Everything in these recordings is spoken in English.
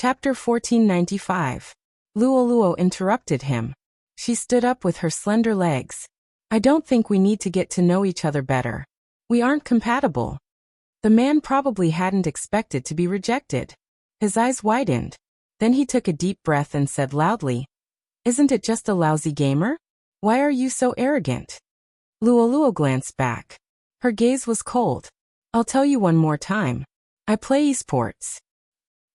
Chapter 1495. Luo interrupted him. She stood up with her slender legs. I don't think we need to get to know each other better. We aren't compatible. The man probably hadn't expected to be rejected. His eyes widened. Then he took a deep breath and said loudly, Isn't it just a lousy gamer? Why are you so arrogant? Luo glanced back. Her gaze was cold. I'll tell you one more time. I play esports.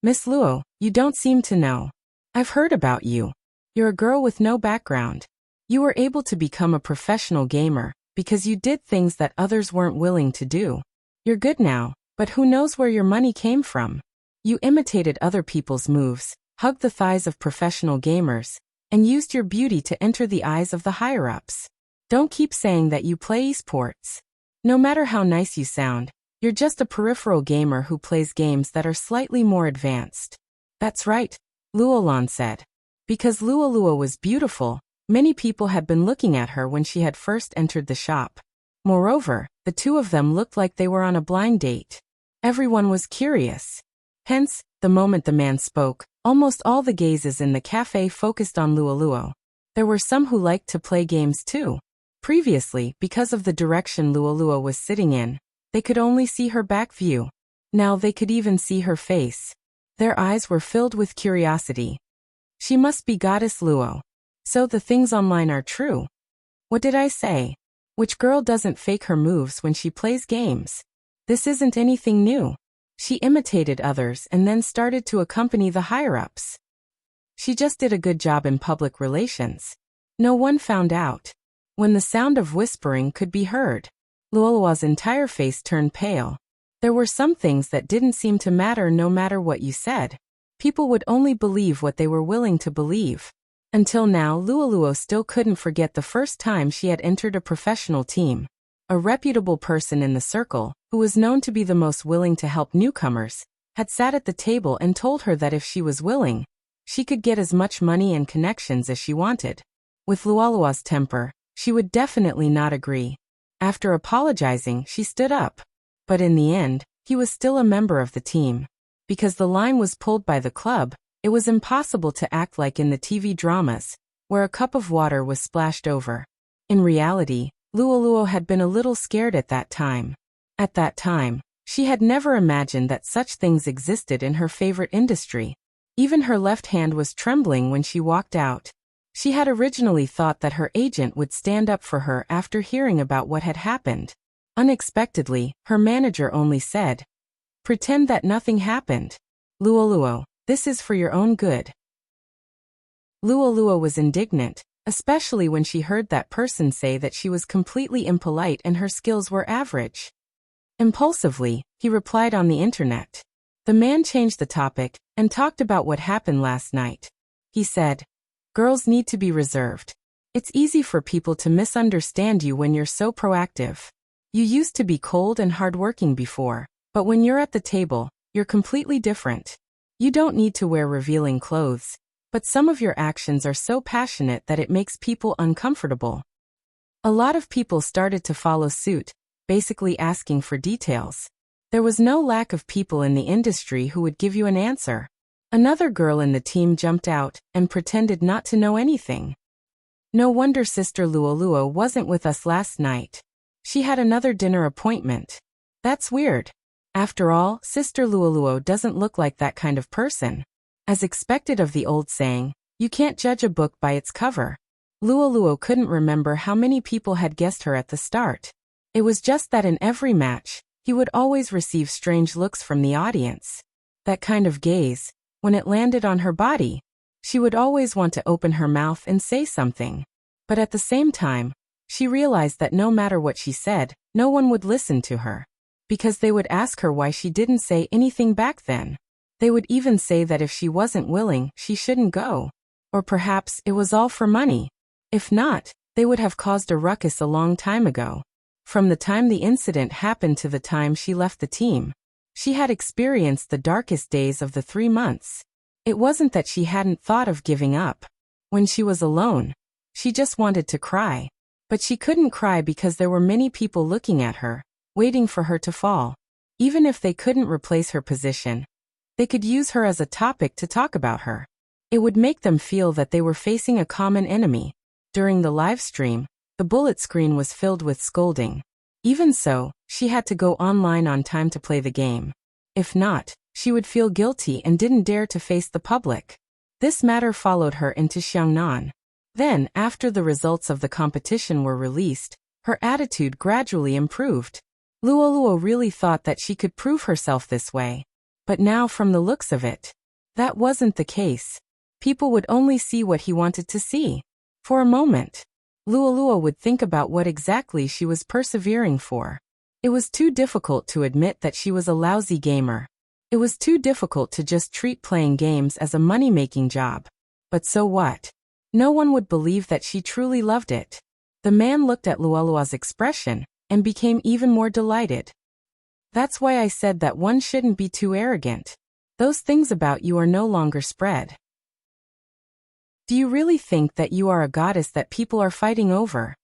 Miss Luo, you don't seem to know. I've heard about you. You're a girl with no background. You were able to become a professional gamer because you did things that others weren't willing to do. You're good now, but who knows where your money came from? You imitated other people's moves, hugged the thighs of professional gamers, and used your beauty to enter the eyes of the higher-ups. Don't keep saying that you play esports. No matter how nice you sound, you're just a peripheral gamer who plays games that are slightly more advanced. That's right, Luolan said. Because Luo was beautiful, many people had been looking at her when she had first entered the shop. Moreover, the two of them looked like they were on a blind date. Everyone was curious. Hence, the moment the man spoke, almost all the gazes in the cafe focused on Luo. There were some who liked to play games too. Previously, because of the direction Luo was sitting in, they could only see her back view. Now they could even see her face. Their eyes were filled with curiosity. She must be Goddess Luo. So the things online are true. What did I say? Which girl doesn't fake her moves when she plays games? This isn't anything new. She imitated others and then started to accompany the higher-ups. She just did a good job in public relations. No one found out. When the sound of whispering could be heard, Luo's entire face turned pale. There were some things that didn't seem to matter no matter what you said. People would only believe what they were willing to believe. Until now, Luo still couldn't forget the first time she had entered a professional team. A reputable person in the circle, who was known to be the most willing to help newcomers, had sat at the table and told her that if she was willing, she could get as much money and connections as she wanted. With Luo's temper, she would definitely not agree. After apologizing, she stood up. But in the end, he was still a member of the team. Because the line was pulled by the club, it was impossible to act like in the TV dramas, where a cup of water was splashed over. In reality, Luo had been a little scared at that time. At that time, she had never imagined that such things existed in her favorite industry. Even her left hand was trembling when she walked out. She had originally thought that her agent would stand up for her after hearing about what had happened. Unexpectedly, her manager only said, Pretend that nothing happened. Luo, this is for your own good. Luo was indignant, especially when she heard that person say that she was completely impolite and her skills were average. Impulsively, he replied on the internet. The man changed the topic and talked about what happened last night. He said, Girls need to be reserved. It's easy for people to misunderstand you when you're so proactive. You used to be cold and hardworking before, but when you're at the table, you're completely different. You don't need to wear revealing clothes, but some of your actions are so passionate that it makes people uncomfortable. A lot of people started to follow suit, basically asking for details. There was no lack of people in the industry who would give you an answer. Another girl in the team jumped out and pretended not to know anything. No wonder Sister Luo wasn't with us last night. She had another dinner appointment. That's weird. After all, Sister Luo doesn't look like that kind of person. As expected of the old saying, you can't judge a book by its cover. Luo couldn't remember how many people had guessed her at the start. It was just that in every match, he would always receive strange looks from the audience. That kind of gaze, when it landed on her body, she would always want to open her mouth and say something. But at the same time, she realized that no matter what she said, no one would listen to her. Because they would ask her why she didn't say anything back then. They would even say that if she wasn't willing, she shouldn't go. Or perhaps it was all for money. If not, they would have caused a ruckus a long time ago. From the time the incident happened to the time she left the team, she had experienced the darkest days of the 3 months. It wasn't that she hadn't thought of giving up. When she was alone, she just wanted to cry. But she couldn't cry because there were many people looking at her, waiting for her to fall. Even if they couldn't replace her position, They could use her as a topic to talk about her. It would make them feel that they were facing a common enemy. During the live stream, the bullet screen was filled with scolding. Even so, she had to go online on time to play the game. If not, she would feel guilty and didn't dare to face the public. This matter followed her into Xiangnan. Then, after the results of the competition were released, her attitude gradually improved. Luoluo really thought that she could prove herself this way. But now from the looks of it, that wasn't the case. People would only see what he wanted to see. For a moment, Luoluo would think about what exactly she was persevering for. It was too difficult to admit that she was a lousy gamer. It was too difficult to just treat playing games as a money-making job. But so what? No one would believe that she truly loved it. The man looked at Luoluo's expression and became even more delighted. That's why I said that one shouldn't be too arrogant. Those things about you are no longer spread. Do you really think that you are a goddess that people are fighting over?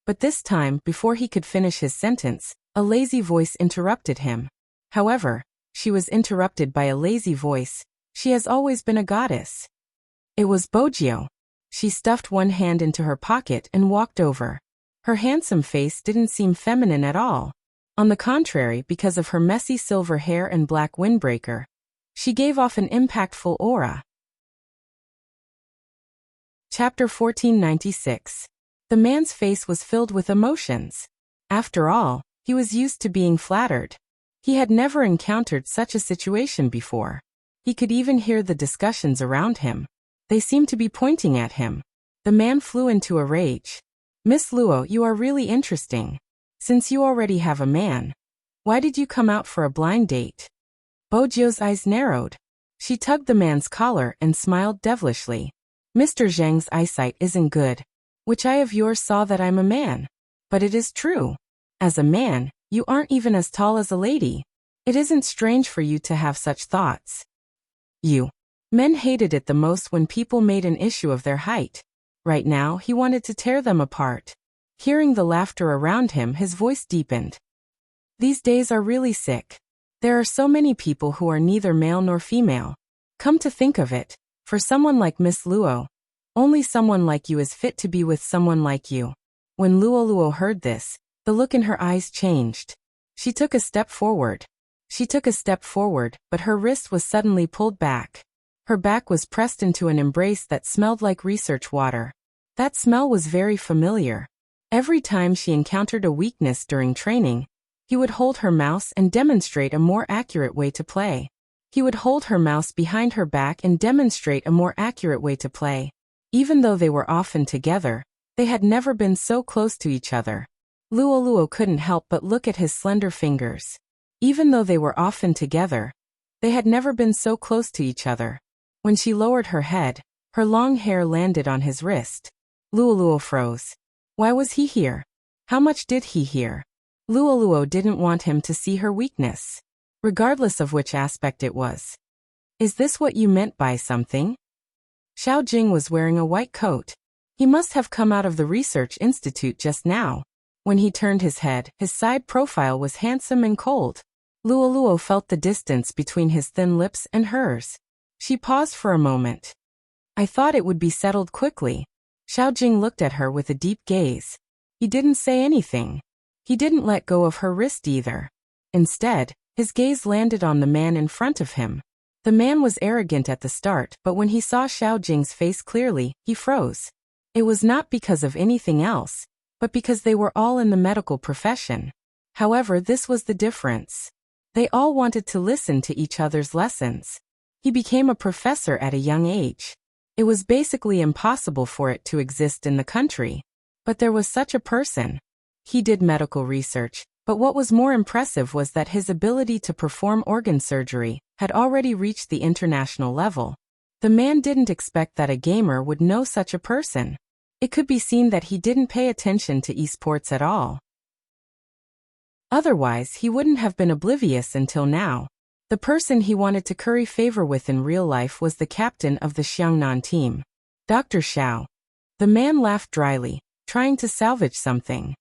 But this time, before he could finish his sentence, a lazy voice interrupted him. However, she was interrupted by a lazy voice. She has always been a goddess. It was Bojio. She stuffed one hand into her pocket and walked over. Her handsome face didn't seem feminine at all. On the contrary, because of her messy silver hair and black windbreaker, she gave off an impactful aura. Chapter 1496. The man's face was filled with emotions. After all, he was used to being flattered. He had never encountered such a situation before. He could even hear the discussions around him. They seemed to be pointing at him. The man flew into a rage. Miss Luo, you are really interesting. Since you already have a man, why did you come out for a blind date? Bojio's eyes narrowed. She tugged the man's collar and smiled devilishly. Mr. Zhang's eyesight isn't good. Which eye of yours saw that I'm a man? But it is true. As a man, you aren't even as tall as a lady. It isn't strange for you to have such thoughts. Men hated it the most when people made an issue of their height. Right now, he wanted to tear them apart. Hearing the laughter around him, his voice deepened. These days are really sick. There are so many people who are neither male nor female. Come to think of it, for someone like Miss Luo, only someone like you is fit to be with someone like you. When Luoluo heard this, the look in her eyes changed. She took a step forward, but her wrist was suddenly pulled back. Her back was pressed into an embrace that smelled like research water. That smell was very familiar. Every time she encountered a weakness during training, he would hold her mouse and demonstrate a more accurate way to play. He would hold her mouse behind her back and demonstrate a more accurate way to play. Even though they were often together, they had never been so close to each other. Luoluo couldn't help but look at his slender fingers. Even though they were often together, they had never been so close to each other. When she lowered her head, her long hair landed on his wrist. Luoluo froze. Why was he here? How much did he hear? Luoluo didn't want him to see her weakness, regardless of which aspect it was. Is this what you meant by something? Xiao Jing was wearing a white coat. He must have come out of the research institute just now. When he turned his head, his side profile was handsome and cold. Luoluo felt the distance between his thin lips and hers. She paused for a moment. I thought it would be settled quickly. Xiao Jing looked at her with a deep gaze. He didn't say anything. He didn't let go of her wrist either. Instead, his gaze landed on the man in front of him. The man was arrogant at the start, but when he saw Xiao Jing's face clearly, he froze. It was not because of anything else, but because they were all in the medical profession. However, this was the difference. They all wanted to listen to each other's lessons. He became a professor at a young age. It was basically impossible for it to exist in the country. But there was such a person. He did medical research, but what was more impressive was that his ability to perform organ surgery had already reached the international level. The man didn't expect that a gamer would know such a person. It could be seen that he didn't pay attention to esports at all. Otherwise, he wouldn't have been oblivious until now. The person he wanted to curry favor with in real life was the captain of the Xiangnan team, Dr. Xiao. The man laughed dryly, trying to salvage something.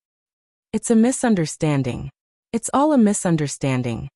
It's a misunderstanding. It's all a misunderstanding.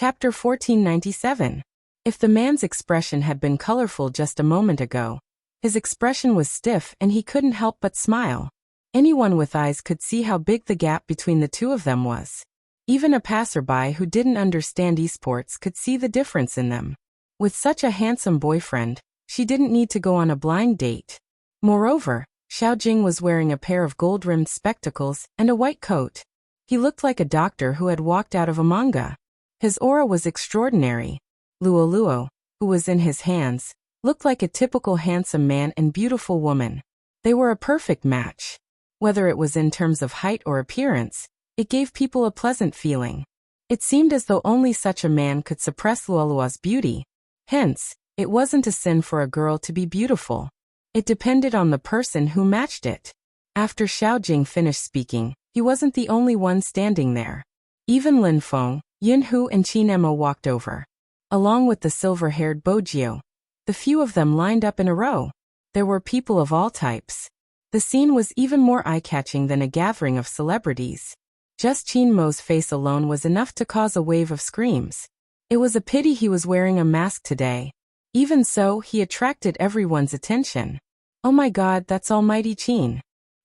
Chapter 1497. If the man's expression had been colorful just a moment ago, his expression was stiff and he couldn't help but smile. Anyone with eyes could see how big the gap between the two of them was. Even a passerby who didn't understand esports could see the difference in them. With such a handsome boyfriend, she didn't need to go on a blind date. Moreover, Xiaojing was wearing a pair of gold-rimmed spectacles and a white coat. He looked like a doctor who had walked out of a manga. His aura was extraordinary. Luo, who was in his hands, looked like a typical handsome man and beautiful woman. They were a perfect match. Whether it was in terms of height or appearance, it gave people a pleasant feeling. It seemed as though only such a man could suppress Luo's beauty. Hence, it wasn't a sin for a girl to be beautiful. It depended on the person who matched it. After Xiaojing finished speaking, he wasn't the only one standing there. Even Lin Feng, Yunhu and Qin Emma walked over. Along with the silver-haired Bojio. The few of them lined up in a row. There were people of all types. The scene was even more eye-catching than a gathering of celebrities. Just Qin Mo's face alone was enough to cause a wave of screams. It was a pity he was wearing a mask today. Even so, he attracted everyone's attention. Oh my god, that's almighty Qin.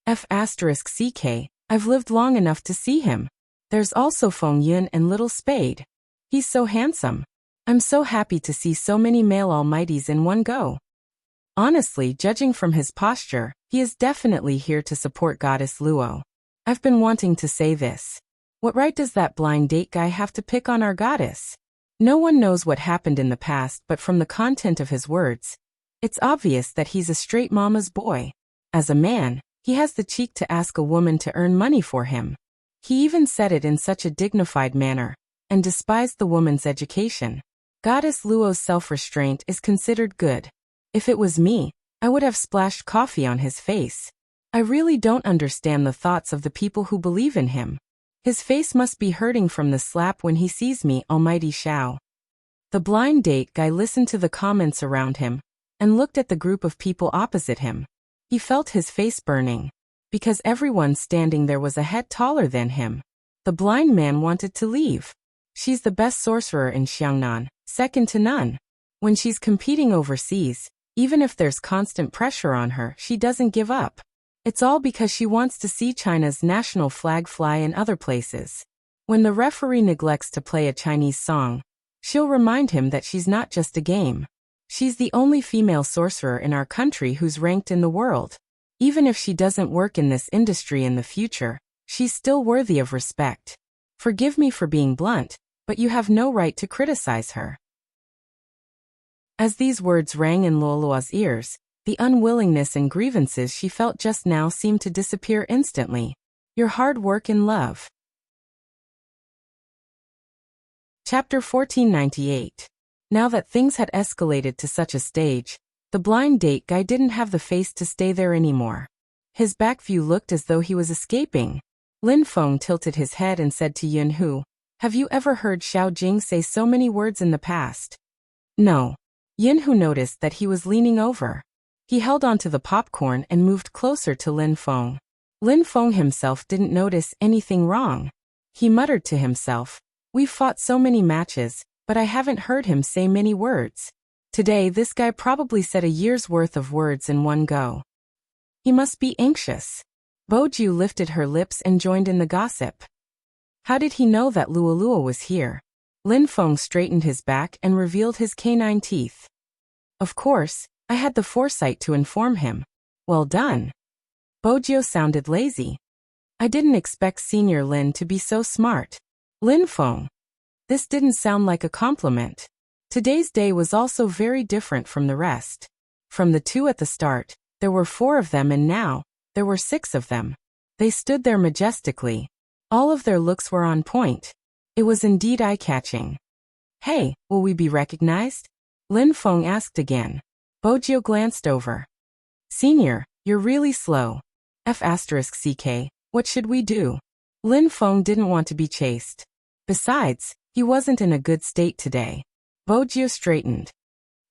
F***CK, I've lived long enough to see him. There's also Feng Yun and Little Spade. He's so handsome. I'm so happy to see so many male almighties in one go. Honestly, judging from his posture, he is definitely here to support Goddess Luo. I've been wanting to say this. What right does that blind date guy have to pick on our goddess? No one knows what happened in the past, but from the content of his words, it's obvious that he's a straight mama's boy. As a man, he has the cheek to ask a woman to earn money for him. He even said it in such a dignified manner, and despised the woman's education. Goddess Luo's self-restraint is considered good. If it was me, I would have splashed coffee on his face. I really don't understand the thoughts of the people who believe in him. His face must be hurting from the slap when he sees me, almighty Xiao. The blind date guy listened to the comments around him, and looked at the group of people opposite him. He felt his face burning. Because everyone standing there was a head taller than him. The blind man wanted to leave. She's the best sorcerer in Xiangnan, second to none. When she's competing overseas, even if there's constant pressure on her, she doesn't give up. It's all because she wants to see China's national flag fly in other places. When the referee neglects to play a Chinese song, she'll remind him that she's not just a game. She's the only female sorcerer in our country who's ranked in the world. Even if she doesn't work in this industry in the future, she's still worthy of respect. Forgive me for being blunt, but you have no right to criticize her. As these words rang in Luolua's ears, the unwillingness and grievances she felt just now seemed to disappear instantly. Your hard work and love. Chapter 1498. Now that things had escalated to such a stage, the blind date guy didn't have the face to stay there anymore. His back view looked as though he was escaping. Lin Feng tilted his head and said to Yunhu, "Have you ever heard Xiaojing say so many words in the past?" No. Yunhu noticed that he was leaning over. He held onto the popcorn and moved closer to Lin Feng. Lin Feng himself didn't notice anything wrong. He muttered to himself, "We've fought so many matches, but I haven't heard him say many words. Today this guy probably said a year's worth of words in one go. He must be anxious." Boju lifted her lips and joined in the gossip. How did he know that Luolua was here? Lin Feng straightened his back and revealed his canine teeth. Of course, I had the foresight to inform him. Well done. Bojo sounded lazy. I didn't expect Senior Lin to be so smart. Lin Feng. This didn't sound like a compliment. Today's day was also very different from the rest. From the two at the start, there were 4 of them, and now, there were 6 of them. They stood there majestically. All of their looks were on point. It was indeed eye-catching. Hey, will we be recognized? Lin Feng asked again. Bojo glanced over. Senior, you're really slow. F***CK, what should we do? Lin Feng didn't want to be chased. Besides, he wasn't in a good state today. Bojo straightened.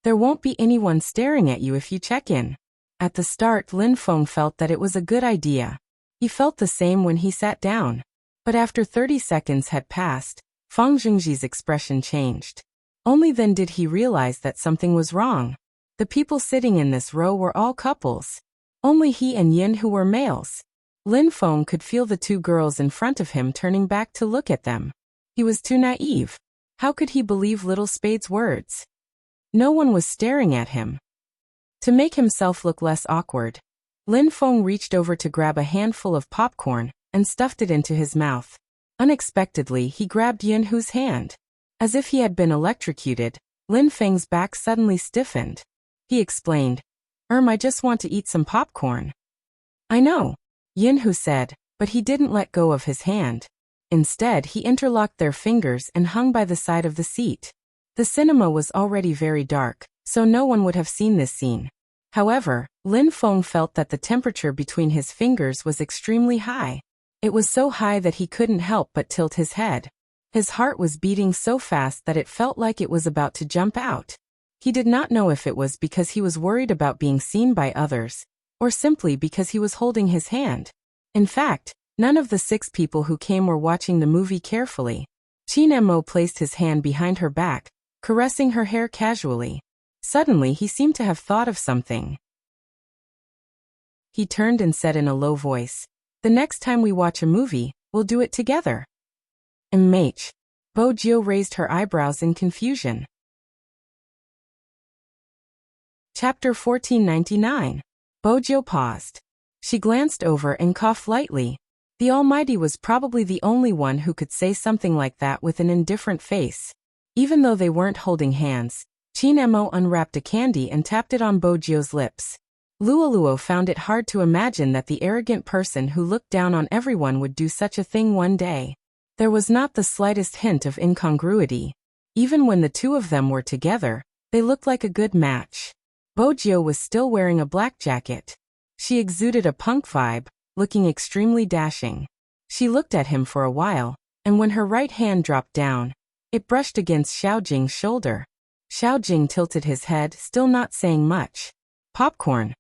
There won't be anyone staring at you if you check in. At the start, Lin Feng felt that it was a good idea. He felt the same when he sat down. But after 30 seconds had passed, Fang Zhengji's expression changed. Only then did he realize that something was wrong. The people sitting in this row were all couples. Only he and Yin who were males. Lin Feng could feel the two girls in front of him turning back to look at them. He was too naive. How could he believe little Spade's words? No one was staring at him. To make himself look less awkward, Lin Feng reached over to grab a handful of popcorn and stuffed it into his mouth. Unexpectedly, he grabbed Yin Hu's hand. As if he had been electrocuted, Lin Feng's back suddenly stiffened. He explained, I just want to eat some popcorn." "I know," Yin Hu said, but he didn't let go of his hand. Instead, he interlocked their fingers and hung by the side of the seat. The cinema was already very dark, so no one would have seen this scene. However, Lin Feng felt that the temperature between his fingers was extremely high. It was so high that he couldn't help but tilt his head. His heart was beating so fast that it felt like it was about to jump out. He did not know if it was because he was worried about being seen by others, or simply because he was holding his hand. In fact, none of the 6 people who came were watching the movie carefully. Qin Mo placed his hand behind her back, caressing her hair casually. Suddenly he seemed to have thought of something. He turned and said in a low voice, "The next time we watch a movie, we'll do it together." MH. Bo Jiu raised her eyebrows in confusion. Chapter 1499. Bo Jiu paused. She glanced over and coughed lightly. The Almighty was probably the only one who could say something like that with an indifferent face. Even though they weren't holding hands, Qin Mo unwrapped a candy and tapped it on Bo Jiu's lips. Luoluo found it hard to imagine that the arrogant person who looked down on everyone would do such a thing one day. There was not the slightest hint of incongruity. Even when the two of them were together, they looked like a good match. Bo Jiu was still wearing a black jacket. She exuded a punk vibe, looking extremely dashing. She looked at him for a while, and when her right hand dropped down, it brushed against Xiaojing's shoulder. Xiaojing tilted his head, still not saying much. "Popcorn."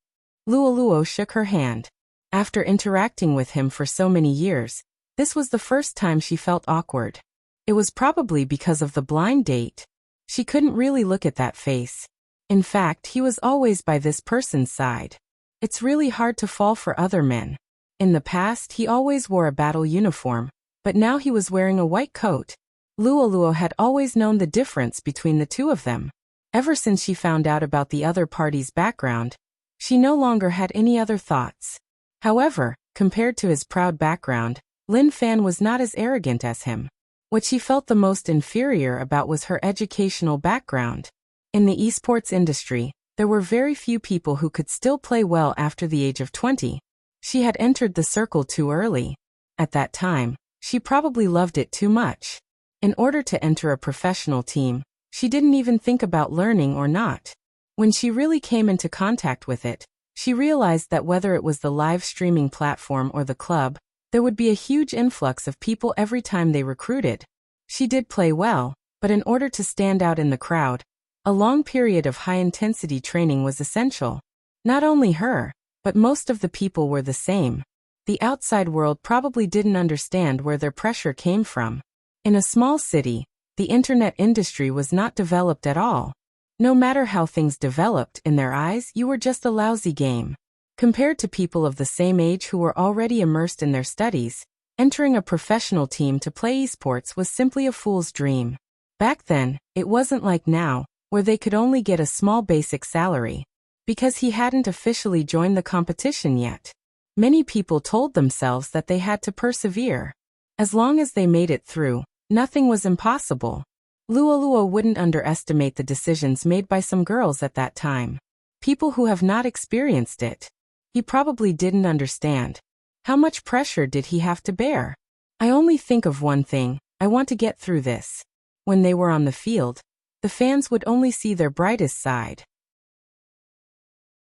Luoluo shook her hand. After interacting with him for so many years, this was the first time she felt awkward. It was probably because of the blind date. She couldn't really look at that face. In fact, he was always by this person's side. It's really hard to fall for other men. In the past, he always wore a battle uniform, but now he was wearing a white coat. Luoluo had always known the difference between the two of them. Ever since she found out about the other party's background, she no longer had any other thoughts. However, compared to his proud background, Lin Fan was not as arrogant as him. What she felt the most inferior about was her educational background. In the esports industry, there were very few people who could still play well after the age of 20. She had entered the circle too early. At that time, she probably loved it too much. In order to enter a professional team, she didn't even think about learning or not. When she really came into contact with it, she realized that whether it was the live streaming platform or the club, there would be a huge influx of people every time they recruited. She did play well, but in order to stand out in the crowd, a long period of high-intensity training was essential. Not only her, but most of the people were the same. The outside world probably didn't understand where their pressure came from. In a small city, the internet industry was not developed at all. No matter how things developed, in their eyes, you were just a lousy game. Compared to people of the same age who were already immersed in their studies, entering a professional team to play esports was simply a fool's dream. Back then, it wasn't like now, where they could only get a small basic salary. Because he hadn't officially joined the competition yet, many people told themselves that they had to persevere. As long as they made it through, nothing was impossible. Luoluo wouldn't underestimate the decisions made by some girls at that time. People who have not experienced it. He probably didn't understand. How much pressure did he have to bear? "I only think of one thing, I want to get through this." When they were on the field, the fans would only see their brightest side.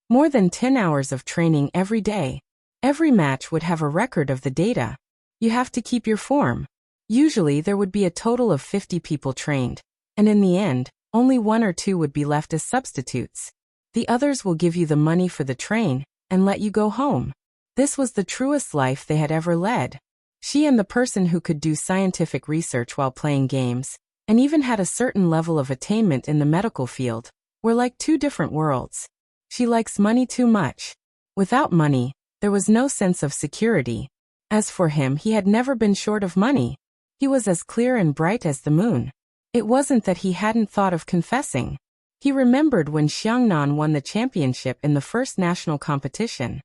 More than 10 hours of training every day. Every match would have a record of the data. You have to keep your form. Usually there would be a total of 50 people trained, and in the end, only 1 or 2 would be left as substitutes. The others will give you the money for the train and let you go home. This was the truest life they had ever led. She and the person who could do scientific research while playing games, and even had a certain level of attainment in the medical field, were like two different worlds. She likes money too much. Without money, there was no sense of security. As for him, he had never been short of money. He was as clear and bright as the moon. It wasn't that he hadn't thought of confessing. He remembered when Xiangnan won the championship in the first national competition.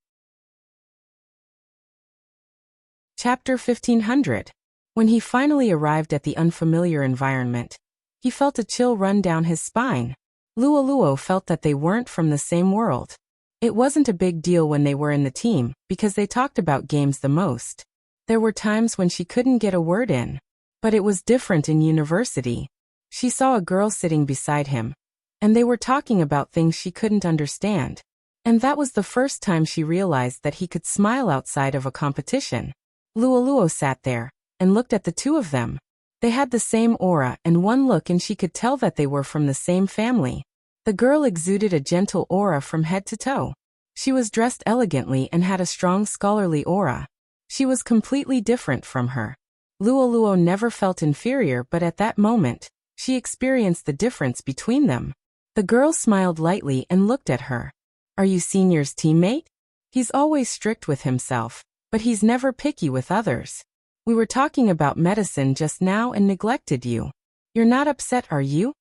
Chapter 1500. When he finally arrived at the unfamiliar environment, he felt a chill run down his spine. Luo felt that they weren't from the same world. It wasn't a big deal when they were in the team, because they talked about games the most. There were times when she couldn't get a word in. But it was different in university. She saw a girl sitting beside him, and they were talking about things she couldn't understand. And that was the first time she realized that he could smile outside of a competition. Luo sat there and looked at the two of them. They had the same aura, and one look and she could tell that they were from the same family. The girl exuded a gentle aura from head to toe. She was dressed elegantly and had a strong scholarly aura. She was completely different from her. Luo never felt inferior, but at that moment, she experienced the difference between them. The girl smiled lightly and looked at her. "Are you Senior's teammate? He's always strict with himself, but he's never picky with others. We were talking about medicine just now and neglected you. You're not upset, are you?"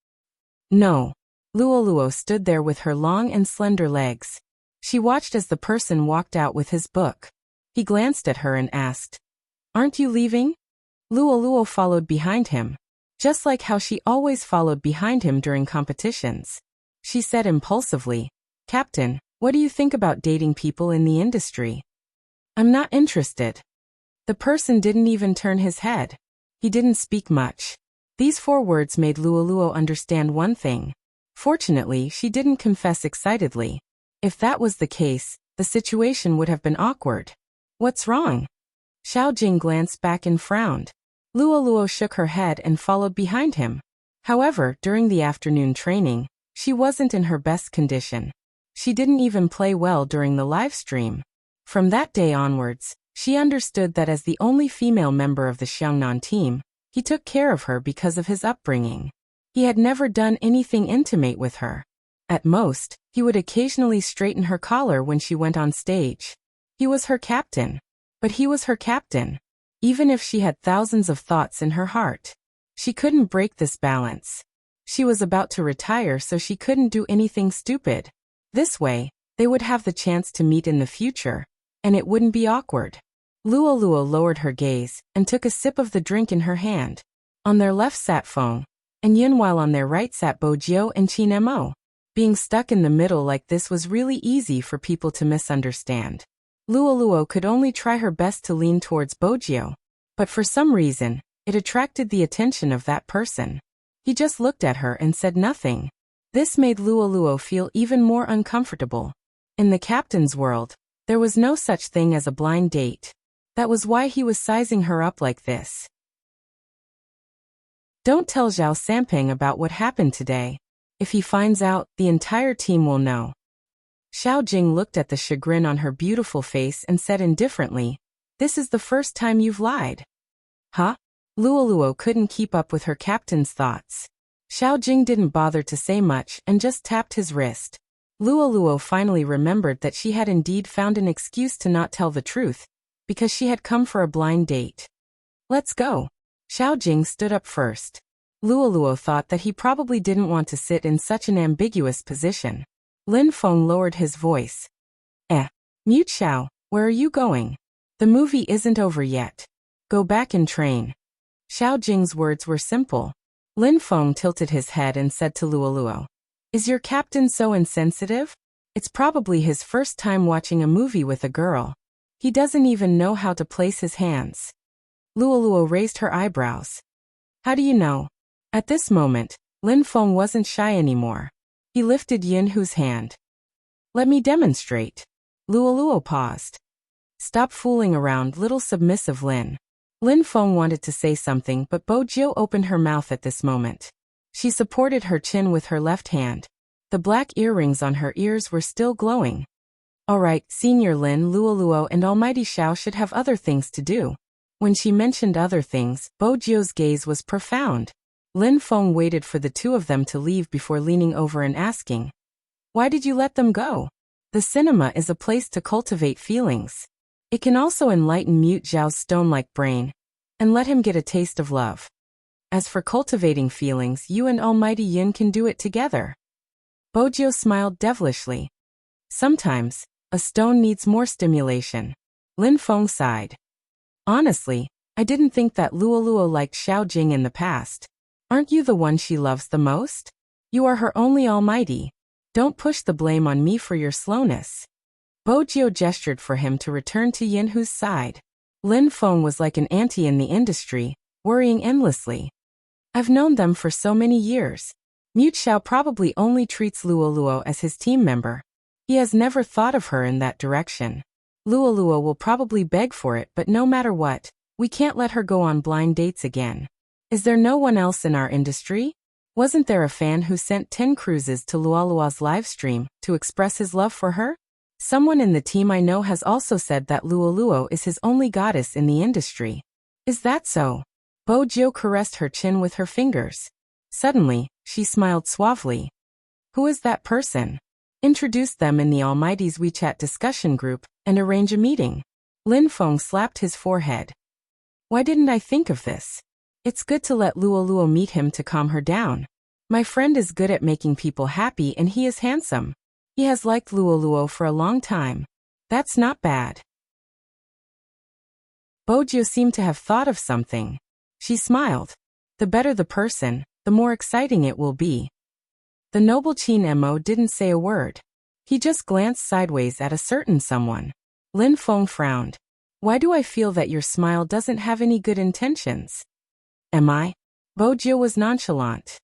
"No." Luo stood there with her long and slender legs. She watched as the person walked out with his book. He glanced at her and asked, "Aren't you leaving?" Luo followed behind him, just like how she always followed behind him during competitions. She said impulsively, "Captain, what do you think about dating people in the industry?" "I'm not interested." The person didn't even turn his head. He didn't speak much. These 4 words made Luo understand one thing. Fortunately, she didn't confess excitedly. If that was the case, the situation would have been awkward. "What's wrong?" Xiaojing glanced back and frowned. Luo shook her head and followed behind him. However, during the afternoon training, she wasn't in her best condition. She didn't even play well during the live stream. From that day onwards, she understood that as the only female member of the Xiangnan team, he took care of her because of his upbringing. He had never done anything intimate with her. At most, he would occasionally straighten her collar when she went on stage. He was her captain. But he was her captain. Even if she had thousands of thoughts in her heart, she couldn't break this balance. She was about to retire, so she couldn't do anything stupid. This way, they would have the chance to meet in the future, and it wouldn't be awkward. Luo lowered her gaze and took a sip of the drink in her hand. On their left sat Feng and Yun, while on their right sat Bojiu and Qin Mo. Being stuck in the middle like this was really easy for people to misunderstand. Luo could only try her best to lean towards Bojiu, but for some reason, it attracted the attention of that person. He just looked at her and said nothing. This made Luo feel even more uncomfortable. In the captain's world, there was no such thing as a blind date. That was why he was sizing her up like this. "Don't tell Zhao Sampeng about what happened today. If he finds out, the entire team will know." Xiaojing looked at the chagrin on her beautiful face and said indifferently, "This is the first time you've lied." "Huh?" Luo couldn't keep up with her captain's thoughts. Xiaojing didn't bother to say much and just tapped his wrist. Luo finally remembered that she had indeed found an excuse to not tell the truth, because she had come for a blind date. "Let's go." Xiaojing stood up first. Luo thought that he probably didn't want to sit in such an ambiguous position. Lin Feng lowered his voice. Mute Xiao, where are you going? The movie isn't over yet. Go back and train." Xiaojing's words were simple. Lin Feng tilted his head and said to Luo, "Is your captain so insensitive? It's probably his first time watching a movie with a girl. He doesn't even know how to place his hands." Luo raised her eyebrows. "How do you know?" At this moment, Lin Feng wasn't shy anymore. He lifted Yunhu's hand. "Let me demonstrate." Luo paused. "Stop fooling around, little submissive Lin." Lin Feng wanted to say something, but Bojiu opened her mouth at this moment. She supported her chin with her left hand. The black earrings on her ears were still glowing. "All right, Senior Lin, Luo and Almighty Xiao should have other things to do. When she mentioned other things, Bojio's gaze was profound. Lin Feng waited for the two of them to leave before leaning over and asking, "Why did you let them go?" The cinema is a place to cultivate feelings. It can also enlighten Mute Zhao's stone-like brain and let him get a taste of love. As for cultivating feelings, you and Almighty Yin can do it together. Bojio smiled devilishly. Sometimes, a stone needs more stimulation. Lin Feng sighed. Honestly, I didn't think that Luoluo liked Xiao Jing in the past. Aren't you the one she loves the most? You are her only almighty. Don't push the blame on me for your slowness. Bojio gestured for him to return to Yinhu's side. Lin Feng was like an auntie in the industry, worrying endlessly. I've known them for so many years. Mute Xiao probably only treats Luoluo as his team member. He has never thought of her in that direction. Luoluo will probably beg for it, but no matter what, we can't let her go on blind dates again. Is there no one else in our industry? Wasn't there a fan who sent 10 cruises to Luoluo's livestream to express his love for her? Someone in the team I know has also said that Luoluo is his only goddess in the industry. Is that so? Bojio caressed her chin with her fingers. Suddenly, she smiled suavely. Who is that person? Introduce them in the Almighty's WeChat discussion group and arrange a meeting. Lin Feng slapped his forehead. Why didn't I think of this? It's good to let Luoluo meet him to calm her down. My friend is good at making people happy and he is handsome. He has liked Luoluo for a long time. That's not bad. Bojio seemed to have thought of something. She smiled. The better the person, the more exciting it will be. The noble Qin Mo didn't say a word. He just glanced sideways at a certain someone. Lin Feng frowned. Why do I feel that your smile doesn't have any good intentions? Am I? Bojio was nonchalant.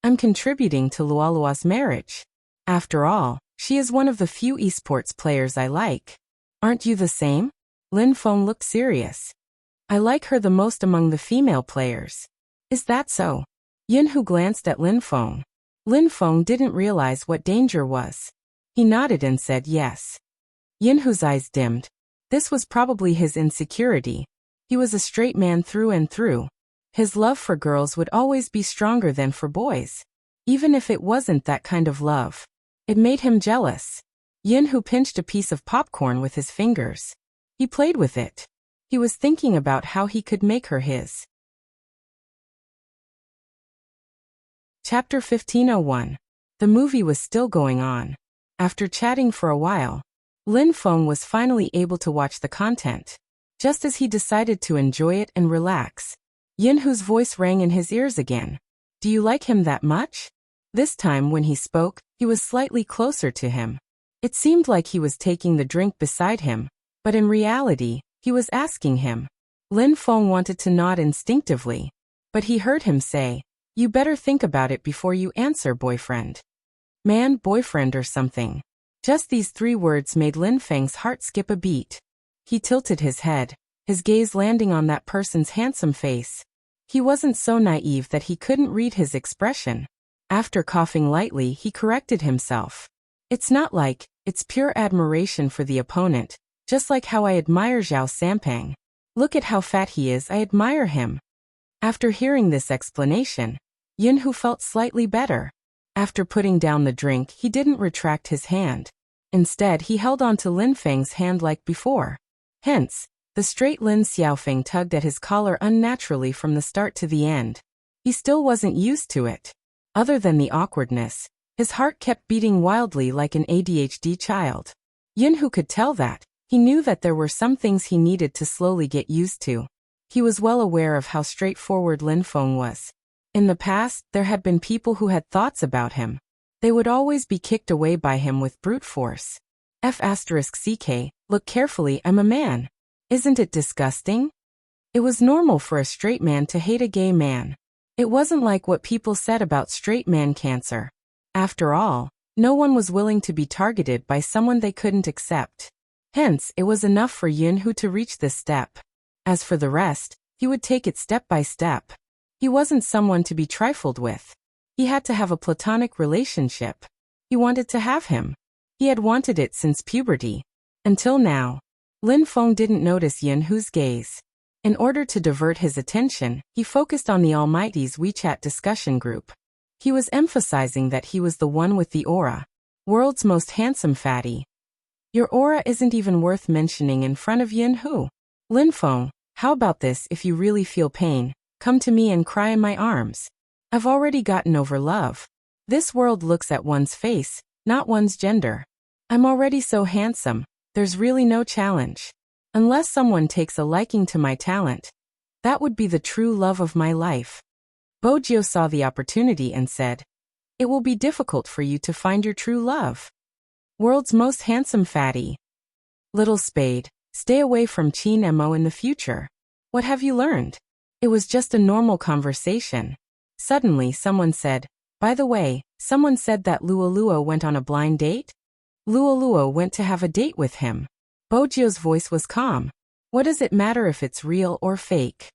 I'm contributing to Luoluo's marriage. After all, she is one of the few esports players I like. Aren't you the same? Lin Feng looked serious. I like her the most among the female players. Is that so? Yinhu glanced at Lin Feng. Lin Feng didn't realize what danger was. He nodded and said yes. Yinhu's eyes dimmed. This was probably his insecurity. He was a straight man through and through. His love for girls would always be stronger than for boys. Even if it wasn't that kind of love. It made him jealous. Yinhu pinched a piece of popcorn with his fingers. He played with it. He was thinking about how he could make her his. Chapter 1501. The movie was still going on. After chatting for a while, Lin Feng was finally able to watch the content. Just as he decided to enjoy it and relax, Yinhu's voice rang in his ears again. Do you like him that much? This time when he spoke, he was slightly closer to him. It seemed like he was taking the drink beside him, but in reality, he was asking him. Lin Feng wanted to nod instinctively, but he heard him say, you better think about it before you answer, boyfriend. Man, boyfriend or something. Just these 3 words made Lin Feng's heart skip a beat. He tilted his head, his gaze landing on that person's handsome face. He wasn't so naive that he couldn't read his expression. After coughing lightly, he corrected himself. It's not like, it's pure admiration for the opponent, just like how I admire Zhao Sampang. Look at how fat he is, I admire him. After hearing this explanation, Yinhu felt slightly better. After putting down the drink, he didn't retract his hand. Instead, he held on to Lin Feng's hand like before. Hence, the straight Lin Xiaofeng tugged at his collar unnaturally from the start to the end. He still wasn't used to it. Other than the awkwardness, his heart kept beating wildly like an ADHD child. Yinhu could tell that. He knew that there were some things he needed to slowly get used to. He was well aware of how straightforward Lin Feng was. In the past, there had been people who had thoughts about him. They would always be kicked away by him with brute force. F***ck, look carefully, I'm a man. Isn't it disgusting? It was normal for a straight man to hate a gay man. It wasn't like what people said about straight man cancer. After all, no one was willing to be targeted by someone they couldn't accept. Hence, it was enough for Yinhu to reach this step. As for the rest, he would take it step by step. He wasn't someone to be trifled with. He had to have a platonic relationship. He wanted to have him. He had wanted it since puberty. Until now. Lin Feng didn't notice Yinhu's gaze. In order to divert his attention, he focused on the Almighty's WeChat discussion group. He was emphasizing that he was the one with the aura. World's most handsome fatty. Your aura isn't even worth mentioning in front of Yin Hu. Lin Feng, how about this? If you really feel pain, come to me and cry in my arms. I've already gotten over love. This world looks at one's face, not one's gender. I'm already so handsome, there's really no challenge. Unless someone takes a liking to my talent. That would be the true love of my life. Bojiu saw the opportunity and said, it will be difficult for you to find your true love. World's most handsome fatty. Little Spade, stay away from Qin Mo in the future. What have you learned? It was just a normal conversation. Suddenly someone said, by the way, someone said that Luo went on a blind date? Luo went to have a date with him. Bojiu's voice was calm. What does it matter if it's real or fake?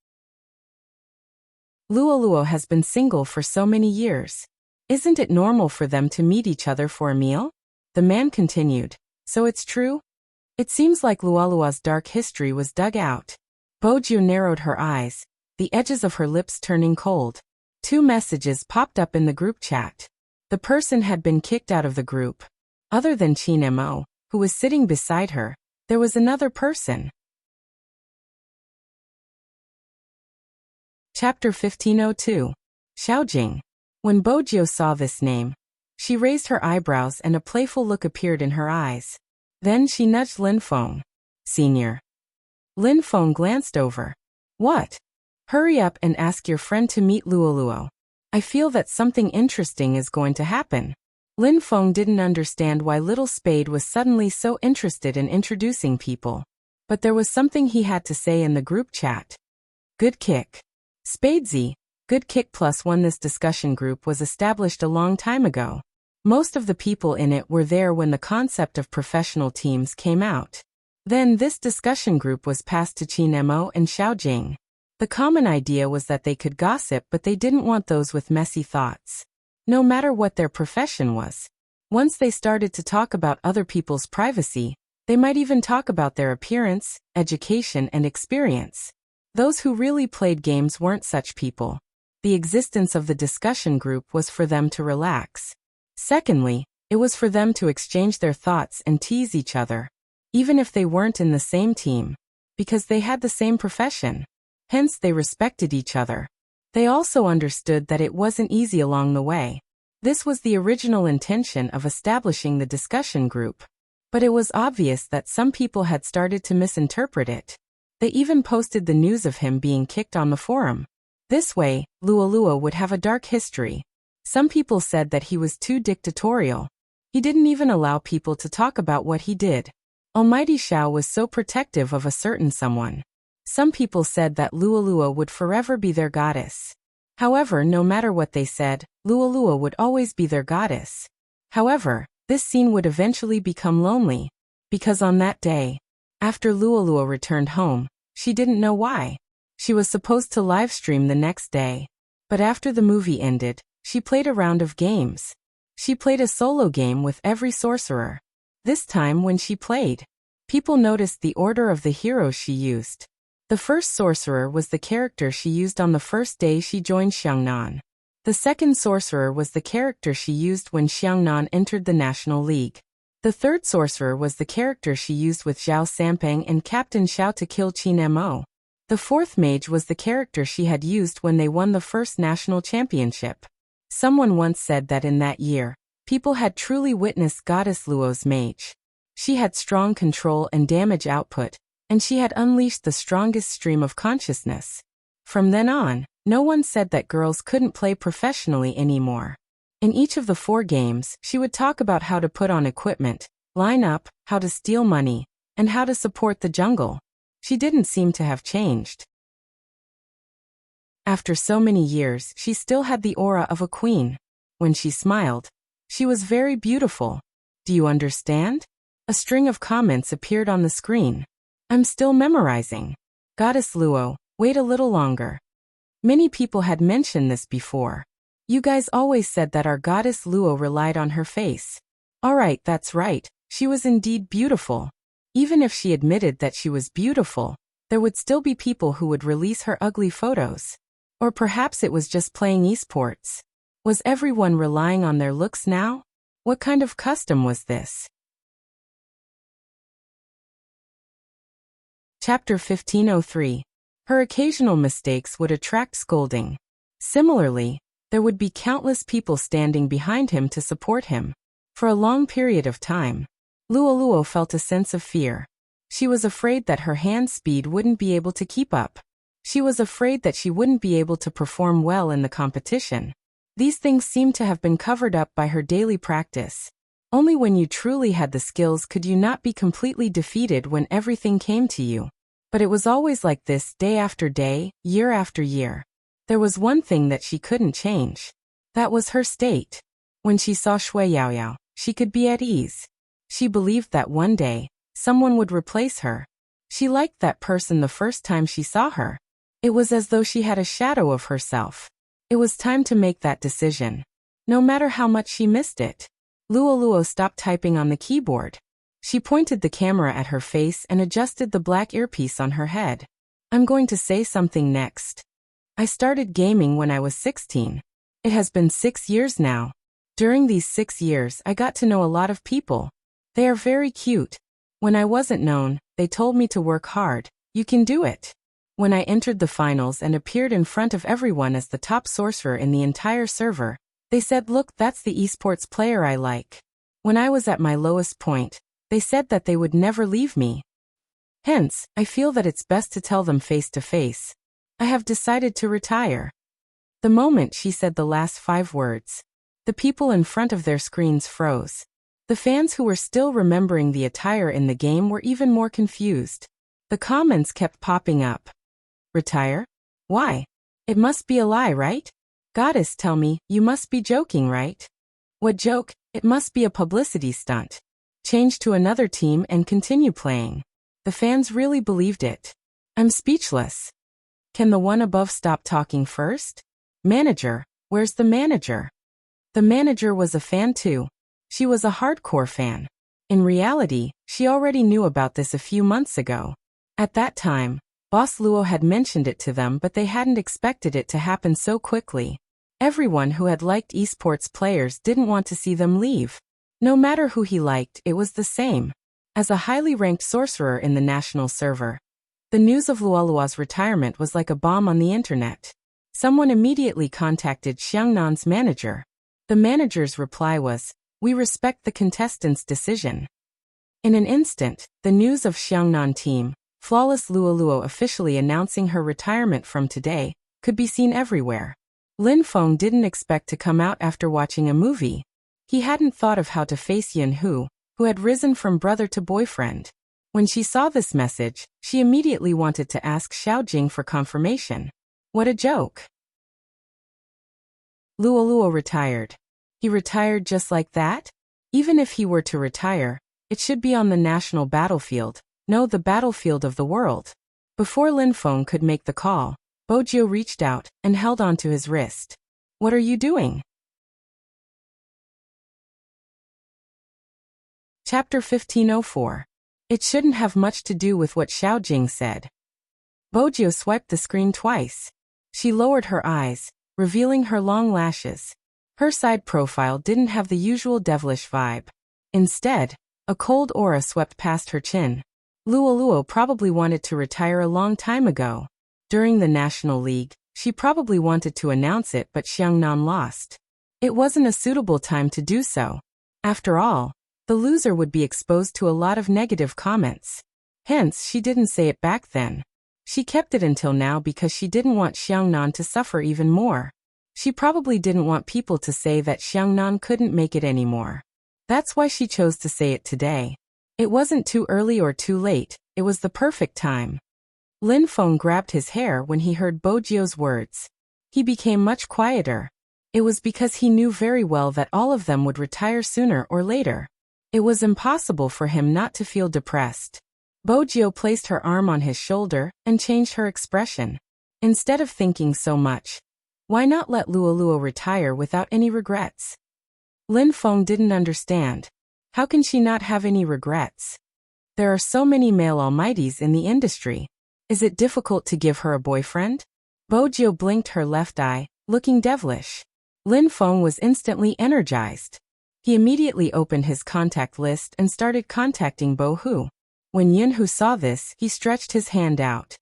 Luo has been single for so many years. Isn't it normal for them to meet each other for a meal? The man continued. So it's true? It seems like Luo's dark history was dug out. Bojiu narrowed her eyes, the edges of her lips turning cold. 2 messages popped up in the group chat. The person had been kicked out of the group. Other than Qin Mo, who was sitting beside her, there was another person. Chapter 1502. Xiaojing. When Bojiu saw this name, she raised her eyebrows and a playful look appeared in her eyes. Then she nudged Lin Feng. Senior. Lin Feng glanced over. What? Hurry up and ask your friend to meet Luo. I feel that something interesting is going to happen. Lin Feng didn't understand why Little Spade was suddenly so interested in introducing people. But there was something he had to say in the group chat. Good kick. Spadesy, Good Kick +1. This discussion group was established a long time ago. Most of the people in it were there when the concept of professional teams came out. Then this discussion group was passed to Qin Mo and Xiaojing. The common idea was that they could gossip, but they didn't want those with messy thoughts. No matter what their profession was. Once they started to talk about other people's privacy, they might even talk about their appearance, education, and experience. Those who really played games weren't such people. The existence of the discussion group was for them to relax. Secondly, it was for them to exchange their thoughts and tease each other, even if they weren't in the same team, because they had the same profession. Hence they respected each other. They also understood that it wasn't easy along the way. This was the original intention of establishing the discussion group. But it was obvious that some people had started to misinterpret it. They even posted the news of him being kicked on the forum. This way, Luo would have a dark history. Some people said that he was too dictatorial. He didn't even allow people to talk about what he did. Almighty Xiao was so protective of a certain someone. Some people said that Luo would forever be their goddess. However, no matter what they said, Luo would always be their goddess. However, this scene would eventually become lonely. Because on that day, after Luo returned home, she didn't know why. She was supposed to live stream the next day. But after the movie ended, she played a round of games. She played a solo game with every sorcerer. This time when she played, people noticed the order of the heroes she used. The first sorcerer was the character she used on the first day she joined Xiangnan. The second sorcerer was the character she used when Xiangnan entered the National League. The third sorcerer was the character she used with Zhao Sampeng and Captain Xiao to kill Qin Mo. The fourth mage was the character she had used when they won the first national championship. Someone once said that in that year, people had truly witnessed Goddess Luo's mage. She had strong control and damage output, and she had unleashed the strongest stream of consciousness. From then on, no one said that girls couldn't play professionally anymore. In each of the 4 games, she would talk about how to put on equipment, line up, how to steal money, and how to support the jungle. She didn't seem to have changed. After so many years, she still had the aura of a queen. When she smiled, she was very beautiful. Do you understand? A string of comments appeared on the screen. I'm still memorizing. Goddess Luo, wait a little longer. Many people had mentioned this before. You guys always said that our goddess Luo relied on her face. Alright, that's right, she was indeed beautiful. Even if she admitted that she was beautiful, There would still be people who would release her ugly photos. Or perhaps it was just playing esports. Was everyone relying on their looks now? What kind of custom was this? Chapter 1503. Her occasional mistakes would attract scolding. Similarly, there would be countless people standing behind him to support him. For a long period of time, Luoluo felt a sense of fear. She was afraid that her hand speed wouldn't be able to keep up. She was afraid that she wouldn't be able to perform well in the competition. These things seemed to have been covered up by her daily practice. Only when you truly had the skills could you not be completely defeated when everything came to you. But it was always like this day after day, year after year. There was one thing that she couldn't change. That was her state. When she saw Shui Yaoyao, she could be at ease. She believed that one day, someone would replace her. She liked that person the first time she saw her. It was as though she had a shadow of herself. It was time to make that decision. No matter how much she missed it. Luoluo stopped typing on the keyboard. She pointed the camera at her face and adjusted the black earpiece on her head. I'm going to say something next. I started gaming when I was 16. It has been 6 years now. During these 6 years, I got to know a lot of people. They are very cute. When I wasn't known, they told me to work hard. You can do it. When I entered the finals and appeared in front of everyone as the top sorcerer in the entire server, they said, look, that's the esports player I like. When I was at my lowest point, they said that they would never leave me. Hence, I feel that it's best to tell them face to face. I have decided to retire. The moment she said the last 5 words, the people in front of their screens froze. The fans who were still remembering the attire in the game were even more confused. The comments kept popping up. Retire? Why? It must be a lie, right? Goddess, tell me, you must be joking, right? What joke? It must be a publicity stunt. Change to another team and continue playing. The fans really believed it. I'm speechless. Can the one above stop talking first? Manager, where's the manager? The manager was a fan too. She was a hardcore fan. In reality, she already knew about this a few months ago. At that time, Boss Luo had mentioned it to them, but they hadn't expected it to happen so quickly. Everyone who had liked esports players didn't want to see them leave. No matter who he liked, it was the same. As a highly ranked sorcerer in the national server, the news of Luoluo's retirement was like a bomb on the internet. Someone immediately contacted Xiangnan's manager. The manager's reply was, "We respect the contestant's decision." In an instant, the news of Xiangnan team, Flawless Luoluo officially announcing her retirement from today, could be seen everywhere. Lin Feng didn't expect to come out after watching a movie. He hadn't thought of how to face Yin Hu, who had risen from brother to boyfriend. When she saw this message, she immediately wanted to ask Xiao Jing for confirmation. What a joke. Luoluo retired. He retired just like that? Even if he were to retire, it should be on the national battlefield, no, the battlefield of the world. Before Lin Feng could make the call, Bojio reached out and held onto his wrist. What are you doing? Chapter 1504. It shouldn't have much to do with what Xiao Jing said. Bojio swiped the screen twice. She lowered her eyes, revealing her long lashes. Her side profile didn't have the usual devilish vibe. Instead, a cold aura swept past her chin. Luoluo probably wanted to retire a long time ago. During the National League, she probably wanted to announce it, but Xiangnan lost. It wasn't a suitable time to do so. After all, the loser would be exposed to a lot of negative comments. Hence, she didn't say it back then. She kept it until now because she didn't want Xiangnan to suffer even more. She probably didn't want people to say that Xiangnan couldn't make it anymore. That's why she chose to say it today. It wasn't too early or too late, it was the perfect time. Lin Feng grabbed his hair when he heard Bojio's words. He became much quieter. It was because he knew very well that all of them would retire sooner or later. It was impossible for him not to feel depressed. Bojio placed her arm on his shoulder and changed her expression. Instead of thinking so much, why not let Luoluo retire without any regrets? Lin Feng didn't understand. How can she not have any regrets? There are so many male almighties in the industry. Is it difficult to give her a boyfriend? Bojo blinked her left eye, looking devilish. Lin Feng was instantly energized. He immediately opened his contact list and started contacting Bo Hu. When Yin Hu saw this, he stretched his hand out.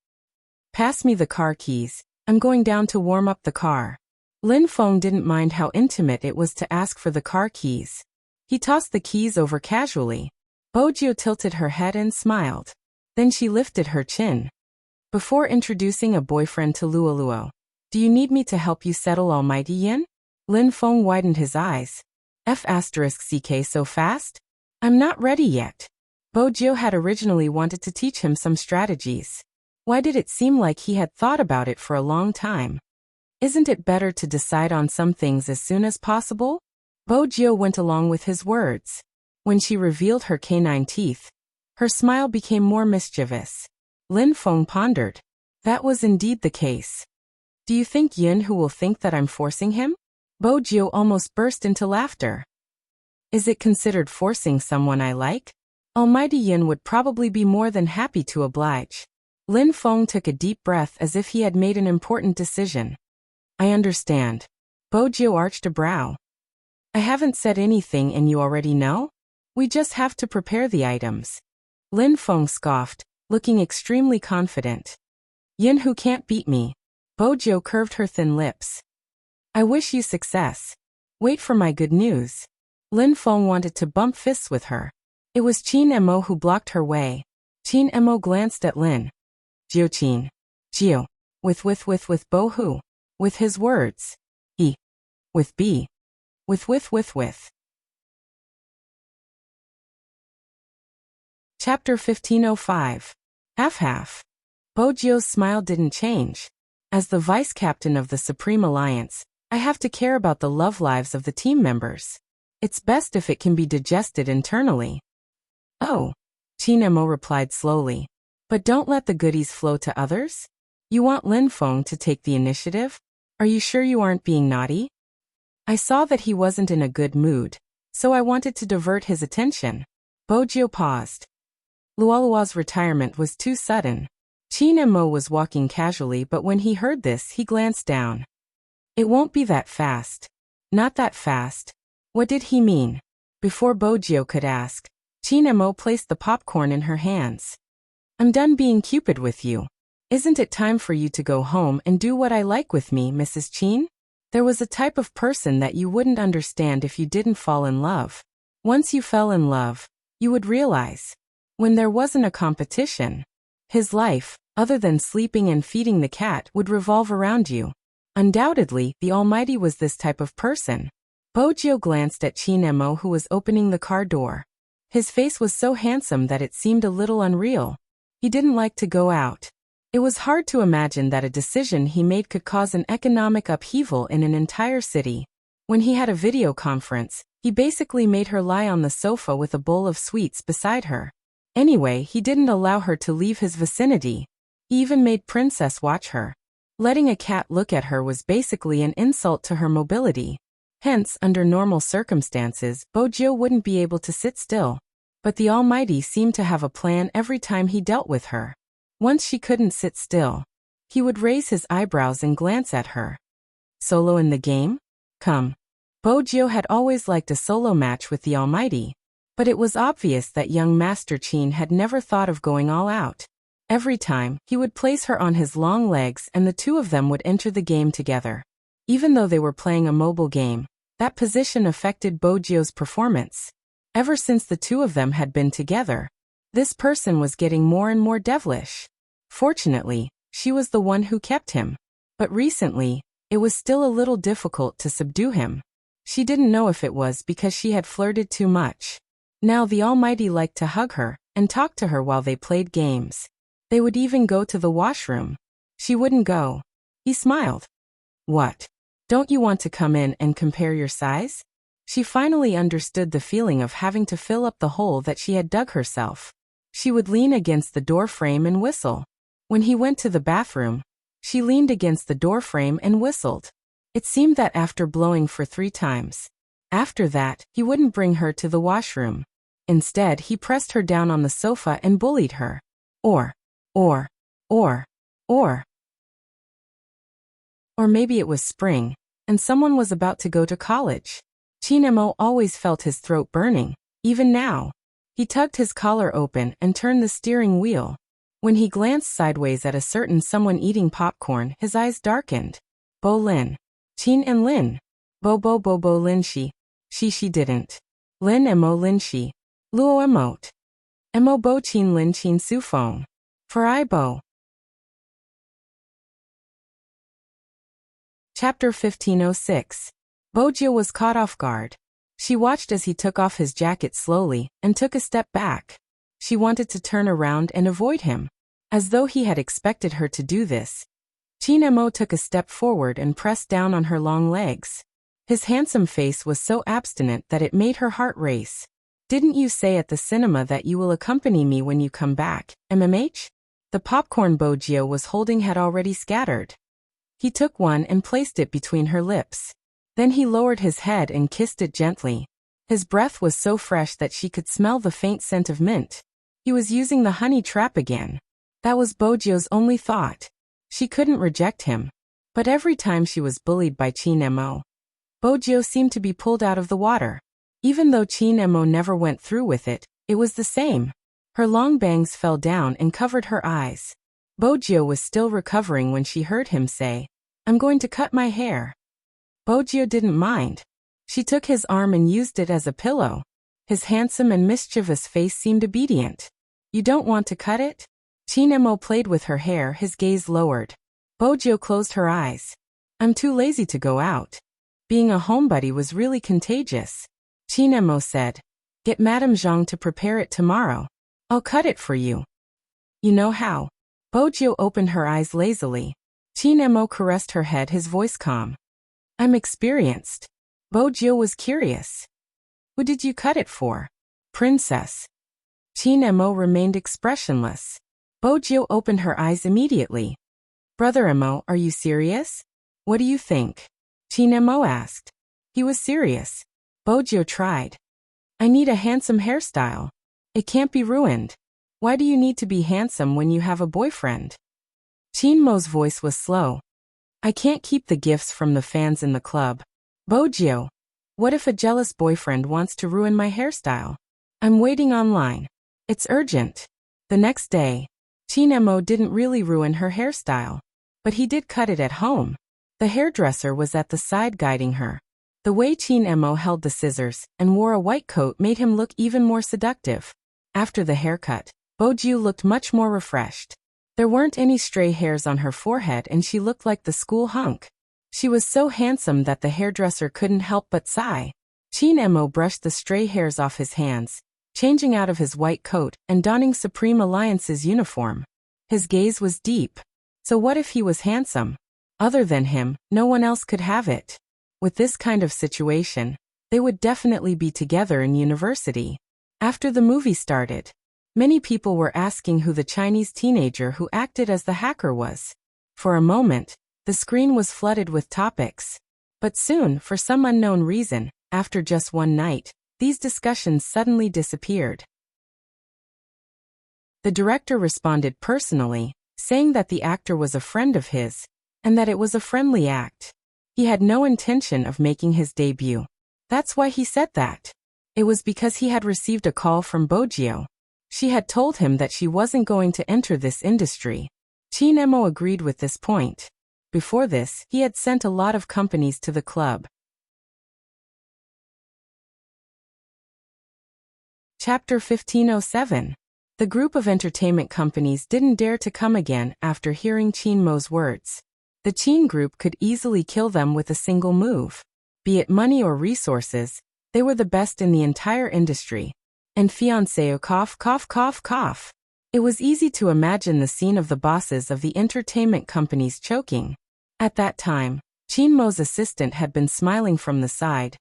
Pass me the car keys. I'm going down to warm up the car. Lin Feng didn't mind how intimate it was to ask for the car keys. He tossed the keys over casually. Bojo tilted her head and smiled. Then she lifted her chin. Before introducing a boyfriend to Luoluo, do you need me to help you settle Almighty Yin? Lin Feng widened his eyes. F***ck so fast? I'm not ready yet. Bojo had originally wanted to teach him some strategies. Why did it seem like he had thought about it for a long time? Isn't it better to decide on some things as soon as possible? Bojo went along with his words. When she revealed her canine teeth, her smile became more mischievous. Lin Feng pondered. That was indeed the case. Do you think Yin Hu will think that I'm forcing him? Bojo almost burst into laughter. Is it considered forcing someone I like? Almighty Yin would probably be more than happy to oblige. Lin Feng took a deep breath as if he had made an important decision. I understand. Bojo arched a brow. I haven't said anything and you already know? We just have to prepare the items. Lin Feng scoffed, looking extremely confident. Yin Hu can't beat me. Bojo curved her thin lips. I wish you success. Wait for my good news. Lin Feng wanted to bump fists with her. It was Qin Mo who blocked her way. Qin Mo glanced at Lin. Jiu Qin. Jiu. With Bo Hu. With his words. E. With B. With. Chapter 1505. Half. Bojo's smile didn't change. As the vice captain of the Supreme Alliance, I have to care about the love lives of the team members. It's best if it can be digested internally. Oh, Qin Mo replied slowly. But don't let the goodies flow to others? You want Lin Feng to take the initiative? Are you sure you aren't being naughty? I saw that he wasn't in a good mood, so I wanted to divert his attention. Bojo paused. Luoluo's retirement was too sudden. Qin Mo was walking casually, but when he heard this, he glanced down. It won't be that fast. Not that fast. What did he mean? Before Bojo could ask, Qin Mo placed the popcorn in her hands. I'm done being Cupid with you. Isn't it time for you to go home and do what I like with me, Mrs. Qin? There was a type of person that you wouldn't understand if you didn't fall in love. Once you fell in love, you would realize. When there wasn't a competition, his life, other than sleeping and feeding the cat, would revolve around you. Undoubtedly, the Almighty was this type of person. Bojo glanced at Qin Mo, who was opening the car door. His face was so handsome that it seemed a little unreal. He didn't like to go out. It was hard to imagine that a decision he made could cause an economic upheaval in an entire city. When he had a video conference, he basically made her lie on the sofa with a bowl of sweets beside her. Anyway, he didn't allow her to leave his vicinity. He even made Princess watch her. Letting a cat look at her was basically an insult to her mobility. Hence, under normal circumstances, Bojo wouldn't be able to sit still. But the Almighty seemed to have a plan every time he dealt with her. Once she couldn't sit still, he would raise his eyebrows and glance at her. Solo in the game? Come. Bojo had always liked a solo match with the Almighty, but it was obvious that young Master Qin had never thought of going all out. Every time, he would place her on his long legs and the two of them would enter the game together. Even though they were playing a mobile game, that position affected Bojo's performance. Ever since the two of them had been together, this person was getting more and more devilish. Fortunately, she was the one who kept him. But recently, it was still a little difficult to subdue him. She didn't know if it was because she had flirted too much. Now the Almighty liked to hug her and talk to her while they played games. They would even go to the washroom. She wouldn't go. He smiled. What? Don't you want to come in and compare your size? She finally understood the feeling of having to fill up the hole that she had dug herself. She would lean against the door frame and whistle. When he went to the bathroom, she leaned against the door frame and whistled. It seemed that after blowing for 3 times. After that, he wouldn't bring her to the washroom. Instead, he pressed her down on the sofa and bullied her. Or, Or, or, or maybe it was spring, and someone was about to go to college. Chinemo always felt his throat burning, even now. He tugged his collar open and turned the steering wheel. When he glanced sideways at a certain someone eating popcorn, his eyes darkened. Bo Lin. Chin and Lin. Bo Lin she didn't. Lin emo Lin she. Luo emote. Emo bo Chin Lin Chin su phone. For I bo. Chapter 1506. Bojio was caught off guard. She watched as he took off his jacket slowly and took a step back. She wanted to turn around and avoid him, as though he had expected her to do this. Chinemo took a step forward and pressed down on her long legs. His handsome face was so abstinent that it made her heart race. Didn't you say at the cinema that you will accompany me when you come back, MMH? The popcorn Bojio was holding had already scattered. He took one and placed it between her lips. Then he lowered his head and kissed it gently. His breath was so fresh that she could smell the faint scent of mint. He was using the honey trap again. That was Bojio's only thought. She couldn't reject him. But every time she was bullied by Chinemo, Bojio seemed to be pulled out of the water. Even though Chinemo never went through with it, it was the same. Her long bangs fell down and covered her eyes. Bojio was still recovering when she heard him say, "I'm going to cut my hair." Bojio didn't mind. She took his arm and used it as a pillow. His handsome and mischievous face seemed obedient. "You don't want to cut it?" Chinemo played with her hair, his gaze lowered. Bojio closed her eyes. "I'm too lazy to go out." Being a homebody was really contagious. Chinemo said, "Get Madame Zhang to prepare it tomorrow. I'll cut it for you." "You know how?" Bojio opened her eyes lazily. Chinemo caressed her head, his voice calm. "I'm experienced." Bojio was curious. "Who did you cut it for?" "Princess." Chinemo remained expressionless. Bojio opened her eyes immediately. "Brother Emo, are you serious?" "What do you think?" Chinemo asked. He was serious. Bojio tried. "I need a handsome hairstyle. It can't be ruined." "Why do you need to be handsome when you have a boyfriend?" Chinmo's voice was slow. "I can't keep the gifts from the fans in the club." "Bojio, what if a jealous boyfriend wants to ruin my hairstyle?" "I'm waiting online. It's urgent." The next day, Chinemo didn't really ruin her hairstyle, but he did cut it at home. The hairdresser was at the side guiding her. The way Chinemo held the scissors and wore a white coat made him look even more seductive. After the haircut, Bojio looked much more refreshed. There weren't any stray hairs on her forehead and she looked like the school hunk. She was so handsome that the hairdresser couldn't help but sigh. Chinemo brushed the stray hairs off his hands, changing out of his white coat and donning Supreme Alliance's uniform. His gaze was deep. So what if he was handsome? Other than him, no one else could have it. With this kind of situation, they would definitely be together in university. After the movie started, many people were asking who the Chinese teenager who acted as the hacker was. For a moment, the screen was flooded with topics. But soon, for some unknown reason, after just one night, these discussions suddenly disappeared. The director responded personally, saying that the actor was a friend of his, and that it was a friendly act. He had no intention of making his debut. That's why he said that. It was because he had received a call from Bojio. She had told him that she wasn't going to enter this industry. Chinemo agreed with this point. Before this, he had sent a lot of companies to the club. Chapter 1507. The group of entertainment companies didn't dare to come again after hearing Chinmo's words. The Qin group could easily kill them with a single move. Be it money or resources, they were the best in the entire industry. And fiancé cough cough cough cough. It was easy to imagine the scene of the bosses of the entertainment companies choking. At that time, Chinmo's assistant had been smiling from the side,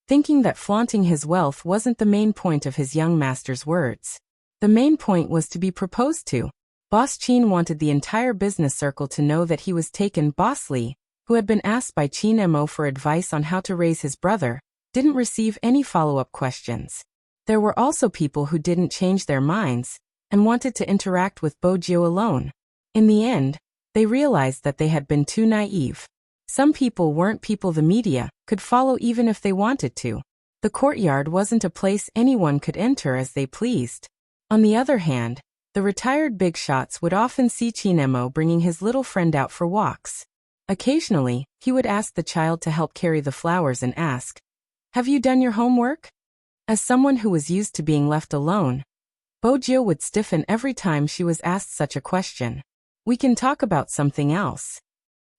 thinking that flaunting his wealth wasn't the main point of his young master's words. The main point was to be proposed to. Boss Qin wanted the entire business circle to know that he was taken. Boss Li, who had been asked by Chinemo for advice on how to raise his brother, didn't receive any follow-up questions. There were also people who didn't change their minds and wanted to interact with Bojio alone. In the end, they realized that they had been too naive. Some people weren't people the media could follow even if they wanted to. The courtyard wasn't a place anyone could enter as they pleased. On the other hand, the retired big shots would often see Chinemo bringing his little friend out for walks. Occasionally, he would ask the child to help carry the flowers and ask, "Have you done your homework?" As someone who was used to being left alone, Bojio would stiffen every time she was asked such a question. "We can talk about something else."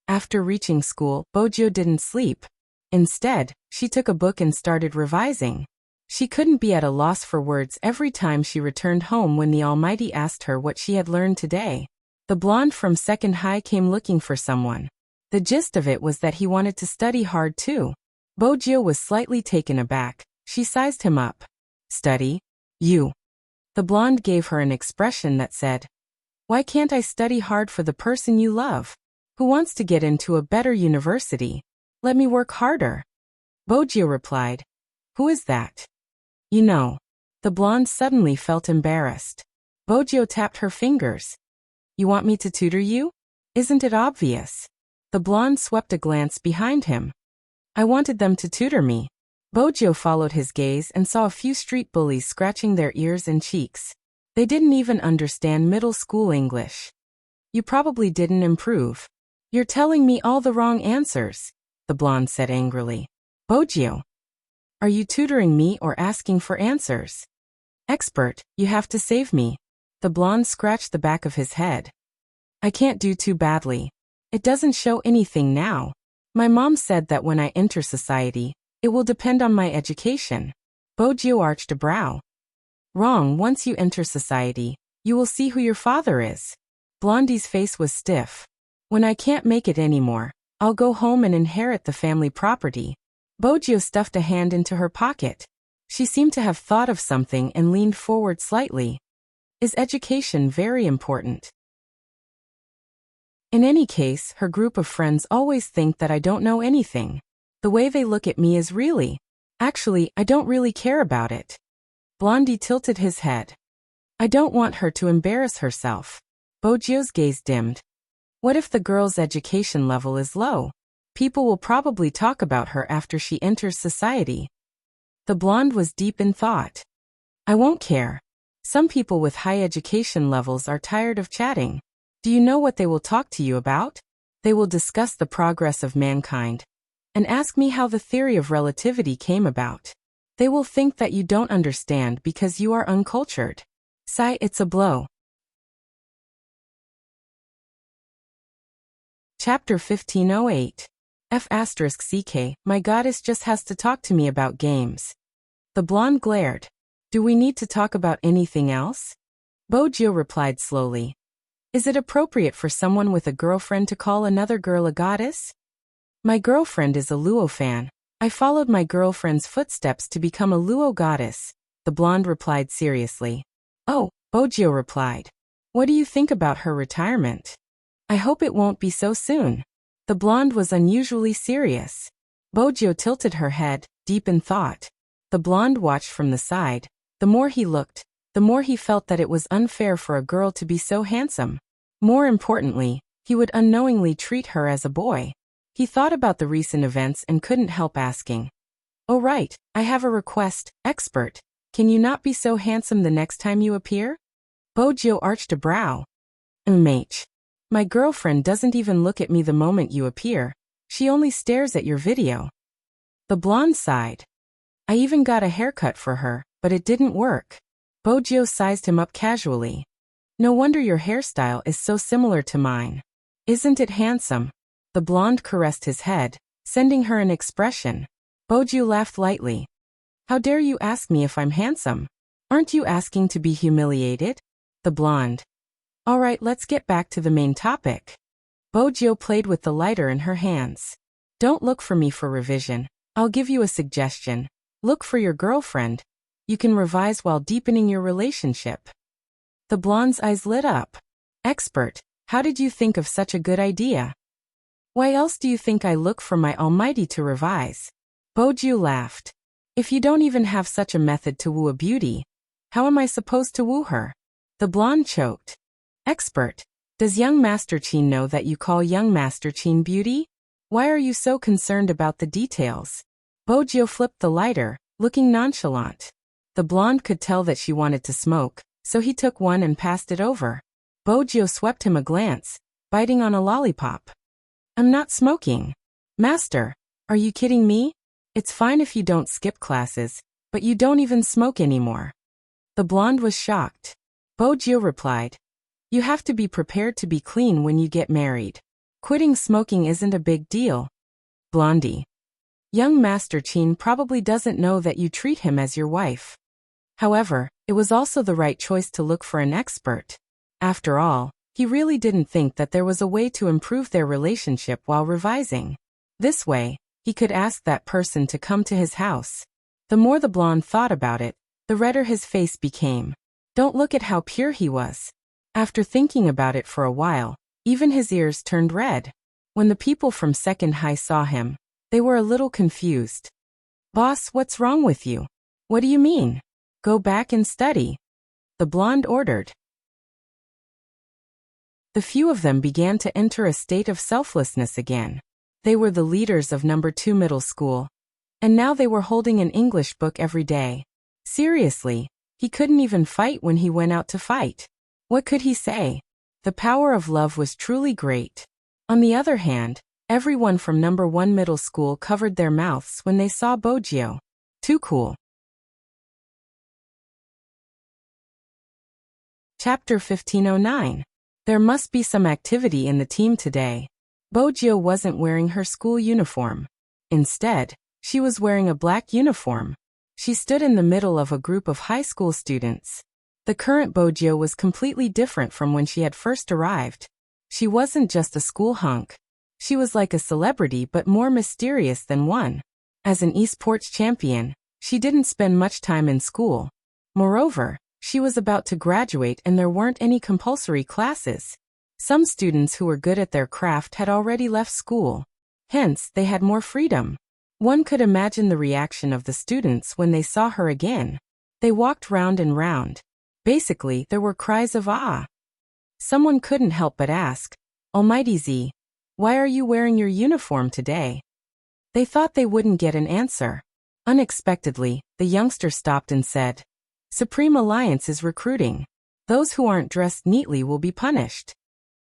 After reaching school, Bojio didn't sleep. Instead, she took a book and started revising. She couldn't be at a loss for words every time she returned home when the Almighty asked her what she had learned today. The blonde from second high came looking for someone. The gist of it was that he wanted to study hard too. Bojio was slightly taken aback. She sized him up. "Study? You?" The blonde gave her an expression that said, "Why can't I study hard for the person you love? Who wants to get into a better university? Let me work harder." Bojio replied, "Who is that?" "You know." The blonde suddenly felt embarrassed. Bojio tapped her fingers. "You want me to tutor you? Isn't it obvious?" The blonde swept a glance behind him. "I wanted them to tutor me." Bojio followed his gaze and saw a few street bullies scratching their ears and cheeks. They didn't even understand middle school English. "You probably didn't improve. You're telling me all the wrong answers," the blonde said angrily. "Bojio, are you tutoring me or asking for answers?" "Expert, you have to save me." The blonde scratched the back of his head. "I can't do too badly. It doesn't show anything now. My mom said that when I enter society, it will depend on my education." Bojio arched a brow. "Wrong. Once you enter society, you will see who your father is." Blondie's face was stiff. "When I can't make it anymore, I'll go home and inherit the family property." Bojio stuffed a hand into her pocket. She seemed to have thought of something and leaned forward slightly. "Is education very important?" "In any case, her group of friends always think that I don't know anything. The way they look at me is really. Actually, I don't really care about it." Blondie tilted his head. "I don't want her to embarrass herself." Bojio's gaze dimmed. "What if the girl's education level is low? People will probably talk about her after she enters society." The blonde was deep in thought. "I won't care. Some people with high education levels are tired of chatting. Do you know what they will talk to you about? They will discuss the progress of mankind and ask me how the theory of relativity came about. They will think that you don't understand because you are uncultured. Sigh, it's a blow." Chapter 1508. F***CK, my goddess just has to talk to me about games. The blonde glared. "Do we need to talk about anything else?" Bojio replied slowly. "Is it appropriate for someone with a girlfriend to call another girl a goddess?" "My girlfriend is a Luo fan. I followed my girlfriend's footsteps to become a Luo goddess," the blonde replied seriously. "Oh," Bojio replied. "What do you think about her retirement?" "I hope it won't be so soon." The blonde was unusually serious. Bojio tilted her head, deep in thought. The blonde watched from the side. The more he looked, the more he felt that it was unfair for a girl to be so handsome. More importantly, he would unknowingly treat her as a boy. He thought about the recent events and couldn't help asking. "Oh right, I have a request, expert. Can you not be so handsome the next time you appear?" Bojio arched a brow. My girlfriend doesn't even look at me the moment you appear. She only stares at your video." The blonde sighed. "I even got a haircut for her, but it didn't work." Bojio sized him up casually. "No wonder your hairstyle is so similar to mine. Isn't it handsome?" The blonde caressed his head, sending her an expression. Bojio laughed lightly. "How dare you ask me if I'm handsome? Aren't you asking to be humiliated?" The blonde. "All right, let's get back to the main topic." Bojio played with the lighter in her hands. "Don't look for me for revision. I'll give you a suggestion. Look for your girlfriend. You can revise while deepening your relationship." The blonde's eyes lit up. "Expert, how did you think of such a good idea? Why else do you think I look for my almighty to revise?" Bojio laughed. "If you don't even have such a method to woo a beauty, how am I supposed to woo her?" The blonde choked. "Expert, Does young Master Qin know that you call young Master Qin beauty? Why are you so concerned about the details? Bojiu flipped the lighter, looking nonchalant. The blonde could tell that she wanted to smoke, so he took one and passed it over. Bojiu swept him a glance, biting on a lollipop. I'm not smoking. Master, are you kidding me? It's fine if you don't skip classes, but you don't even smoke anymore. The blonde was shocked. Bojiu replied, you have to be prepared to be clean when you get married. Quitting smoking isn't a big deal. Blondie. Young Master Qin probably doesn't know that you treat him as your wife. However, it was also the right choice to look for an expert. After all, he really didn't think that there was a way to improve their relationship while revising. This way, he could ask that person to come to his house. The more the blonde thought about it, the redder his face became. Don't look at how pure he was. After thinking about it for a while, even his ears turned red. When the people from Second High saw him, they were a little confused. Boss, what's wrong with you? What do you mean? Go back and study. The blonde ordered. The few of them began to enter a state of selflessness again. They were the leaders of number 2 middle school. And now they were holding an English book every day. Seriously, he couldn't even fight when he went out to fight. What could he say? The power of love was truly great. On the other hand, everyone from number 1 middle school covered their mouths when they saw Bojiu. Too cool. Chapter 1509. There must be some activity in the team today. Bojiu wasn't wearing her school uniform. Instead, she was wearing a black uniform. She stood in the middle of a group of high school students. The current Bojiu was completely different from when she had first arrived. She wasn't just a school hunk. She was like a celebrity but more mysterious than one. As an esports champion, she didn't spend much time in school. Moreover, she was about to graduate and there weren't any compulsory classes. Some students who were good at their craft had already left school. Hence, they had more freedom. One could imagine the reaction of the students when they saw her again. They walked round and round. Basically, there were cries of ah. Someone couldn't help but ask, Almighty Z, why are you wearing your uniform today? They thought they wouldn't get an answer. Unexpectedly, the youngster stopped and said, Supreme Alliance is recruiting. Those who aren't dressed neatly will be punished.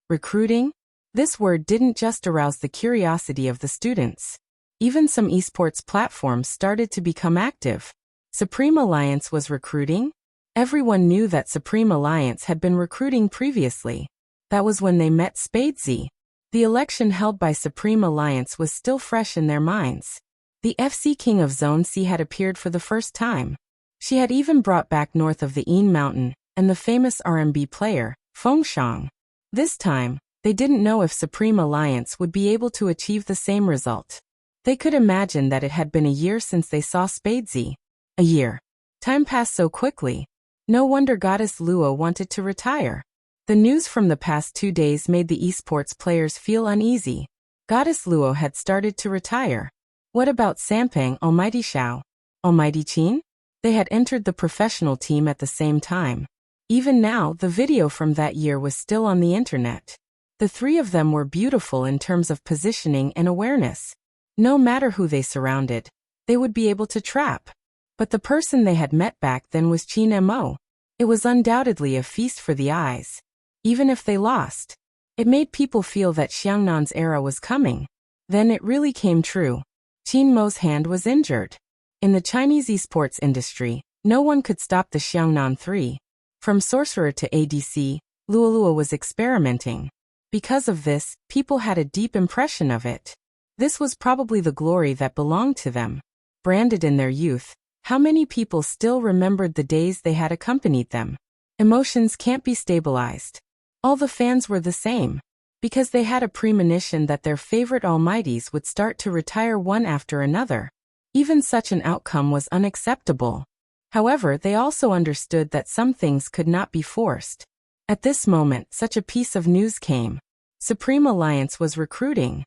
Recruiting? This word didn't just arouse the curiosity of the students. Even some esports platforms started to become active. Supreme Alliance was recruiting? Everyone knew that Supreme Alliance had been recruiting previously. That was when they met Spadesy. The election held by Supreme Alliance was still fresh in their minds. The FC King of Zone C had appeared for the first time. She had even brought back north of the Yin Mountain, and the famous RMB player, Fengshang. This time, they didn't know if Supreme Alliance would be able to achieve the same result. They could imagine that it had been a year since they saw Spadesy. A year. Time passed so quickly. No wonder Goddess Luo wanted to retire. The news from the past 2 days made the esports players feel uneasy. Goddess Luo had started to retire. What about Sampang Almighty Xiao? Almighty Qin? They had entered the professional team at the same time. Even now, the video from that year was still on the internet. The three of them were beautiful in terms of positioning and awareness. No matter who they surrounded, they would be able to trap. But the person they had met back then was Qin Mo. It was undoubtedly a feast for the eyes. Even if they lost, it made people feel that Xiangnan's era was coming. Then it really came true. Qin Mo's hand was injured. In the Chinese esports industry, no one could stop the Xiangnan 3. From sorcerer to ADC, Luolua was experimenting. Because of this, people had a deep impression of it. This was probably the glory that belonged to them. Branded in their youth, how many people still remembered the days they had accompanied them? Emotions can't be stabilized. All the fans were the same. Because they had a premonition that their favorite almighties would start to retire one after another. Even such an outcome was unacceptable. However, they also understood that some things could not be forced. At this moment, such a piece of news came. Supreme Alliance was recruiting.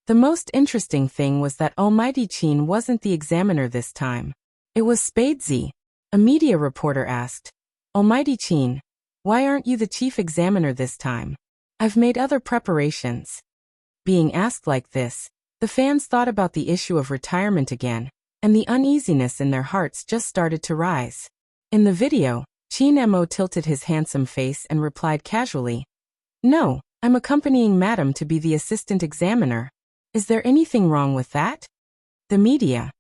The most interesting thing was that Almighty Qin wasn't the examiner this time. It was Spadesy. A media reporter asked, Almighty Qin, Why aren't you the chief examiner this time? I've made other preparations. Being asked like this, the fans thought about the issue of retirement again, and the uneasiness in their hearts just started to rise. In the video, Qin Mo tilted his handsome face and replied casually, "No, I'm accompanying Madam to be the assistant examiner. Is there anything wrong with that?" The media.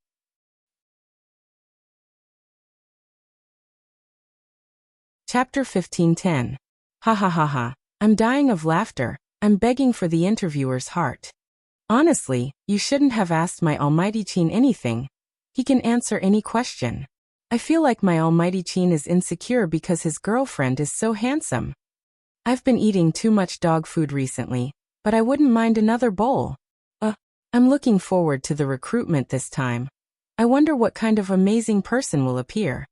Chapter 15:10. Ha ha ha ha. I'm dying of laughter. I'm begging for the interviewer's heart. Honestly, you shouldn't have asked my almighty Qin anything. He can answer any question. I feel like my almighty Qin is insecure because his girlfriend is so handsome. I've been eating too much dog food recently, but I wouldn't mind another bowl. I'm looking forward to the recruitment this time. I wonder what kind of amazing person will appear.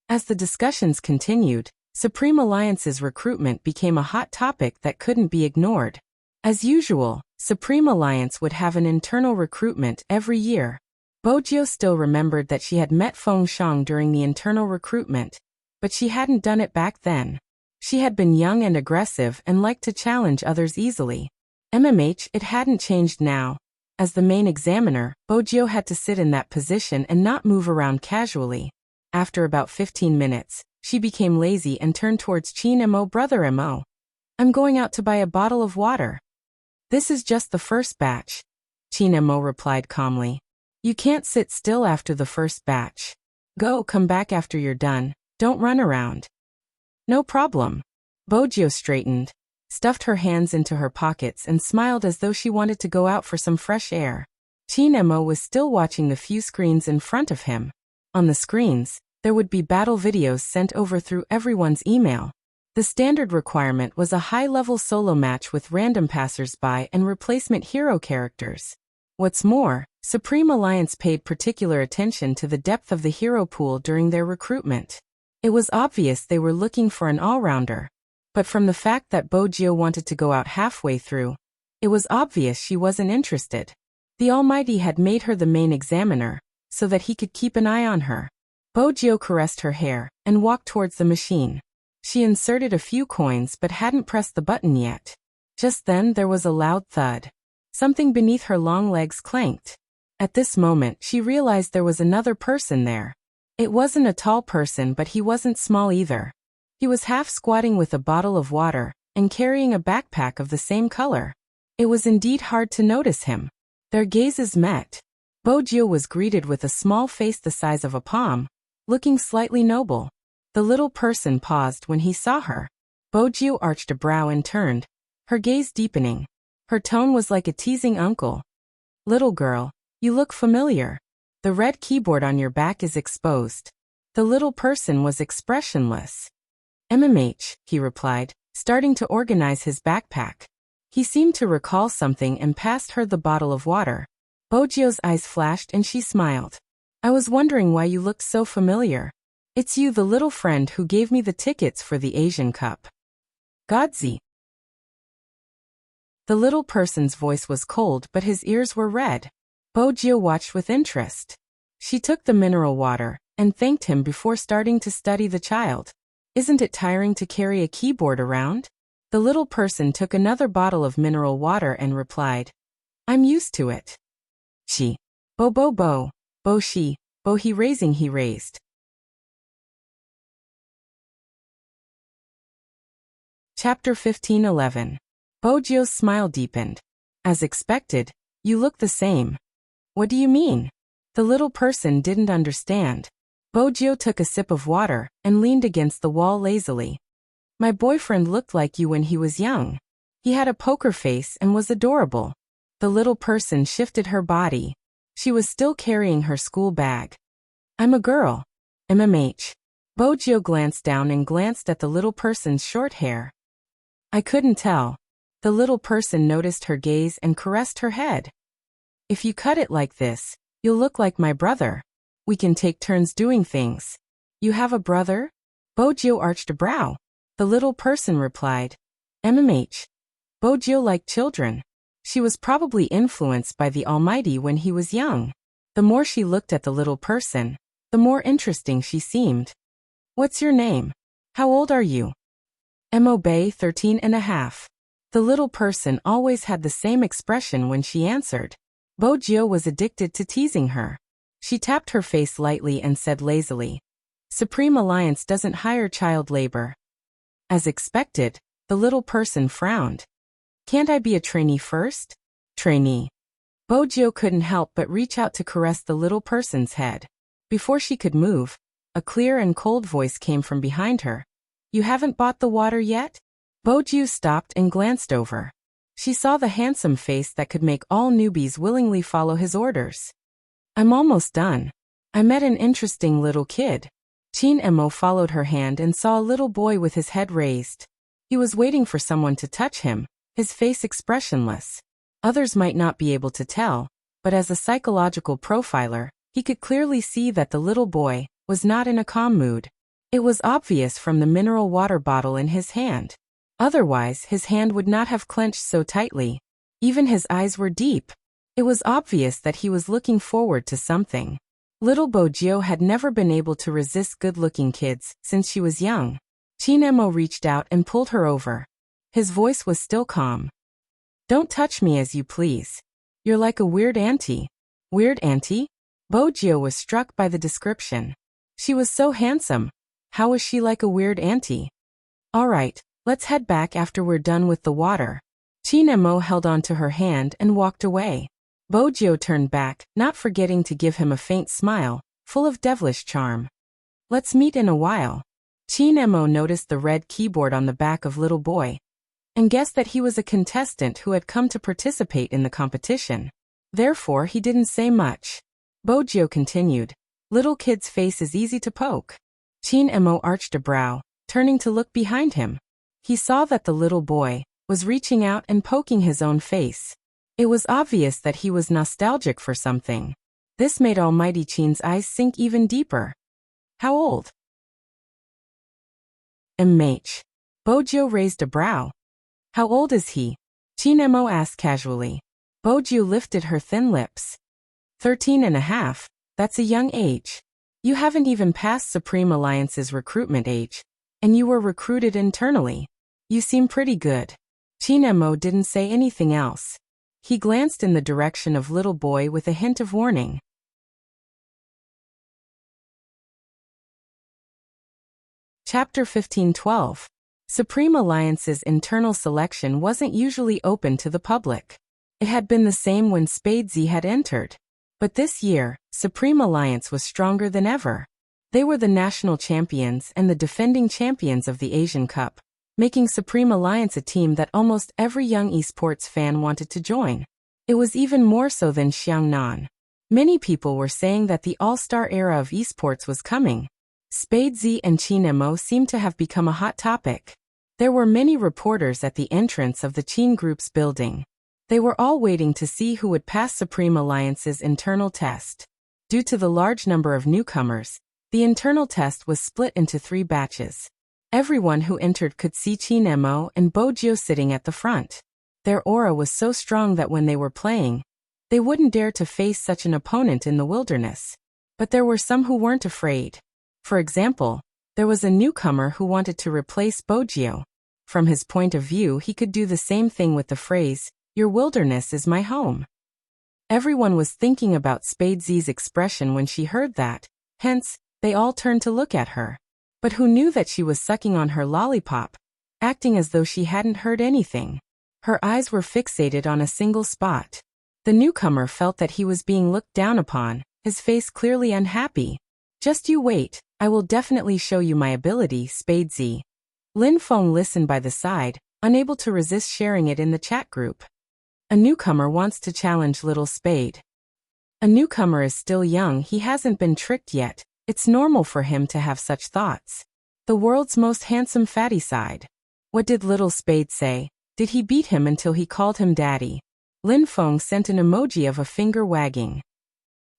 As the discussions continued, Supreme Alliance's recruitment became a hot topic that couldn't be ignored. As usual, Supreme Alliance would have an internal recruitment every year. Bojio still remembered that she had met Feng Shang during the internal recruitment, but she hadn't done it back then. She had been young and aggressive and liked to challenge others easily. It hadn't changed now. As the main examiner, Bojio had to sit in that position and not move around casually. After about 15 minutes, she became lazy and turned towards Qin Mo. Brother Mo. I'm going out to buy a bottle of water. This is just the first batch. Qin Mo replied calmly. You can't sit still after the first batch. Come back after you're done. Don't run around. No problem. Bojio straightened, stuffed her hands into her pockets and smiled as though she wanted to go out for some fresh air. Qin Mo was still watching the few screens in front of him. On the screens, there would be battle videos sent over through everyone's email. The standard requirement was a high-level solo match with random passers-by and replacement hero characters. What's more, Supreme Alliance paid particular attention to the depth of the hero pool during their recruitment. It was obvious they were looking for an all-rounder. But from the fact that Bojio wanted to go out halfway through, it was obvious she wasn't interested. The Almighty had made her the main examiner, so that he could keep an eye on her. Bojio caressed her hair and walked towards the machine. She inserted a few coins but hadn't pressed the button yet. Just then there was a loud thud. Something beneath her long legs clanked. At this moment she realized there was another person there. It wasn't a tall person, but he wasn't small either. He was half squatting with a bottle of water and carrying a backpack of the same color. It was indeed hard to notice him. Their gazes met. Bojio was greeted with a small face the size of a palm, looking slightly noble. The little person paused when he saw her. Bojio arched a brow and turned, her gaze deepening. Her tone was like a teasing uncle. Little girl, you look familiar. The red keyboard on your back is exposed. The little person was expressionless. He replied, starting to organize his backpack. He seemed to recall something and passed her the bottle of water. Bojio's eyes flashed and she smiled. I was wondering why you looked so familiar. It's you, the little friend who gave me the tickets for the Asian Cup. Godzi. The little person's voice was cold but his ears were red. Bojio watched with interest. She took the mineral water and thanked him before starting to study the child. Isn't it tiring to carry a keyboard around? The little person took another bottle of mineral water and replied, I'm used to it. She. Bo she, bo he raising he raised. Chapter 15:11. Bojio's smile deepened. As expected, you look the same. What do you mean? The little person didn't understand. Bojio took a sip of water and leaned against the wall lazily. My boyfriend looked like you when he was young. He had a poker face and was adorable. The little person shifted her body. She was still carrying her school bag. I'm a girl. Bojio glanced down and glanced at the little person's short hair. I couldn't tell. The little person noticed her gaze and caressed her head. If you cut it like this, you'll look like my brother. We can take turns doing things. You have a brother? Bojio arched a brow. The little person replied, Bojio liked children. She was probably influenced by the Almighty when he was young. The more she looked at the little person, the more interesting she seemed. What's your name? How old are you? Mo Bay 13 and a half. The little person always had the same expression when she answered. Bo Jio was addicted to teasing her. She tapped her face lightly and said lazily, Supreme Alliance doesn't hire child labor. As expected, the little person frowned. Can't I be a trainee first? Trainee. Bo Jio couldn't help but reach out to caress the little person's head. Before she could move, a clear and cold voice came from behind her. You haven't bought the water yet? Bo Jio stopped and glanced over. She saw the handsome face that could make all newbies willingly follow his orders. I'm almost done. I met an interesting little kid. Chin Mo followed her hand and saw a little boy with his head raised. He was waiting for someone to touch him, his face expressionless. Others might not be able to tell, but as a psychological profiler, he could clearly see that the little boy was not in a calm mood. It was obvious from the mineral water bottle in his hand. Otherwise, his hand would not have clenched so tightly. Even his eyes were deep. It was obvious that he was looking forward to something. Little Bo Jio had never been able to resist good-looking kids since she was young. Chin Mo reached out and pulled her over. His voice was still calm. Don't touch me as you please. You're like a weird auntie. Weird auntie? Bo Jio was struck by the description. She was so handsome. How was she like a weird auntie? All right, let's head back after we're done with the water. Chin Mo held on to her hand and walked away. Bo Jio turned back, not forgetting to give him a faint smile, full of devilish charm. Let's meet in a while. Chin Mo noticed the red keyboard on the back of little boy, and guessed that he was a contestant who had come to participate in the competition. Therefore, he didn't say much. Bo Jio continued, Little kid's face is easy to poke. Chin Mo arched a brow, turning to look behind him. He saw that the little boy was reaching out and poking his own face. It was obvious that he was nostalgic for something. This made Almighty Chin's eyes sink even deeper. How old? MH. Bo Jio raised a brow. How old is he? Chin Mo asked casually. Bo Jio lifted her thin lips. 13 and a half. That's a young age. You haven't even passed Supreme Alliance's recruitment age, and you were recruited internally. You seem pretty good. Chin Mo didn't say anything else. He glanced in the direction of little boy with a hint of warning. Chapter 15:12. Supreme Alliance's internal selection wasn't usually open to the public. It had been the same when Spadesy had entered. But this year, Supreme Alliance was stronger than ever. They were the national champions and the defending champions of the Asian Cup, making Supreme Alliance a team that almost every young esports fan wanted to join. It was even more so than Xiangnan. Many people were saying that the all-star era of esports was coming. Spadesy and Chin Mo seemed to have become a hot topic. There were many reporters at the entrance of the Chin Group's building. They were all waiting to see who would pass Supreme Alliance's internal test. Due to the large number of newcomers, the internal test was split into 3 batches. Everyone who entered could see Chin Mo and Bo Jio sitting at the front. Their aura was so strong that when they were playing, they wouldn't dare to face such an opponent in the wilderness. But there were some who weren't afraid. For example, there was a newcomer who wanted to replace Bo Jio. From his point of view, he could do the same thing with the phrase, "Your wilderness is my home." Everyone was thinking about Spadesy's expression when she heard that, hence, they all turned to look at her. But who knew that she was sucking on her lollipop, acting as though she hadn't heard anything. Her eyes were fixated on a single spot. The newcomer felt that he was being looked down upon, his face clearly unhappy. Just you wait, I will definitely show you my ability, Spadesy. Lin Feng listened by the side, unable to resist sharing it in the chat group. A newcomer wants to challenge little Spade. A newcomer is still young, he hasn't been tricked yet. It's normal for him to have such thoughts. The world's most handsome fatty side. What did little Spade say? Did he beat him until he called him daddy? Lin Feng sent an emoji of a finger wagging.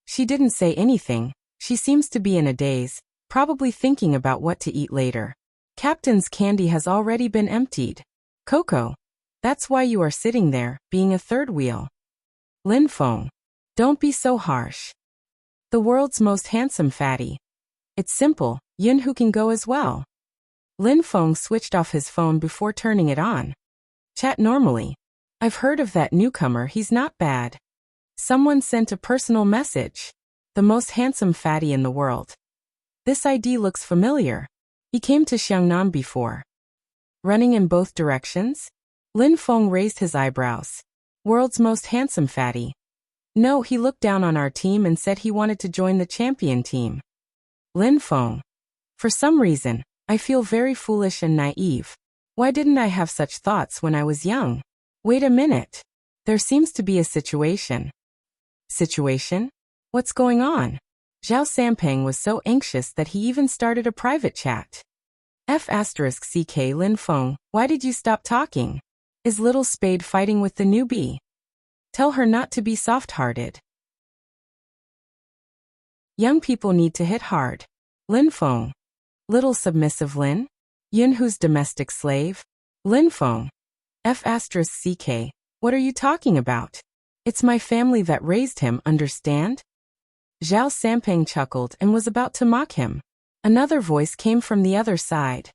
She didn't say anything. She seems to be in a daze, probably thinking about what to eat later. Captain's candy has already been emptied. Coco. That's why you are sitting there, being a third wheel. Lin Feng. Don't be so harsh. The world's most handsome fatty. It's simple, Yun who can go as well. Lin Feng switched off his phone before turning it on. Chat normally. I've heard of that newcomer, he's not bad. Someone sent a personal message. The most handsome fatty in the world. This ID looks familiar. He came to Xiangnan before. Running in both directions? Lin Feng raised his eyebrows. World's most handsome fatty. No, he looked down on our team and said he wanted to join the champion team. Lin Feng. For some reason, I feel very foolish and naive. Why didn't I have such thoughts when I was young? Wait a minute. There seems to be a situation. Situation? What's going on? Zhao Sampeng was so anxious that he even started a private chat. F***ck Lin Feng, why did you stop talking? Is little Spade fighting with the newbie? Tell her not to be soft-hearted. Young people need to hit hard. Lin Feng. Little submissive Lin? Yun who's domestic slave? Lin Feng. F***ck, what are you talking about? It's my family that raised him, understand? Zhao Sampeng chuckled and was about to mock him. Another voice came from the other side.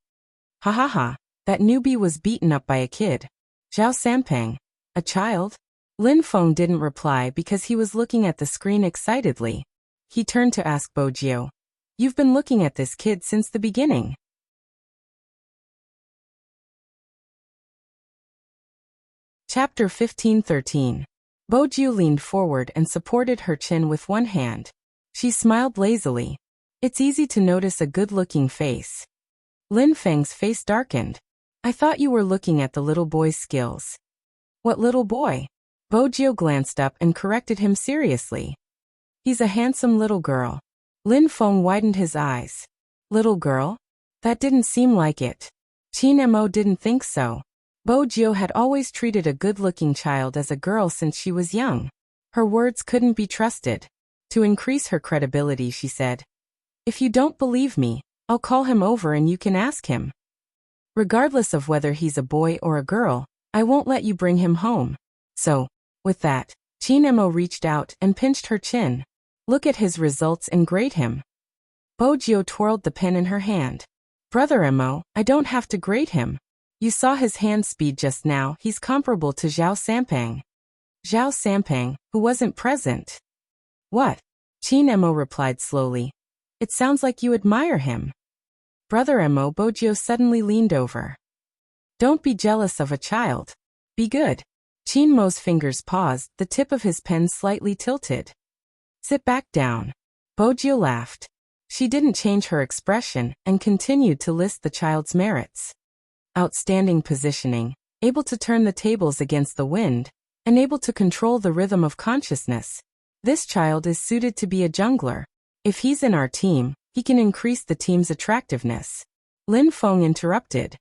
Ha ha ha, that newbie was beaten up by a kid. Zhao Sampeng. A child? Lin Feng didn't reply because he was looking at the screen excitedly. He turned to ask Bojio. You've been looking at this kid since the beginning. Chapter 15-13. Bojio leaned forward and supported her chin with one hand. She smiled lazily. It's easy to notice a good-looking face. Lin Feng's face darkened. I thought you were looking at the little boy's skills. What little boy? Bojio glanced up and corrected him seriously. He's a handsome little girl. Lin Feng widened his eyes. Little girl? That didn't seem like it. Qin Mo didn't think so. Bojio had always treated a good-looking child as a girl since she was young. Her words couldn't be trusted. To increase her credibility, she said, If you don't believe me, I'll call him over and you can ask him. Regardless of whether he's a boy or a girl, I won't let you bring him home. So, with that, Qin Mo reached out and pinched her chin. Look at his results and grade him. Bojio twirled the pen in her hand. Brother Mo, I don't have to grade him. You saw his hand speed just now, he's comparable to Zhao Sampeng. Zhao Sampeng, who wasn't present. What? Qin Mo replied slowly. It sounds like you admire him. Brother Mo, Bojio suddenly leaned over. Don't be jealous of a child. Be good. Qin Mo's fingers paused, the tip of his pen slightly tilted. Sit back down. Bojio laughed. She didn't change her expression and continued to list the child's merits. Outstanding positioning, able to turn the tables against the wind, and able to control the rhythm of consciousness. This child is suited to be a jungler. If he's in our team, he can increase the team's attractiveness. Lin Feng interrupted.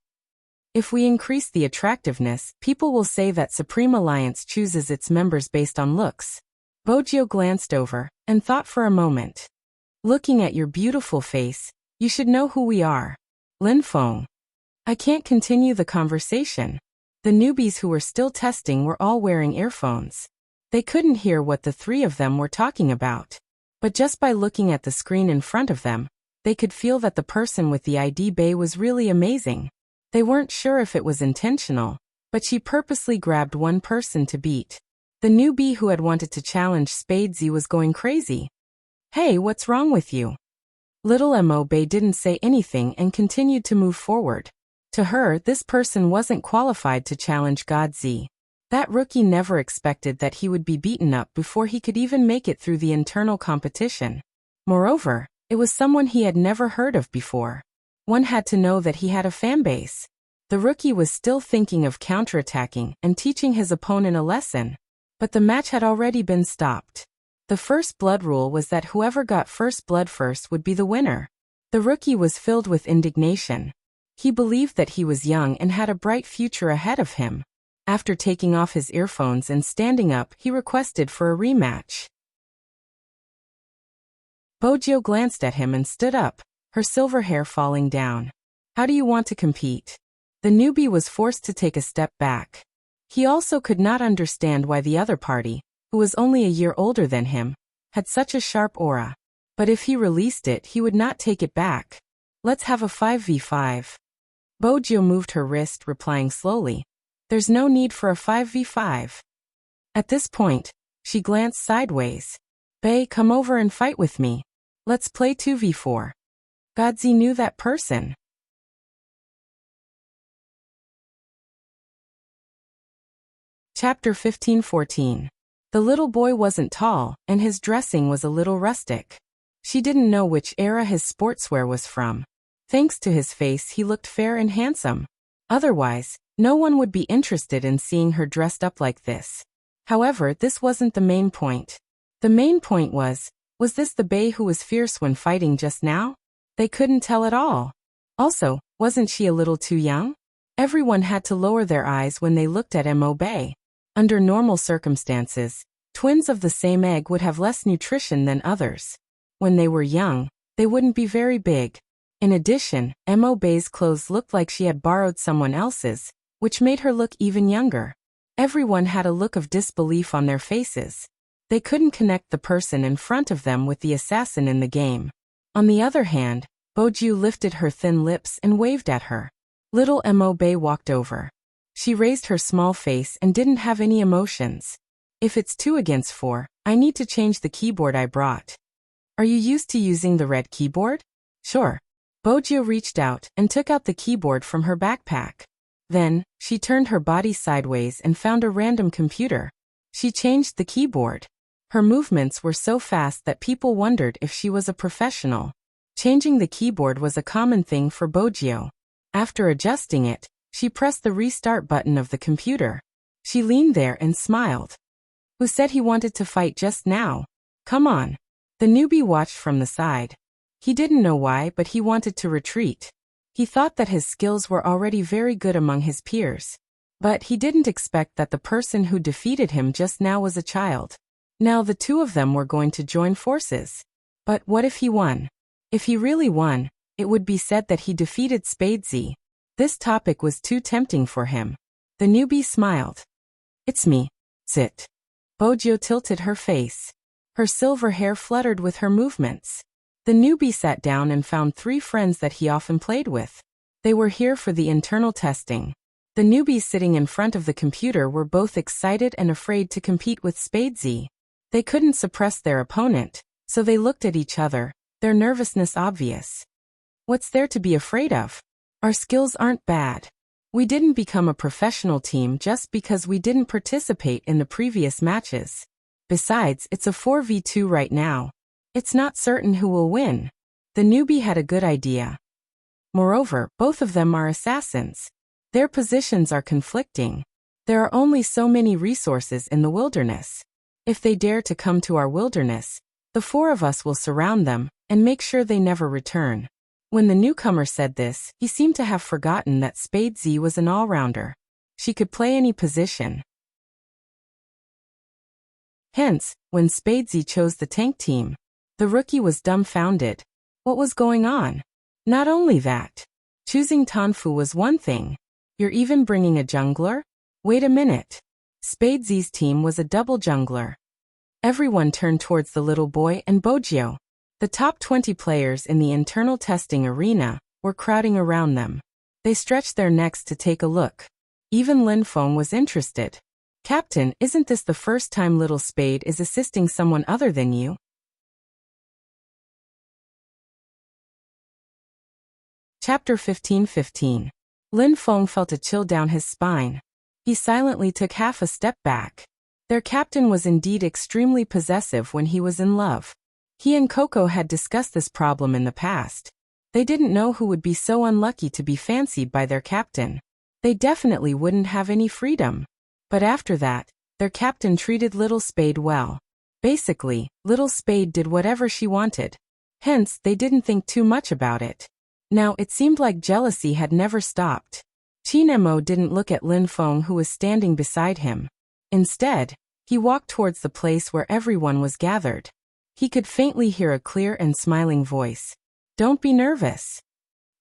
If we increase the attractiveness, people will say that Supreme Alliance chooses its members based on looks. Bojio glanced over and thought for a moment. Looking at your beautiful face, you should know who we are. Lin Feng. I can't continue the conversation. The newbies who were still testing were all wearing earphones. They couldn't hear what the three of them were talking about. But just by looking at the screen in front of them, they could feel that the person with the ID bay was really amazing. They weren't sure if it was intentional, but she purposely grabbed one person to beat. The newbie who had wanted to challenge Spadesy was going crazy. Hey, what's wrong with you? Little Mo Bay didn't say anything and continued to move forward. To her, this person wasn't qualified to challenge God Z. That rookie never expected that he would be beaten up before he could even make it through the internal competition. Moreover, it was someone he had never heard of before. One had to know that he had a fanbase. The rookie was still thinking of counterattacking and teaching his opponent a lesson. But the match had already been stopped. The first blood rule was that whoever got first blood first would be the winner. The rookie was filled with indignation. He believed that he was young and had a bright future ahead of him. After taking off his earphones and standing up, he requested for a rematch. Bojio glanced at him and stood up, her silver hair falling down. How do you want to compete? The newbie was forced to take a step back. He also could not understand why the other party, who was only a year older than him, had such a sharp aura. But if he released it, he would not take it back. Let's have a 5v5. Bojo moved her wrist, replying slowly, "There's no need for a 5v5. At this point, she glanced sideways. "Bae, come over and fight with me. Let's play 2v4. Godzi knew that person. Chapter 15-14. The little boy wasn't tall, and his dressing was a little rustic. She didn't know which era his sportswear was from. Thanks to his face, he looked fair and handsome. Otherwise, no one would be interested in seeing her dressed up like this. However, this wasn't the main point. The main point was this the Bae who was fierce when fighting just now? They couldn't tell at all. Also, wasn't she a little too young? Everyone had to lower their eyes when they looked at Mo Bae. Under normal circumstances, twins of the same egg would have less nutrition than others. When they were young, they wouldn't be very big. In addition, Mo Bae's clothes looked like she had borrowed someone else's, which made her look even younger. Everyone had a look of disbelief on their faces. They couldn't connect the person in front of them with the assassin in the game. On the other hand, Boju lifted her thin lips and waved at her. Little Mo Bae walked over. She raised her small face and didn't have any emotions. "If it's 2 against 4, I need to change the keyboard I brought." "Are you used to using the red keyboard?" "Sure." Bojo reached out and took out the keyboard from her backpack. Then, she turned her body sideways and found a random computer. She changed the keyboard. Her movements were so fast that people wondered if she was a professional. Changing the keyboard was a common thing for Bojo. After adjusting it, she pressed the restart button of the computer. She leaned there and smiled. "Who said he wanted to fight just now? Come on." The newbie watched from the side. He didn't know why, but he wanted to retreat. He thought that his skills were already very good among his peers. But he didn't expect that the person who defeated him just now was a child. Now the two of them were going to join forces. But what if he won? If he really won, it would be said that he defeated Spadesy. This topic was too tempting for him. The newbie smiled. "It's me. Sit." Bojo tilted her face. Her silver hair fluttered with her movements. The newbie sat down and found 3 friends that he often played with. They were here for the internal testing. The newbies sitting in front of the computer were both excited and afraid to compete with Spadesy. They couldn't suppress their opponent, so they looked at each other, their nervousness obvious. "What's there to be afraid of? Our skills aren't bad. We didn't become a professional team just because we didn't participate in the previous matches. Besides, it's a 4v2 right now. It's not certain who will win." The newbie had a good idea. Moreover, both of them are assassins. Their positions are conflicting. There are only so many resources in the wilderness. If they dare to come to our wilderness, the 4 of us will surround them and make sure they never return. When the newcomer said this, he seemed to have forgotten that Spadesy was an all-rounder. She could play any position. Hence, when Spadesy chose the tank team, the rookie was dumbfounded. What was going on? Not only that, choosing Tanfu was one thing. You're even bringing a jungler? Wait a minute. Spadesy's team was a double jungler. Everyone turned towards the little boy and Bojo. The top 20 players in the internal testing arena were crowding around them. They stretched their necks to take a look. Even Lin Feng was interested. "Captain, isn't this the first time Little Spade is assisting someone other than you?" Chapter 15-15. Lin Feng felt a chill down his spine. He silently took half a step back. Their captain was indeed extremely possessive when he was in love. He and Coco had discussed this problem in the past. They didn't know who would be so unlucky to be fancied by their captain. They definitely wouldn't have any freedom. But after that, their captain treated Little Spade well. Basically, Little Spade did whatever she wanted. Hence, they didn't think too much about it. Now, it seemed like jealousy had never stopped. Chinemo didn't look at Lin Feng, who was standing beside him. Instead, he walked towards the place where everyone was gathered. He could faintly hear a clear and smiling voice. "Don't be nervous."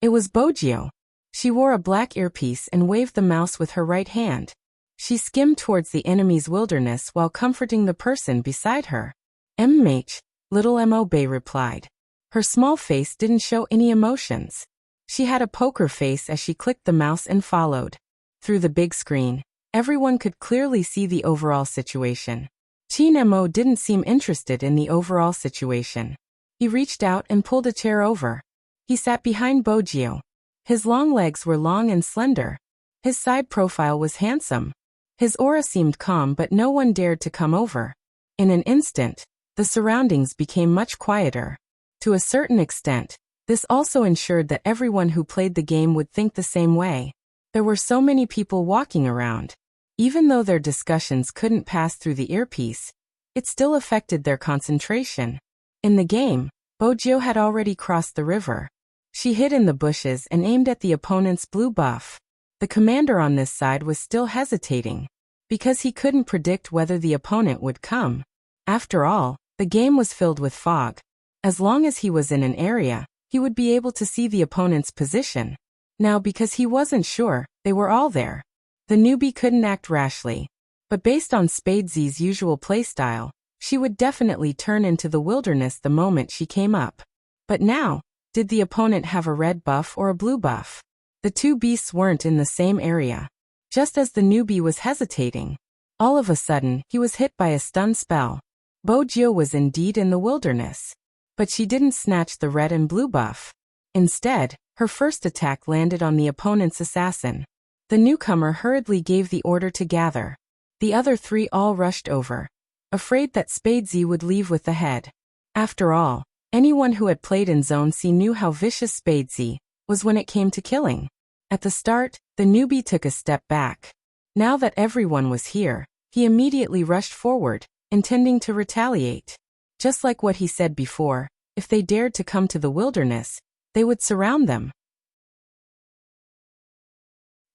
It was Bojo. She wore a black earpiece and waved the mouse with her right hand. She skimmed towards the enemy's wilderness while comforting the person beside her. "MH," little Mo Bae replied. Her small face didn't show any emotions. She had a poker face as she clicked the mouse and followed. Through the big screen, everyone could clearly see the overall situation. Qin Mo didn't seem interested in the overall situation. He reached out and pulled a chair over. He sat behind Bojio. His long legs were long and slender. His side profile was handsome. His aura seemed calm, but no one dared to come over. In an instant, the surroundings became much quieter. To a certain extent, this also ensured that everyone who played the game would think the same way. There were so many people walking around. Even though their discussions couldn't pass through the earpiece, it still affected their concentration. In the game, Bojio had already crossed the river. She hid in the bushes and aimed at the opponent's blue buff. The commander on this side was still hesitating, because he couldn't predict whether the opponent would come. After all, the game was filled with fog. As long as he was in an area, he would be able to see the opponent's position. Now, because he wasn't sure, they were all there. The newbie couldn't act rashly. But based on Spades's usual playstyle, she would definitely turn into the wilderness the moment she came up. But now, did the opponent have a red buff or a blue buff? The two beasts weren't in the same area. Just as the newbie was hesitating, all of a sudden, he was hit by a stun spell. Bojio was indeed in the wilderness. But she didn't snatch the red and blue buff. Instead, her first attack landed on the opponent's assassin. The newcomer hurriedly gave the order to gather. The other three all rushed over, afraid that Spadesy would leave with the head. After all, anyone who had played in Zone C knew how vicious Spadesy was when it came to killing. At the start, the newbie took a step back. Now that everyone was here, he immediately rushed forward, intending to retaliate. Just like what he said before, if they dared to come to the wilderness, they would surround them.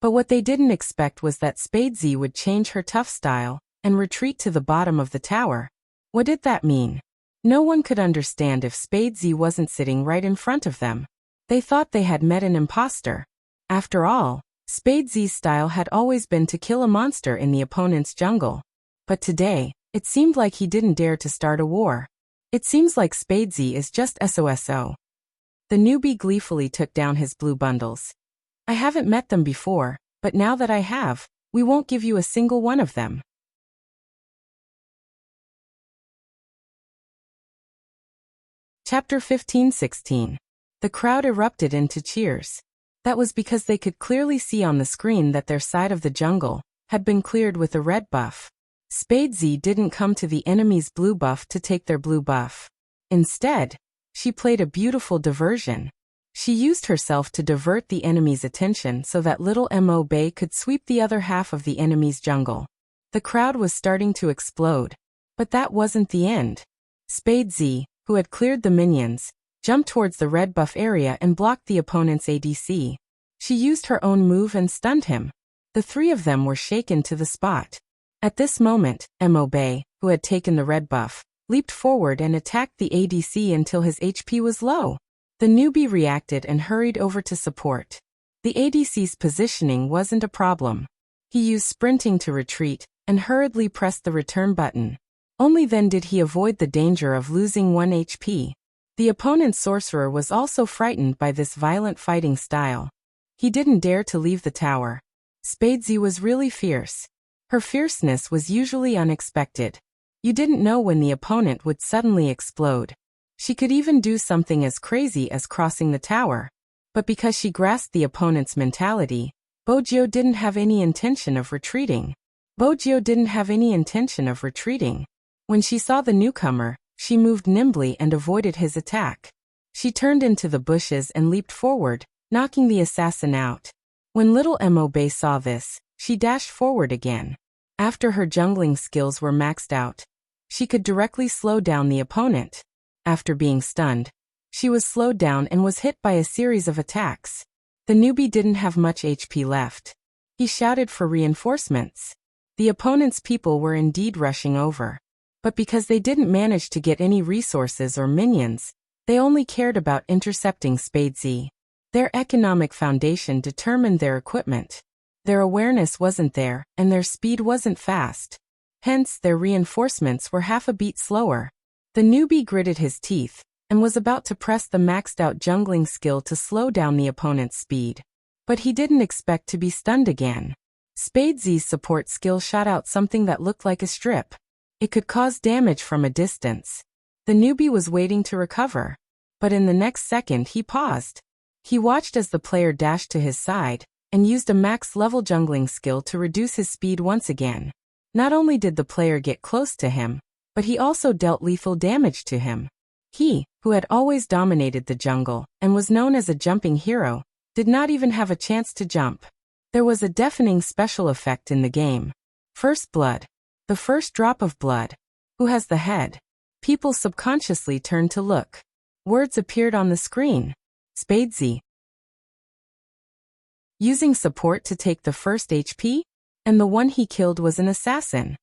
But what they didn't expect was that Spadesy would change her tough style and retreat to the bottom of the tower. What did that mean? No one could understand if Spadesy wasn't sitting right in front of them. They thought they had met an imposter. After all, Spadesy's style had always been to kill a monster in the opponent's jungle. But today, it seemed like he didn't dare to start a war. It seems like Spadesy is just SOSO. The newbie gleefully took down his blue bundles. I haven't met them before, but now that I have, we won't give you a single one of them. Chapter 15-16. The crowd erupted into cheers. That was because they could clearly see on the screen that their side of the jungle had been cleared with a red buff. Spadesy didn't come to the enemy's blue buff to take their blue buff. Instead, she played a beautiful diversion. She used herself to divert the enemy's attention so that little Mo Bay could sweep the other half of the enemy's jungle. The crowd was starting to explode. But that wasn't the end. Spadesy, who had cleared the minions, jumped towards the red buff area and blocked the opponent's ADC. She used her own move and stunned him. The three of them were shaken to the spot. At this moment, Mo Bay, who had taken the red buff, leaped forward and attacked the ADC until his HP was low. The newbie reacted and hurried over to support. The ADC's positioning wasn't a problem. He used sprinting to retreat and hurriedly pressed the return button. Only then did he avoid the danger of losing 1 HP. The opponent's sorcerer was also frightened by this violent fighting style. He didn't dare to leave the tower. Spadesy was really fierce. Her fierceness was usually unexpected. You didn't know when the opponent would suddenly explode. She could even do something as crazy as crossing the tower. But because she grasped the opponent's mentality, Bojio didn't have any intention of retreating. When she saw the newcomer, she moved nimbly and avoided his attack. She turned into the bushes and leaped forward, knocking the assassin out. When little Mo Bay saw this, she dashed forward again. After her jungling skills were maxed out, she could directly slow down the opponent. After being stunned, she was slowed down and was hit by a series of attacks. The newbie didn't have much HP left. He shouted for reinforcements. The opponent's people were indeed rushing over. But because they didn't manage to get any resources or minions, they only cared about intercepting Spadesy. Their economic foundation determined their equipment. Their awareness wasn't there, and their speed wasn't fast. Hence, their reinforcements were half a beat slower. The newbie gritted his teeth and was about to press the maxed-out jungling skill to slow down the opponent's speed. But he didn't expect to be stunned again. Spadez's support skill shot out something that looked like a strip. It could cause damage from a distance. The newbie was waiting to recover. But in the next second he paused. He watched as the player dashed to his side, and used a max-level jungling skill to reduce his speed once again. Not only did the player get close to him, but he also dealt lethal damage to him. He, who had always dominated the jungle, and was known as a jumping hero, did not even have a chance to jump. There was a deafening special effect in the game. First blood. The first drop of blood. Who has the head? People subconsciously turned to look. Words appeared on the screen. Spadez. Using support to take the first HP? And the one he killed was an assassin.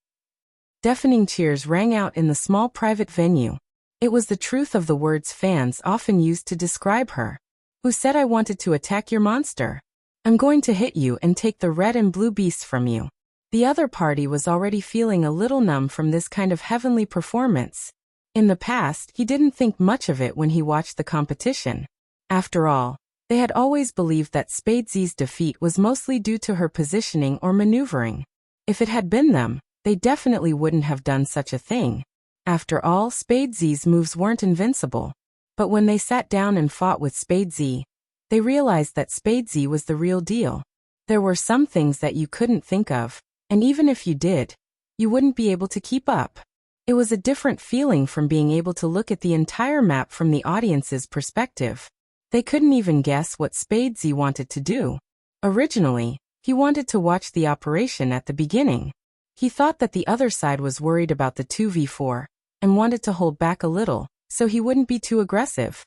Deafening cheers rang out in the small private venue. It was the truth of the words fans often used to describe her. Who said I wanted to attack your monster? I'm going to hit you and take the red and blue beasts from you. The other party was already feeling a little numb from this kind of heavenly performance. In the past, he didn't think much of it when he watched the competition. After all, they had always believed that Spadez's defeat was mostly due to her positioning or maneuvering. If it had been them, they definitely wouldn't have done such a thing. After all, Spadez's moves weren't invincible. But when they sat down and fought with Spadez, they realized that Spadez was the real deal. There were some things that you couldn't think of, and even if you did, you wouldn't be able to keep up. It was a different feeling from being able to look at the entire map from the audience's perspective. They couldn't even guess what Spadez wanted to do. Originally, he wanted to watch the operation at the beginning. He thought that the other side was worried about the 2v4, and wanted to hold back a little, so he wouldn't be too aggressive.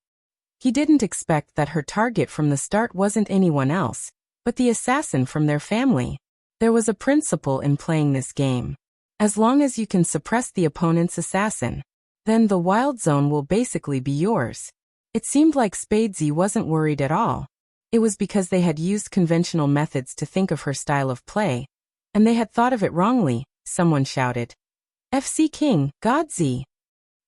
He didn't expect that her target from the start wasn't anyone else, but the assassin from their family. There was a principle in playing this game. As long as you can suppress the opponent's assassin, then the wild zone will basically be yours. It seemed like Spadez wasn't worried at all. It was because they had used conventional methods to think of her style of play, and they had thought of it wrongly. Someone shouted, "FC King, Godzi!"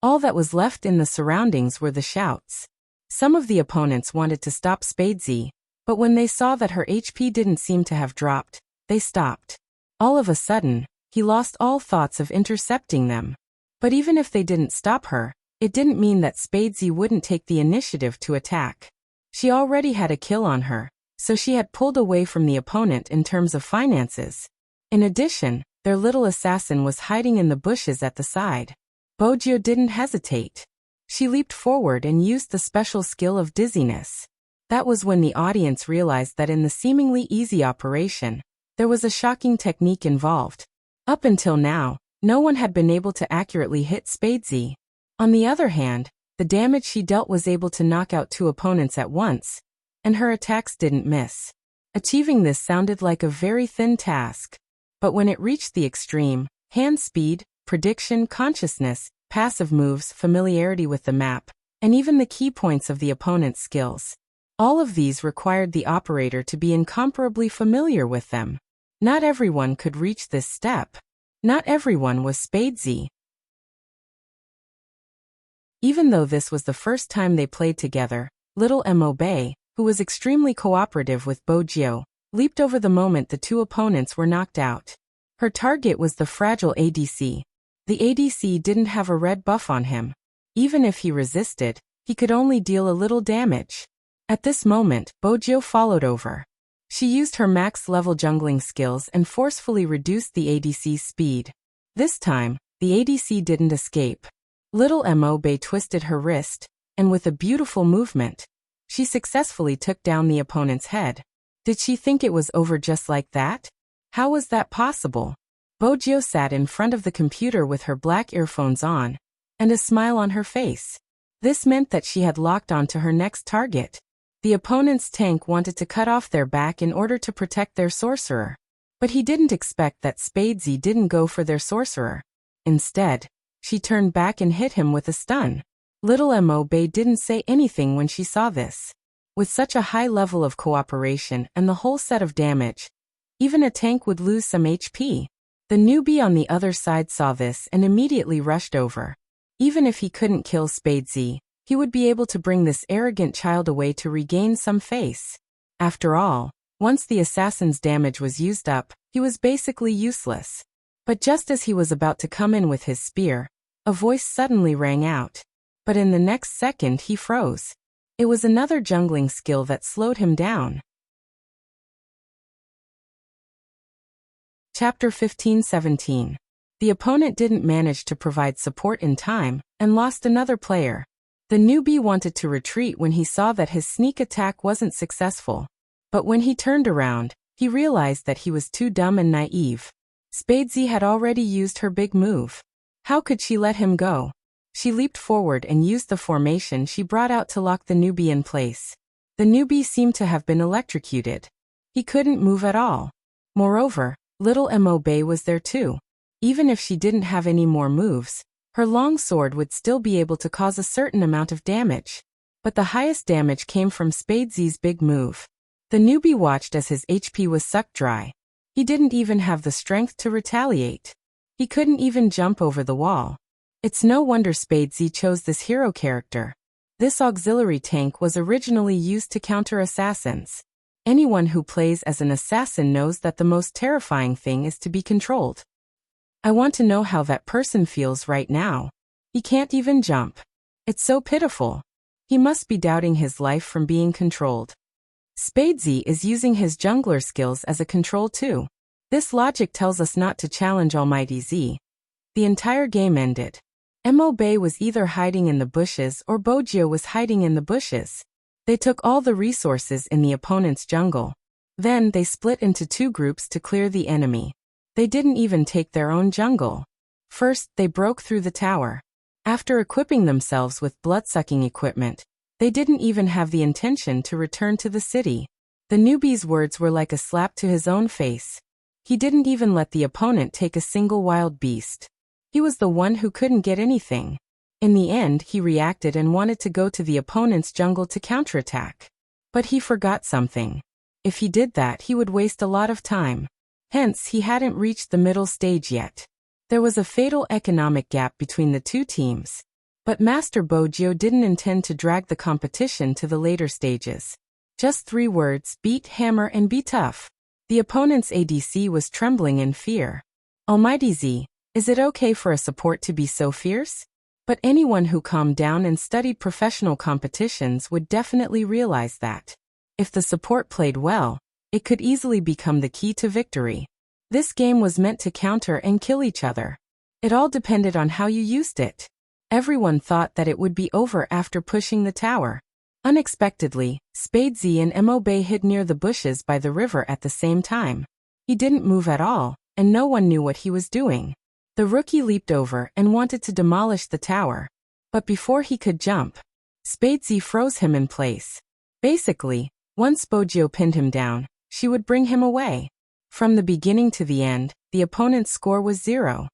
All that was left in the surroundings were the shouts. Some of the opponents wanted to stop Spadez, but when they saw that her HP didn't seem to have dropped, they stopped. All of a sudden, he lost all thoughts of intercepting them. But even if they didn't stop her, it didn't mean that Spadez wouldn't take the initiative to attack. She already had a kill on her, so she had pulled away from the opponent in terms of finances. In addition, their little assassin was hiding in the bushes at the side. Wuxia didn't hesitate. She leaped forward and used the special skill of dizziness. That was when the audience realized that in the seemingly easy operation, there was a shocking technique involved. Up until now, no one had been able to accurately hit Spadez. On the other hand, the damage she dealt was able to knock out two opponents at once, and her attacks didn't miss. Achieving this sounded like a very thin task. But when it reached the extreme, hand speed, prediction, consciousness, passive moves, familiarity with the map, and even the key points of the opponent's skills, all of these required the operator to be incomparably familiar with them. Not everyone could reach this step. Not everyone was Spadez. Even though this was the first time they played together, little Mob, who was extremely cooperative with Wuxia, leaped over the moment the two opponents were knocked out. Her target was the fragile ADC. The ADC didn't have a red buff on him. Even if he resisted, he could only deal a little damage. At this moment, Wuxia followed over. She used her max-level jungling skills and forcefully reduced the ADC's speed. This time, the ADC didn't escape. Little Mob twisted her wrist, and with a beautiful movement, she successfully took down the opponent's head. Did she think it was over just like that? How was that possible? Wuxia sat in front of the computer with her black earphones on, and a smile on her face. This meant that she had locked onto her next target. The opponent's tank wanted to cut off their back in order to protect their sorcerer. But he didn't expect that Spadez didn't go for their sorcerer. Instead, she turned back and hit him with a stun. Little Mob didn't say anything when she saw this. With such a high level of cooperation and the whole set of damage, even a tank would lose some HP. The newbie on the other side saw this and immediately rushed over. Even if he couldn't kill Spadez, He would be able to bring this arrogant child away to regain some face. After all, once the assassin's damage was used up, he was basically useless. But just as he was about to come in with his spear, a voice suddenly rang out. But in the next second he froze. It was another jungling skill that slowed him down. Chapter 15-17. The opponent didn't manage to provide support in time, and lost another player. The newbie wanted to retreat when he saw that his sneak attack wasn't successful. But when he turned around, he realized that he was too dumb and naive. Spadesy had already used her big move. How could she let him go? She leaped forward and used the formation she brought out to lock the newbie in place. The newbie seemed to have been electrocuted. He couldn't move at all. Moreover, little Mo Bay was there too. Even if she didn't have any more moves, her long sword would still be able to cause a certain amount of damage. But the highest damage came from Spadesy's big move. The newbie watched as his HP was sucked dry. He didn't even have the strength to retaliate. He couldn't even jump over the wall. It's no wonder Spadesy chose this hero character. This auxiliary tank was originally used to counter assassins. Anyone who plays as an assassin knows that the most terrifying thing is to be controlled. I want to know how that person feels right now. He can't even jump. It's so pitiful. He must be doubting his life from being controlled. Spadesy is using his jungler skills as a control too. This logic tells us not to challenge Almighty Z. The entire game ended. Mo Bay was either hiding in the bushes or Bojio was hiding in the bushes. They took all the resources in the opponent's jungle. Then they split into two groups to clear the enemy. They didn't even take their own jungle. First, they broke through the tower. After equipping themselves with blood-sucking equipment, they didn't even have the intention to return to the city. The newbie's words were like a slap to his own face. He didn't even let the opponent take a single wild beast. He was the one who couldn't get anything. In the end, he reacted and wanted to go to the opponent's jungle to counterattack. But he forgot something. If he did that, he would waste a lot of time. Hence, he hadn't reached the middle stage yet. There was a fatal economic gap between the two teams. But Master Bojio didn't intend to drag the competition to the later stages. Just 3 words: beat, hammer, and be tough. The opponent's ADC was trembling in fear. Almighty Z, is it okay for a support to be so fierce? But anyone who calmed down and studied professional competitions would definitely realize that. If the support played well, it could easily become the key to victory. This game was meant to counter and kill each other. It all depended on how you used it. Everyone thought that it would be over after pushing the tower. Unexpectedly, Spadesy and Mo Bay hid near the bushes by the river at the same time. He didn't move at all, and no one knew what he was doing. The rookie leaped over and wanted to demolish the tower. But before he could jump, Spadesy froze him in place. Basically, once Bojio pinned him down, she would bring him away. From the beginning to the end, the opponent's score was 0.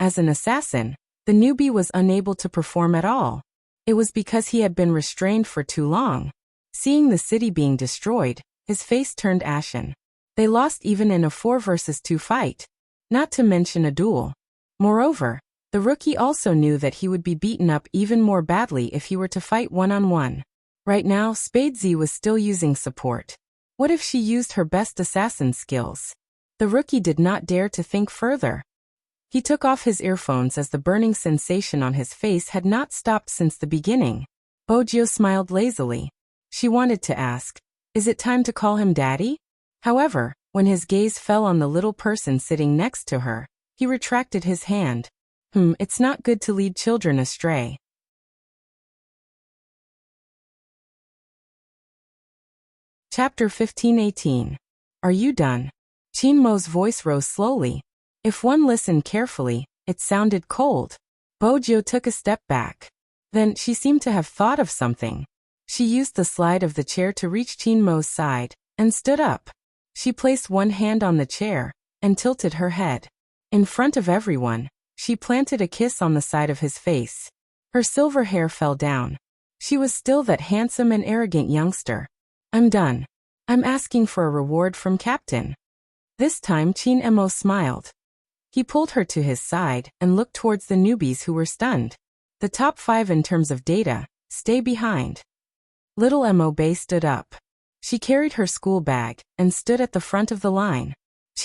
As an assassin, the newbie was unable to perform at all. It was because he had been restrained for too long. Seeing the city being destroyed, his face turned ashen. They lost even in a 4 versus 2 fight, not to mention a duel. Moreover, the rookie also knew that he would be beaten up even more badly if he were to fight one-on-one. Right now, Spadesy was still using support. What if she used her best assassin skills? The rookie did not dare to think further. He took off his earphones as the burning sensation on his face had not stopped since the beginning. Bojio smiled lazily. She wanted to ask, "Is it time to call him daddy?" However, when his gaze fell on the little person sitting next to her, he retracted his hand. It's not good to lead children astray. Chapter 15-18. Are you done? Chinmo's voice rose slowly. If one listened carefully, it sounded cold. Bojio took a step back. Then she seemed to have thought of something. She used the slide of the chair to reach Chinmo's side, and stood up. She placed one hand on the chair, and tilted her head. In front of everyone, she planted a kiss on the side of his face. Her silver hair fell down. She was still that handsome and arrogant youngster. I'm done. I'm asking for a reward from Captain. This time Chin-Mo smiled. He pulled her to his side and looked towards the newbies who were stunned. The top 5 in terms of data, stay behind. Little Mo stood up. She carried her school bag and stood at the front of the line.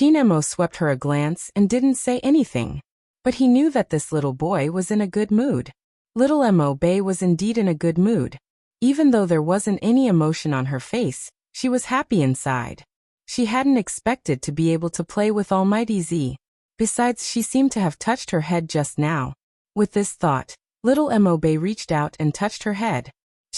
Mo swept her a glance and didn't say anything. But he knew that this little boy was in a good mood. Little Mo was indeed in a good mood. Even though there wasn't any emotion on her face, she was happy inside. She hadn't expected to be able to play with Almighty Z. Besides, she seemed to have touched her head just now. With this thought, little Mo reached out and touched her head.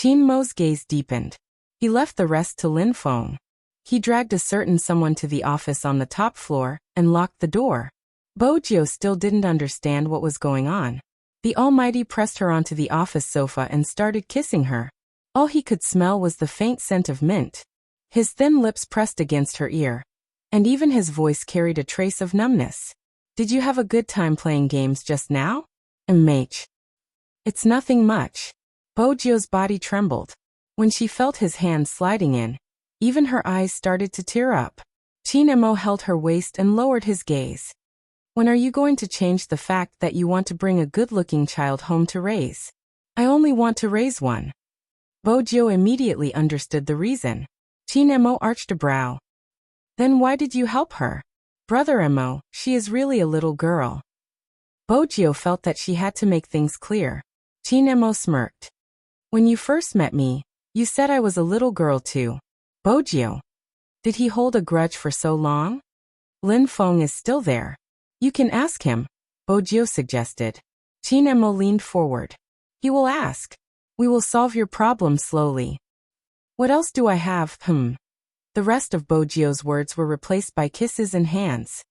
Mo's gaze deepened. He left the rest to Lin Feng. He dragged a certain someone to the office on the top floor and locked the door. Bojio still didn't understand what was going on. The Almighty pressed her onto the office sofa and started kissing her. All he could smell was the faint scent of mint. His thin lips pressed against her ear. And even his voice carried a trace of numbness. Did you have a good time playing games just now? MH. It's nothing much. Bojio's body trembled. When she felt his hand sliding in, even her eyes started to tear up. Mo held her waist and lowered his gaze. When are you going to change the fact that you want to bring a good-looking child home to raise? I only want to raise one. Bojio immediately understood the reason. Mo arched a brow. Then why did you help her? Brother Mo, she is really a little girl. Bojio felt that she had to make things clear. Mo smirked. When you first met me, you said I was a little girl too. Bojio. Did he hold a grudge for so long? Lin Feng is still there. You can ask him, Bojio suggested. Mo leaned forward. He will ask. We will solve your problem slowly. What else do I have, The rest of Bojio's words were replaced by kisses and hands.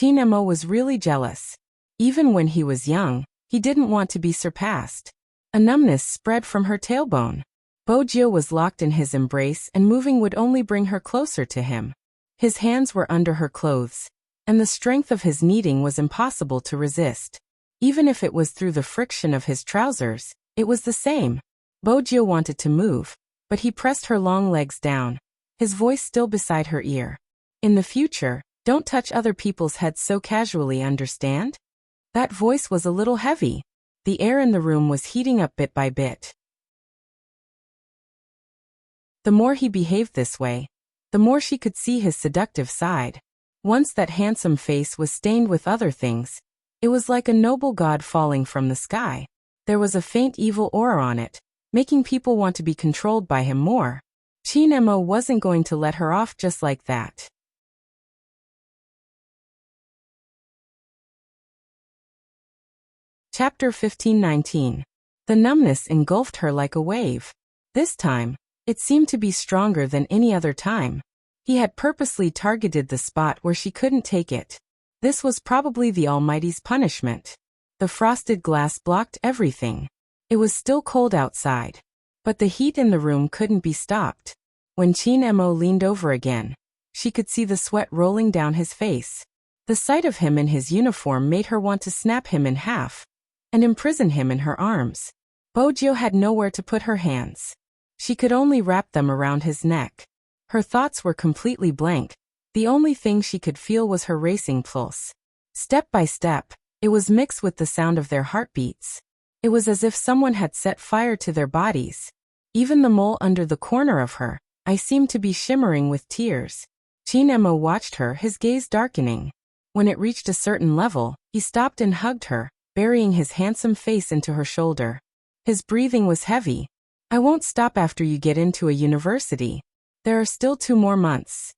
Mo was really jealous. Even when he was young, he didn't want to be surpassed. A numbness spread from her tailbone. Bojio was locked in his embrace and moving would only bring her closer to him. His hands were under her clothes, and the strength of his kneading was impossible to resist. Even if it was through the friction of his trousers, it was the same. Bojio wanted to move, but he pressed her long legs down, his voice still beside her ear. In the future, don't touch other people's heads so casually, understand? That voice was a little heavy. The air in the room was heating up bit by bit. The more he behaved this way, the more she could see his seductive side. Once that handsome face was stained with other things. It was like a noble god falling from the sky. There was a faint evil aura on it, making people want to be controlled by him more. Mo wasn't going to let her off just like that. Chapter 15-19. The numbness engulfed her like a wave. This time, it seemed to be stronger than any other time. He had purposely targeted the spot where she couldn't take it. This was probably the Almighty's punishment. The frosted glass blocked everything. It was still cold outside, but the heat in the room couldn't be stopped. When Mo leaned over again, she could see the sweat rolling down his face. The sight of him in his uniform made her want to snap him in half and imprison him in her arms. Bojio had nowhere to put her hands. She could only wrap them around his neck. Her thoughts were completely blank. The only thing she could feel was her racing pulse. Step by step, it was mixed with the sound of their heartbeats. It was as if someone had set fire to their bodies. Even the mole under the corner of her eye seemed to be shimmering with tears. Mo watched her, his gaze darkening. When it reached a certain level, he stopped and hugged her, burying his handsome face into her shoulder. His breathing was heavy. I won't stop after you get into a university. There are still 2 more months.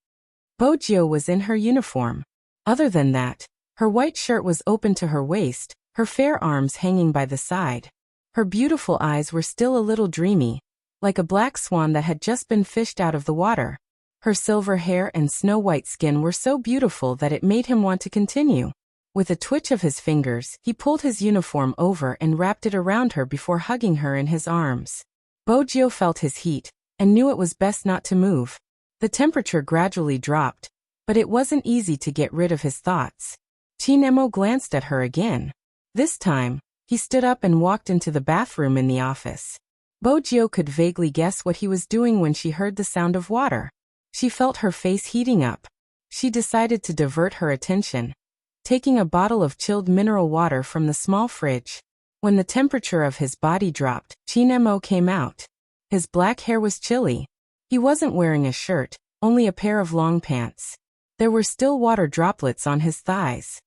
Bojio was in her uniform. Other than that, her white shirt was open to her waist, her fair arms hanging by the side. Her beautiful eyes were still a little dreamy, like a black swan that had just been fished out of the water. Her silver hair and snow-white skin were so beautiful that it made him want to continue. With a twitch of his fingers, he pulled his uniform over and wrapped it around her before hugging her in his arms. Bojio felt his heat and knew it was best not to move. The temperature gradually dropped, but it wasn't easy to get rid of his thoughts. Mo glanced at her again. This time, he stood up and walked into the bathroom in the office. Bojio could vaguely guess what he was doing when she heard the sound of water. She felt her face heating up. She decided to divert her attention, taking a bottle of chilled mineral water from the small fridge. When the temperature of his body dropped, Qin Mo came out. His black hair was chilly. He wasn't wearing a shirt, only a pair of long pants. There were still water droplets on his thighs.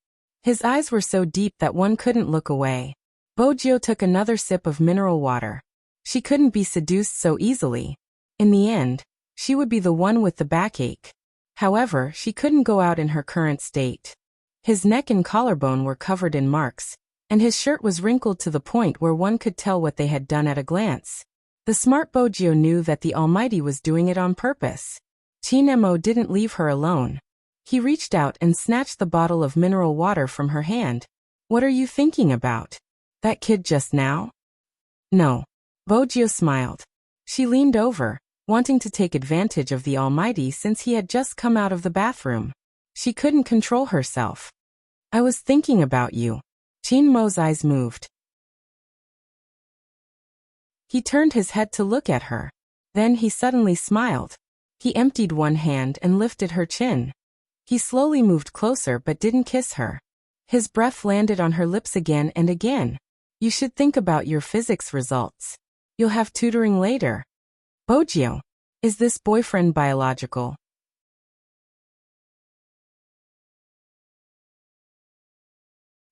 His eyes were so deep that one couldn't look away. Bojiu took another sip of mineral water. She couldn't be seduced so easily. In the end, she would be the one with the backache. However, she couldn't go out in her current state. His neck and collarbone were covered in marks, and his shirt was wrinkled to the point where one could tell what they had done at a glance. The smart Bojiu knew that the Almighty was doing it on purpose. Qin Mo didn't leave her alone. He reached out and snatched the bottle of mineral water from her hand. "What are you thinking about? That kid just now?" "No." Bojiu smiled. She leaned over, wanting to take advantage of the Almighty since he had just come out of the bathroom. She couldn't control herself. "I was thinking about you." Qin Mo's eyes moved. He turned his head to look at her. Then he suddenly smiled. He emptied one hand and lifted her chin. He slowly moved closer but didn't kiss her. His breath landed on her lips again and again. "You should think about your physics results. You'll have tutoring later." "Bojiu, is this boyfriend biological?"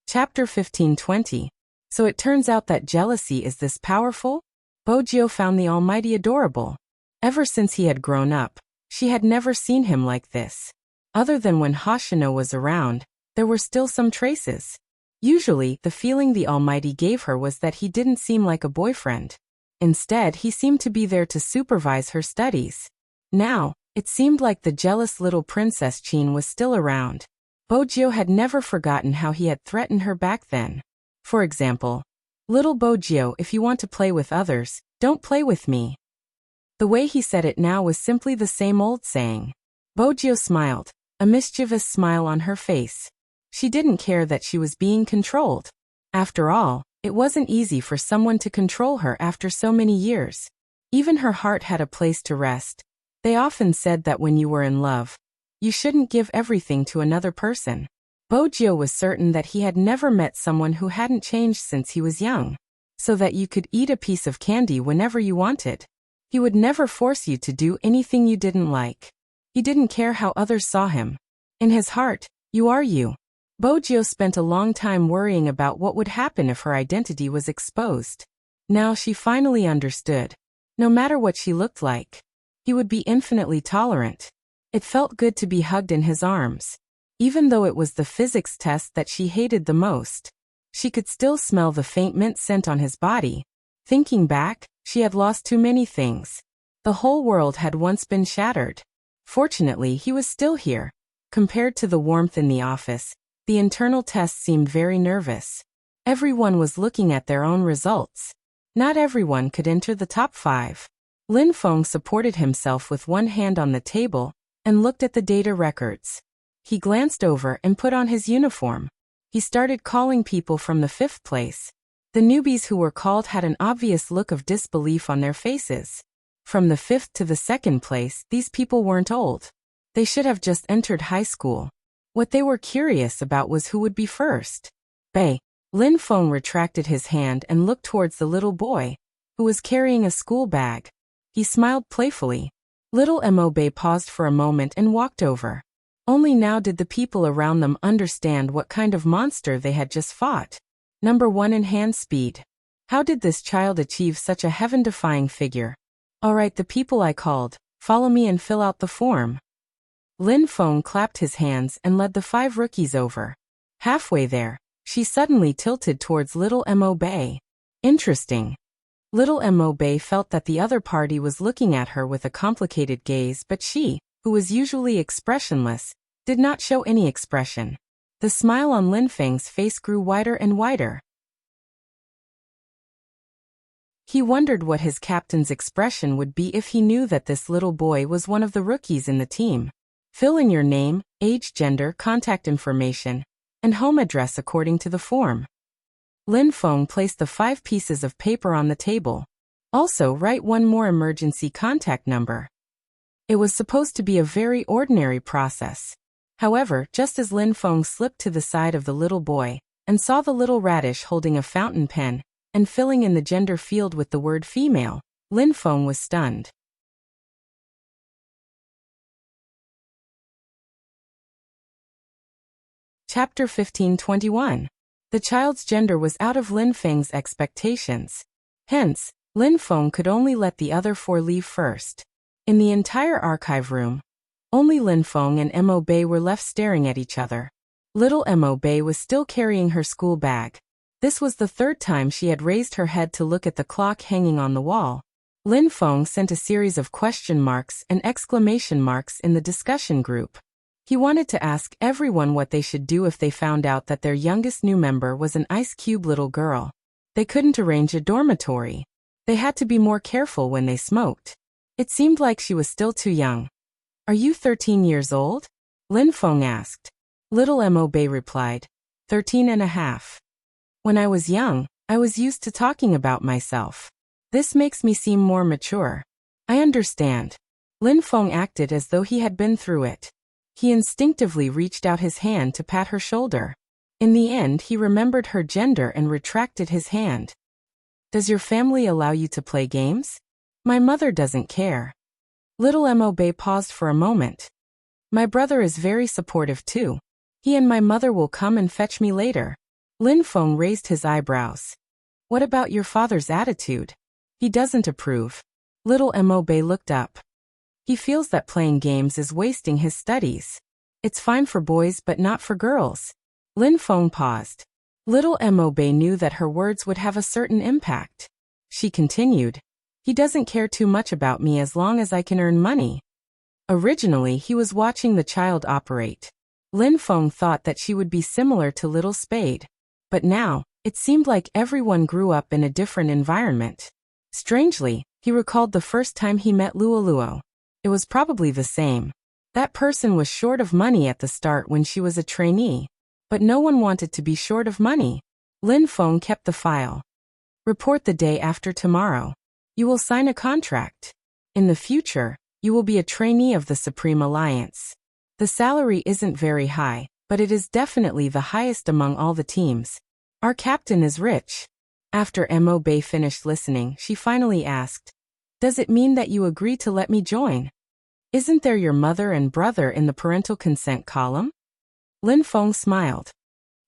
Chapter 15:20. So it turns out that jealousy is this powerful? Bojiu found the Almighty adorable. Ever since he had grown up, she had never seen him like this. Other than when Hoshino was around, there were still some traces. Usually, the feeling the Almighty gave her was that he didn't seem like a boyfriend. Instead, he seemed to be there to supervise her studies. Now, it seemed like the jealous little Princess Qin was still around. Bojiu had never forgotten how he had threatened her back then. For example, "Little Bojiu, if you want to play with others, don't play with me." The way he said it now was simply the same old saying. Bojiu smiled, a mischievous smile on her face. She didn't care that she was being controlled. After all, it wasn't easy for someone to control her after so many years. Even her heart had a place to rest. They often said that when you were in love, you shouldn't give everything to another person. Bojiu was certain that he had never met someone who hadn't changed since he was young, so that you could eat a piece of candy whenever you wanted. He would never force you to do anything you didn't like. He didn't care how others saw him. In his heart, you are you. Bojiu spent a long time worrying about what would happen if her identity was exposed. Now she finally understood. No matter what she looked like, he would be infinitely tolerant. It felt good to be hugged in his arms. Even though it was the physics test that she hated the most, she could still smell the faint mint scent on his body. Thinking back, she had lost too many things. The whole world had once been shattered. Fortunately, he was still here. Compared to the warmth in the office, the internal test seemed very nervous. Everyone was looking at their own results. Not everyone could enter the top 5. Lin Feng supported himself with one hand on the table and looked at the data records. He glanced over and put on his uniform. He started calling people from the 5th place. The newbies who were called had an obvious look of disbelief on their faces. From the 5th to the 2nd place, these people weren't old. They should have just entered high school. What they were curious about was who would be first. Bei. Lin Feng retracted his hand and looked towards the little boy, who was carrying a school bag. He smiled playfully. Little Mo Bei paused for a moment and walked over. Only now did the people around them understand what kind of monster they had just fought. Number 1 in hand speed. How did this child achieve such a heaven-defying figure? All right, the people I called, follow me and fill out the form. Lin Feng clapped his hands and led the 5 rookies over. Halfway there, she suddenly tilted towards little Mo Bei. Interesting. Little Mo Bei felt that the other party was looking at her with a complicated gaze, but she, who was usually expressionless, did not show any expression. The smile on Lin Feng's face grew wider and wider. He wondered what his captain's expression would be if he knew that this little boy was one of the rookies in the team. Fill in your name, age, gender, contact information, and home address according to the form. Lin Feng placed the 5 pieces of paper on the table. Also, write one more emergency contact number. It was supposed to be a very ordinary process. However, just as Lin Feng slipped to the side of the little boy and saw the little radish holding a fountain pen, and filling in the gender field with the word female. Lin Feng was stunned. Chapter 1521. The child's gender was out of Lin Feng's expectations. Hence, Lin Feng could only let the other four leave first. In the entire archive room, only Lin Feng and Mo Bei were left staring at each other. Little Mo Bei was still carrying her school bag. This was the third time she had raised her head to look at the clock hanging on the wall. Lin Feng sent a series of question marks and exclamation marks in the discussion group. He wanted to ask everyone what they should do if they found out that their youngest new member was an ice cube little girl. They couldn't arrange a dormitory. They had to be more careful when they smoked. It seemed like she was still too young. "Are you 13 years old?" Lin Feng asked. Little Mo Bei replied, 13 and a half. "When I was young, I was used to talking about myself. This makes me seem more mature." "I understand." Lin Feng acted as though he had been through it. He instinctively reached out his hand to pat her shoulder. In the end, he remembered her gender and retracted his hand. "Does your family allow you to play games?" "My mother doesn't care." Little Mo Bei paused for a moment. "My brother is very supportive too. He and my mother will come and fetch me later." Lin Feng raised his eyebrows. "What about your father's attitude?" "He doesn't approve." Little Mo Bei looked up. "He feels that playing games is wasting his studies. It's fine for boys but not for girls." Lin Feng paused. Little Mo Bei knew that her words would have a certain impact. She continued, "He doesn't care too much about me as long as I can earn money." Originally, he was watching the child operate. Lin Feng thought that she would be similar to Little Spade. But now, it seemed like everyone grew up in a different environment. Strangely, he recalled the first time he met Luo Luo. It was probably the same. That person was short of money at the start when she was a trainee. But no one wanted to be short of money. Lin Feng kept the file. "Report the day after tomorrow. You will sign a contract. In the future, you will be a trainee of the Supreme Alliance. The salary isn't very high, but it is definitely the highest among all the teams. Our captain is rich." After Mo Bei finished listening, she finally asked, "Does it mean that you agree to let me join? Isn't there your mother and brother in the parental consent column?" Lin Feng smiled.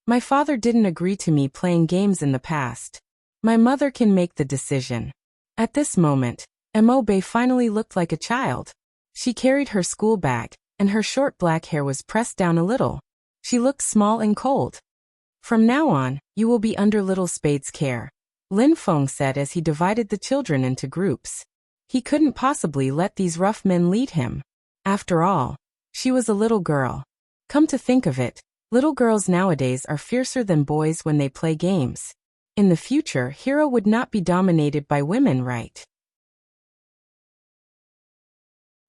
"My father didn't agree to me playing games in the past. My mother can make the decision." At this moment, Mo Bei finally looked like a child. She carried her school bag, and her short black hair was pressed down a little. She looked small and cold. "From now on, you will be under Little Spade's care," Lin Feng said as he divided the children into groups. He couldn't possibly let these rough men lead him. After all, she was a little girl. Come to think of it, little girls nowadays are fiercer than boys when they play games. In the future, Hero would not be dominated by women, right?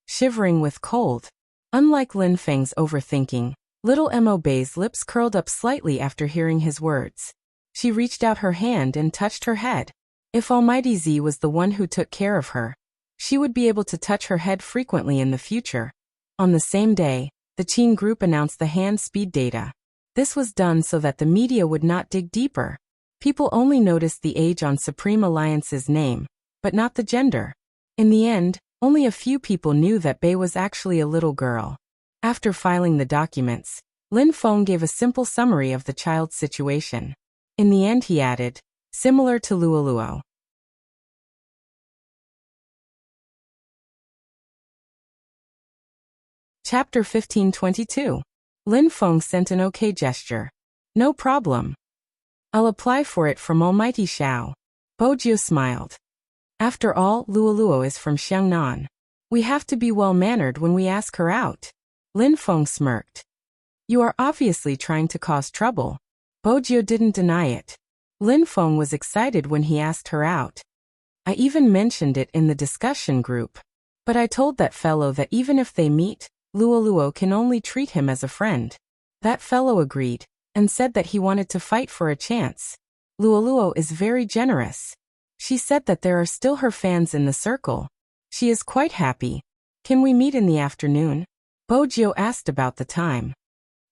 Shivering with cold. Unlike Lin Feng's overthinking, little Mo Bei's lips curled up slightly after hearing his words. She reached out her hand and touched her head. If Almighty Z was the one who took care of her, she would be able to touch her head frequently in the future. On the same day, the Qin group announced the hand speed data. This was done so that the media would not dig deeper. People only noticed the age on Supreme Alliance's name, but not the gender. In the end, only a few people knew that Bei was actually a little girl. After filing the documents, Lin Feng gave a simple summary of the child's situation. In the end he added, "Similar to Luo Luo." Chapter 1522. Lin Feng sent an okay gesture. "No problem. I'll apply for it from Almighty Xiao." Bojiu smiled. After all, Luo Luo is from Xiangnan. We have to be well-mannered when we ask her out. Lin Feng smirked. "You are obviously trying to cause trouble." Bojiu didn't deny it. Lin Feng was excited when he asked her out. "I even mentioned it in the discussion group. But I told that fellow that even if they meet, Luo Luo can only treat him as a friend." That fellow agreed, and said that he wanted to fight for a chance. Luo Luo is very generous. She said that there are still her fans in the circle. She is quite happy. "Can we meet in the afternoon?" Bojiu asked about the time.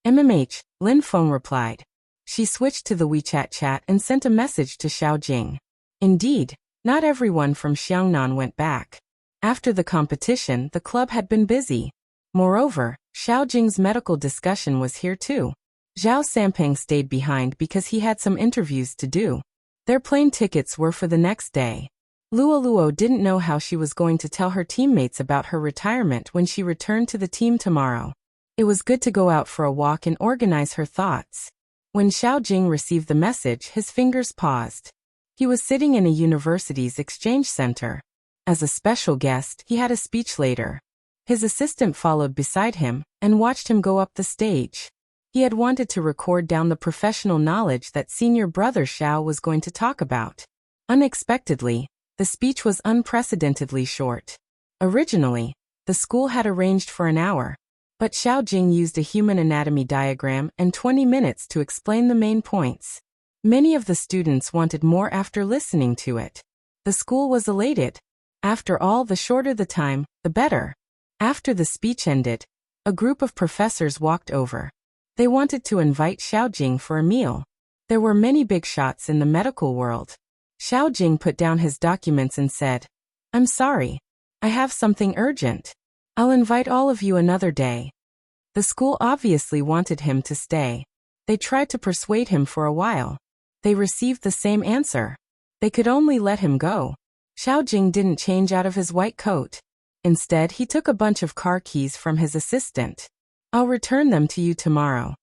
"MMH," Lin Feng replied. She switched to the WeChat chat and sent a message to Xiao Jing. Indeed, not everyone from Xiangnan went back. After the competition, the club had been busy. Moreover, Xiao Jing's medical discussion was here too. Zhao Sampeng stayed behind because he had some interviews to do. Their plane tickets were for the next day. Luo Luo didn't know how she was going to tell her teammates about her retirement when she returned to the team tomorrow. It was good to go out for a walk and organize her thoughts. When Xiao Jing received the message, his fingers paused. He was sitting in a university's exchange center. As a special guest, he had a speech later. His assistant followed beside him and watched him go up the stage. He had wanted to record down the professional knowledge that senior brother Xiao was going to talk about. Unexpectedly, the speech was unprecedentedly short. Originally, the school had arranged for an hour, but Xiao Jing used a human anatomy diagram and 20 minutes to explain the main points. Many of the students wanted more after listening to it. The school was elated. After all, the shorter the time, the better. After the speech ended, a group of professors walked over. They wanted to invite Xiao Jing for a meal. There were many big shots in the medical world. Xiao Jing put down his documents and said, "I'm sorry. I have something urgent. I'll invite all of you another day." The school obviously wanted him to stay. They tried to persuade him for a while. They received the same answer. They could only let him go. Xiao Jing didn't change out of his white coat. Instead, he took a bunch of car keys from his assistant. "I'll return them to you tomorrow."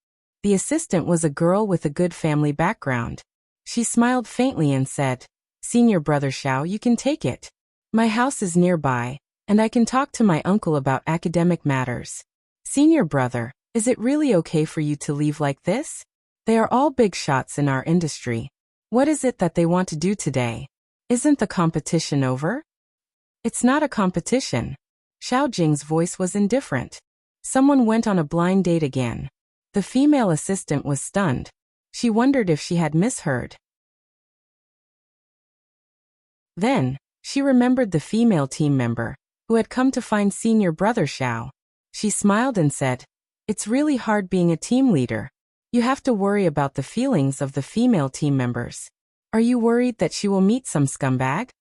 The assistant was a girl with a good family background. She smiled faintly and said, "Senior brother Xiao, you can take it. My house is nearby, and I can talk to my uncle about academic matters." "Senior brother, is it really okay for you to leave like this? They are all big shots in our industry. What is it that they want to do today? Isn't the competition over?" "It's not a competition." Xiao Jing's voice was indifferent. Someone went on a blind date again. The female assistant was stunned. She wondered if she had misheard. Then, she remembered the female team member, who had come to find senior brother Xiao. She smiled and said, "It's really hard being a team leader. You have to worry about the feelings of the female team members. Are you worried that she will meet some scumbag?"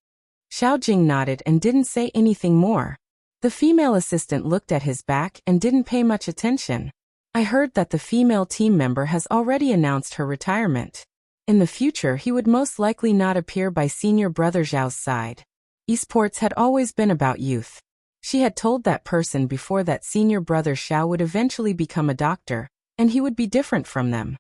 Xiao Jing nodded and didn't say anything more. The female assistant looked at his back and didn't pay much attention. "I heard that the female team member has already announced her retirement. In the future, he would most likely not appear by senior brother Zhao's side. Esports had always been about youth. She had told that person before that senior brother Xiao would eventually become a doctor, and he would be different from them."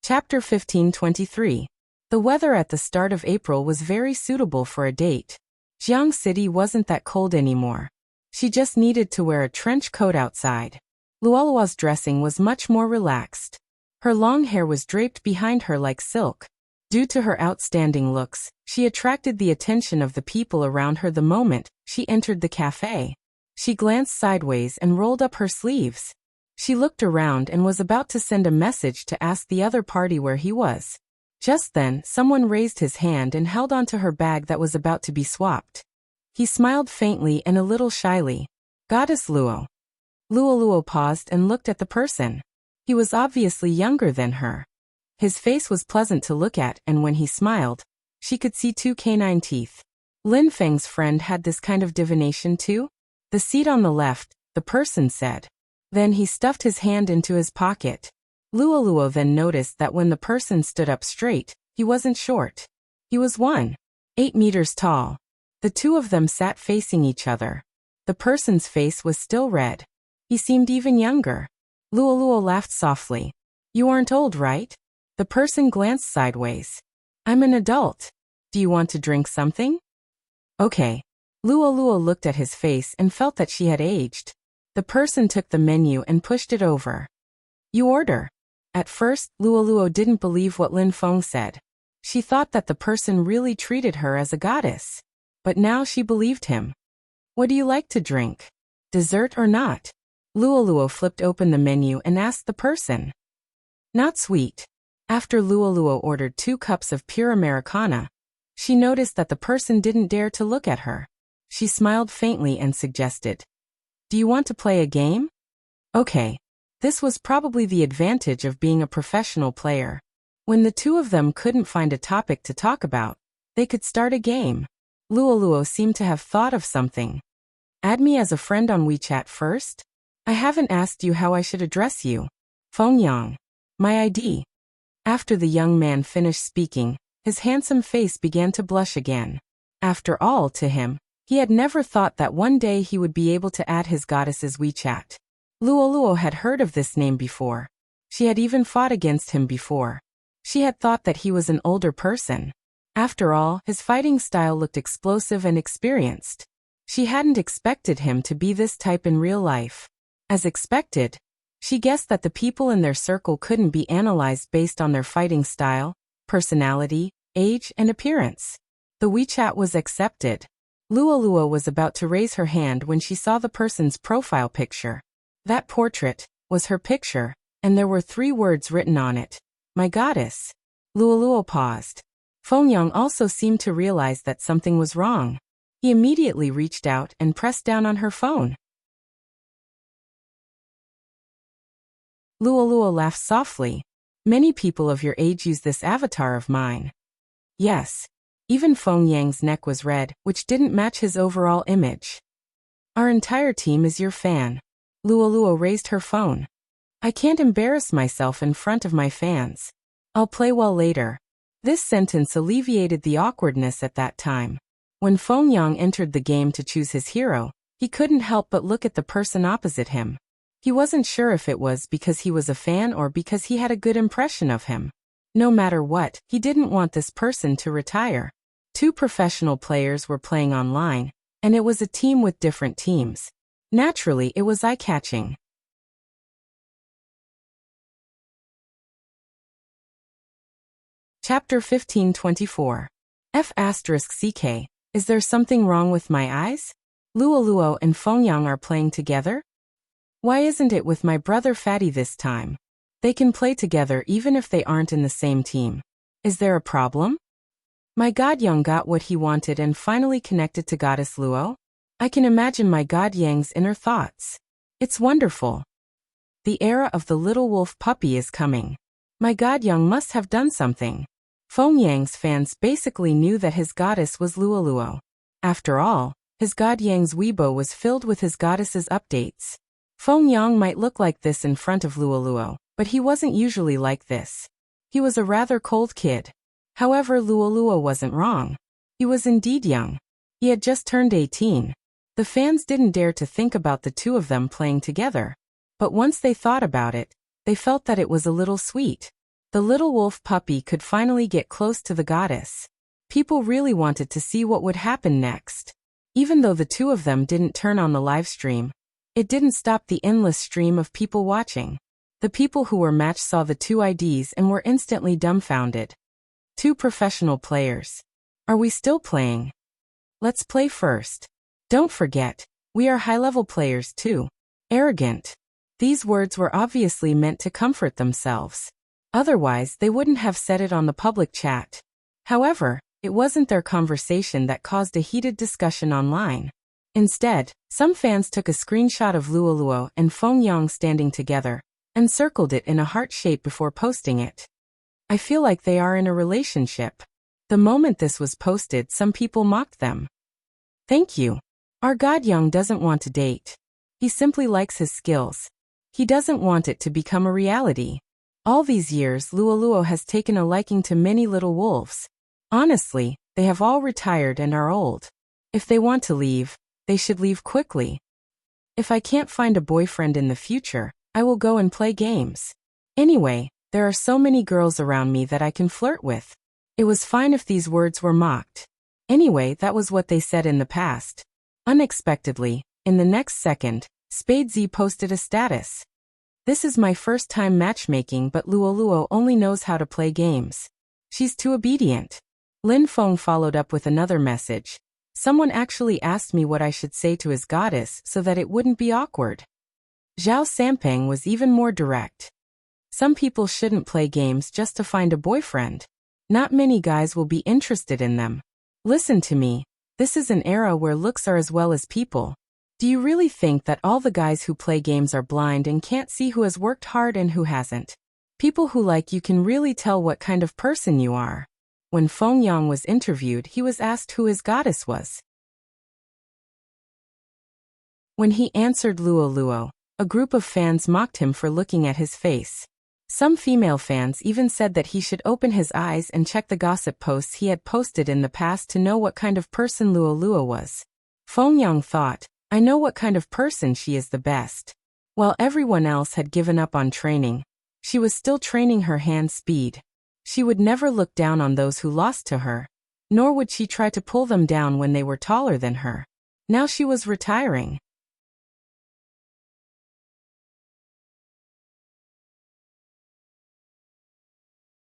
Chapter 1523. The weather at the start of April was very suitable for a date. Jiang City wasn't that cold anymore. She just needed to wear a trench coat outside. Luoluo's dressing was much more relaxed. Her long hair was draped behind her like silk. Due to her outstanding looks, she attracted the attention of the people around her the moment she entered the cafe. She glanced sideways and rolled up her sleeves. She looked around and was about to send a message to ask the other party where he was. Just then, someone raised his hand and held onto her bag that was about to be swapped. He smiled faintly and a little shyly. "Goddess Luo." Luo paused and looked at the person. He was obviously younger than her. His face was pleasant to look at, and when he smiled, she could see 2 canine teeth. Lin Feng's friend had this kind of divination too? "The seat on the left," the person said. Then he stuffed his hand into his pocket. Luo then noticed that when the person stood up straight, he wasn't short. He was 1.8 meters tall. The two of them sat facing each other. The person's face was still red. He seemed even younger. Luo laughed softly. "You aren't old, right?" The person glanced sideways. "I'm an adult. Do you want to drink something?" "Okay." Luo looked at his face and felt that she had aged. The person took the menu and pushed it over. "You order." At first, Luo didn't believe what Lin Feng said. She thought that the person really treated her as a goddess. But now she believed him. "What do you like to drink? Dessert or not?" Luo flipped open the menu and asked the person. "Not sweet." After Luo ordered 2 cups of pure Americana, she noticed that the person didn't dare to look at her. She smiled faintly and suggested, "Do you want to play a game?" "Okay." This was probably the advantage of being a professional player. When the two of them couldn't find a topic to talk about, they could start a game. Luoluo seemed to have thought of something. Add me as a friend on WeChat first? I haven't asked you how I should address you. Fengyang. My ID. After the young man finished speaking, his handsome face began to blush again. After all, to him, he had never thought that one day he would be able to add his goddess's WeChat. Luoluo had heard of this name before. She had even fought against him before. She had thought that he was an older person. After all, his fighting style looked explosive and experienced. She hadn't expected him to be this type in real life. As expected, she guessed that the people in their circle couldn't be analyzed based on their fighting style, personality, age, and appearance. The WeChat was accepted. Luoluo was about to raise her hand when she saw the person's profile picture. That portrait was her picture, and there were 3 words written on it. My goddess. Luoluo paused. Fengyang also seemed to realize that something was wrong. He immediately reached out and pressed down on her phone. Luoluo laughed softly. Many people of your age use this avatar of mine. Yes. Even Fengyang's neck was red, which didn't match his overall image. Our entire team is your fan. Luoluo raised her phone. I can't embarrass myself in front of my fans. I'll play well later. This sentence alleviated the awkwardness at that time. When Fengyang entered the game to choose his hero, he couldn't help but look at the person opposite him. He wasn't sure if it was because he was a fan or because he had a good impression of him. No matter what, he didn't want this person to retire. 2 professional players were playing online, and it was a team with different teams. Naturally, it was eye-catching. Chapter 1524. F***CK. Is there something wrong with my eyes? Luoluo and Fengyang are playing together? Why isn't it with my brother Fatty this time? They can play together even if they aren't in the same team. Is there a problem? My god Yang got what he wanted and finally connected to Goddess Luo? I can imagine my god Yang's inner thoughts. It's wonderful. The era of the little wolf puppy is coming. My god Yang must have done something. Fengyang's fans basically knew that his goddess was Luoluo. After all, his god Yang's Weibo was filled with his goddess's updates. Fengyang might look like this in front of Luoluo, but he wasn't usually like this. He was a rather cold kid. However, Luoluo wasn't wrong. He was indeed young. He had just turned 18. The fans didn't dare to think about the 2 of them playing together. But once they thought about it, they felt that it was a little sweet. The little wolf puppy could finally get close to the goddess. People really wanted to see what would happen next. Even though the 2 of them didn't turn on the live stream, it didn't stop the endless stream of people watching. The people who were matched saw the 2 IDs and were instantly dumbfounded. 2 professional players. Are we still playing? Let's play first. Don't forget, we are high-level players too. Arrogant. These words were obviously meant to comfort themselves. Otherwise, they wouldn't have said it on the public chat. However, it wasn't their conversation that caused a heated discussion online. Instead, some fans took a screenshot of Luoluo and Fengyang standing together, and circled it in a heart shape before posting it. I feel like they are in a relationship. The moment this was posted, some people mocked them. Thank you. Our god Yang doesn't want to date. He simply likes his skills. He doesn't want it to become a reality. All these years, Luoluo has taken a liking to many little wolves. Honestly, they have all retired and are old. If they want to leave, they should leave quickly. If I can't find a boyfriend in the future, I will go and play games. Anyway, there are so many girls around me that I can flirt with. It was fine if these words were mocked. Anyway, that was what they said in the past. Unexpectedly, in the next second, Spadesy posted a status. This is my first time matchmaking, but Luoluo only knows how to play games. She's too obedient. Lin Feng followed up with another message. Someone actually asked me what I should say to his goddess so that it wouldn't be awkward. Zhao Sampeng was even more direct. Some people shouldn't play games just to find a boyfriend. Not many guys will be interested in them. Listen to me. This is an era where looks are as well as people. Do you really think that all the guys who play games are blind and can't see who has worked hard and who hasn't? People who like you can really tell what kind of person you are. When Feng Yang was interviewed, he was asked who his goddess was. When he answered Luo Luo, a group of fans mocked him for looking at his face. Some female fans even said that he should open his eyes and check the gossip posts he had posted in the past to know what kind of person Luo Luo was. Feng Yang thought, I know what kind of person she is the best. While everyone else had given up on training, she was still training her hand speed. She would never look down on those who lost to her, nor would she try to pull them down when they were taller than her. Now she was retiring.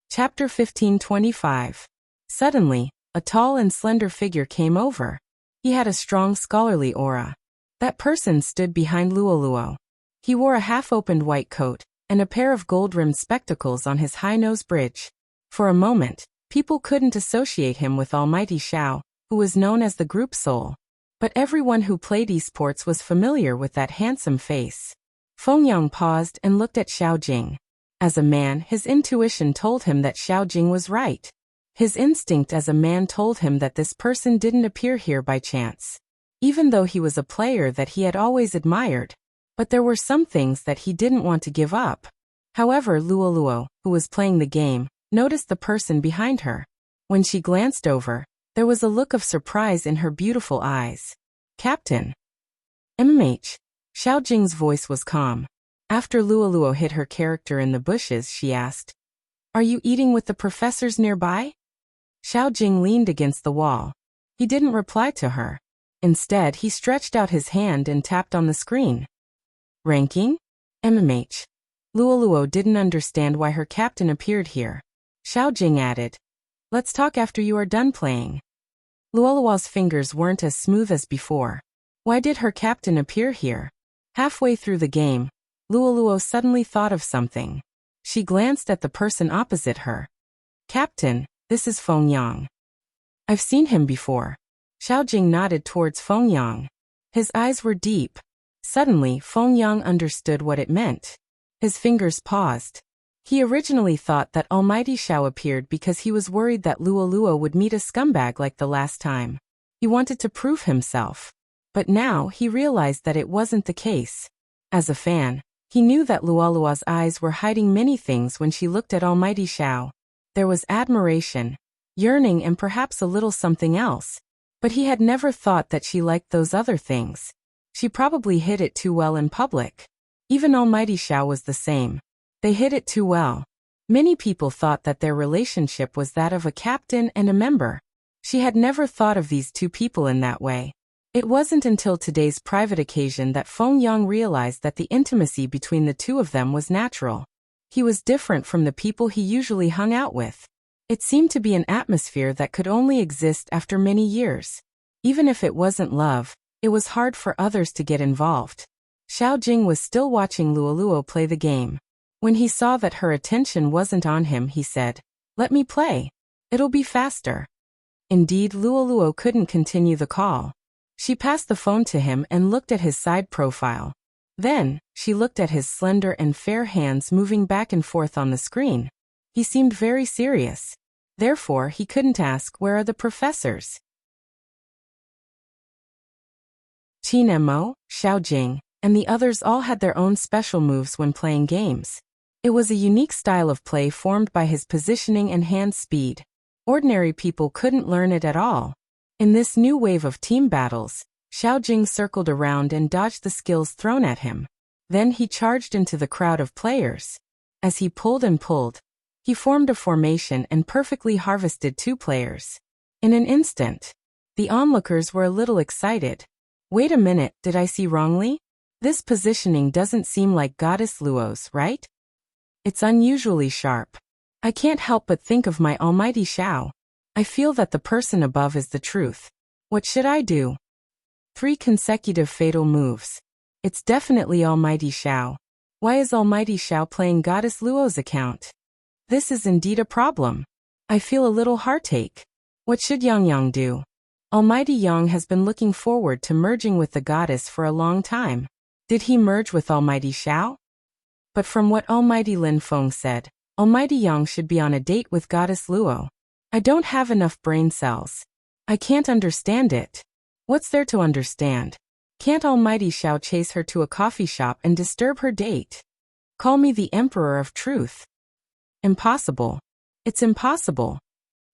Chapter 1525. Suddenly, a tall and slender figure came over. He had a strong scholarly aura. That person stood behind Luo Luo. He wore a half-opened white coat and a pair of gold-rimmed spectacles on his high-nose bridge. For a moment, people couldn't associate him with Almighty Xiao, who was known as the group soul. But everyone who played esports was familiar with that handsome face. Feng Yang paused and looked at Xiao Jing. As a man, his intuition told him that Xiao Jing was right. His instinct as a man told him that this person didn't appear here by chance. Even though he was a player that he had always admired. But there were some things that he didn't want to give up. However, Luo Luo, who was playing the game, noticed the person behind her. When she glanced over, there was a look of surprise in her beautiful eyes. Captain. Xiao Jing's voice was calm. After Luo Luo hit her character in the bushes, she asked, Are you eating with the professors nearby? Xiao Jing leaned against the wall. He didn't reply to her. Instead, he stretched out his hand and tapped on the screen. Ranking? Luo Luo didn't understand why her captain appeared here. Xiao Jing added, Let's talk after you are done playing. Luo Luo's fingers weren't as smooth as before. Why did her captain appear here? Halfway through the game, Luo Luo suddenly thought of something. She glanced at the person opposite her. Captain, this is Feng Yang. I've seen him before. Xiao Jing nodded towards Feng Yang. His eyes were deep. Suddenly, Feng Yang understood what it meant. His fingers paused. He originally thought that Almighty Xiao appeared because he was worried that Luo Luo would meet a scumbag like the last time. He wanted to prove himself. But now he realized that it wasn't the case. As a fan, he knew that Luo Luo's eyes were hiding many things when she looked at Almighty Xiao. There was admiration, yearning, and perhaps a little something else. But he had never thought that she liked those other things. She probably hid it too well in public. Even Almighty Xiao was the same. They hid it too well. Many people thought that their relationship was that of a captain and a member. She had never thought of these two people in that way. It wasn't until today's private occasion that Feng Yang realized that the intimacy between the two of them was natural. He was different from the people he usually hung out with. It seemed to be an atmosphere that could only exist after many years. Even if it wasn't love, it was hard for others to get involved. Xiao Jing was still watching Luo Luo play the game. When he saw that her attention wasn't on him, he said, Let me play. It'll be faster. Indeed, Luo Luo couldn't continue the call. She passed the phone to him and looked at his side profile. Then, she looked at his slender and fair hands moving back and forth on the screen. He seemed very serious. Therefore, he couldn't ask, Where are the professors? Qin Mo, Xiao Jing, and the others all had their own special moves when playing games. It was a unique style of play formed by his positioning and hand speed. Ordinary people couldn't learn it at all. In this new wave of team battles, Xiao Jing circled around and dodged the skills thrown at him. Then he charged into the crowd of players. As he pulled and pulled, he formed a formation and perfectly harvested two players. In an instant, the onlookers were a little excited. Wait a minute, did I see wrongly? This positioning doesn't seem like Goddess Luo's, right? It's unusually sharp. I can't help but think of my Almighty Xiao. I feel that the person above is the truth. What should I do? 3 consecutive fatal moves. It's definitely Almighty Xiao. Why is Almighty Xiao playing Goddess Luo's account? This is indeed a problem. I feel a little heartache. What should Yang Yang do? Almighty Yang has been looking forward to merging with the goddess for a long time. Did he merge with Almighty Xiao? But from what Almighty Lin Feng said, Almighty Yang should be on a date with Goddess Luo. I don't have enough brain cells. I can't understand it. What's there to understand? Can't Almighty Xiao chase her to a coffee shop and disturb her date? Call me the Emperor of Truth. Impossible. It's impossible.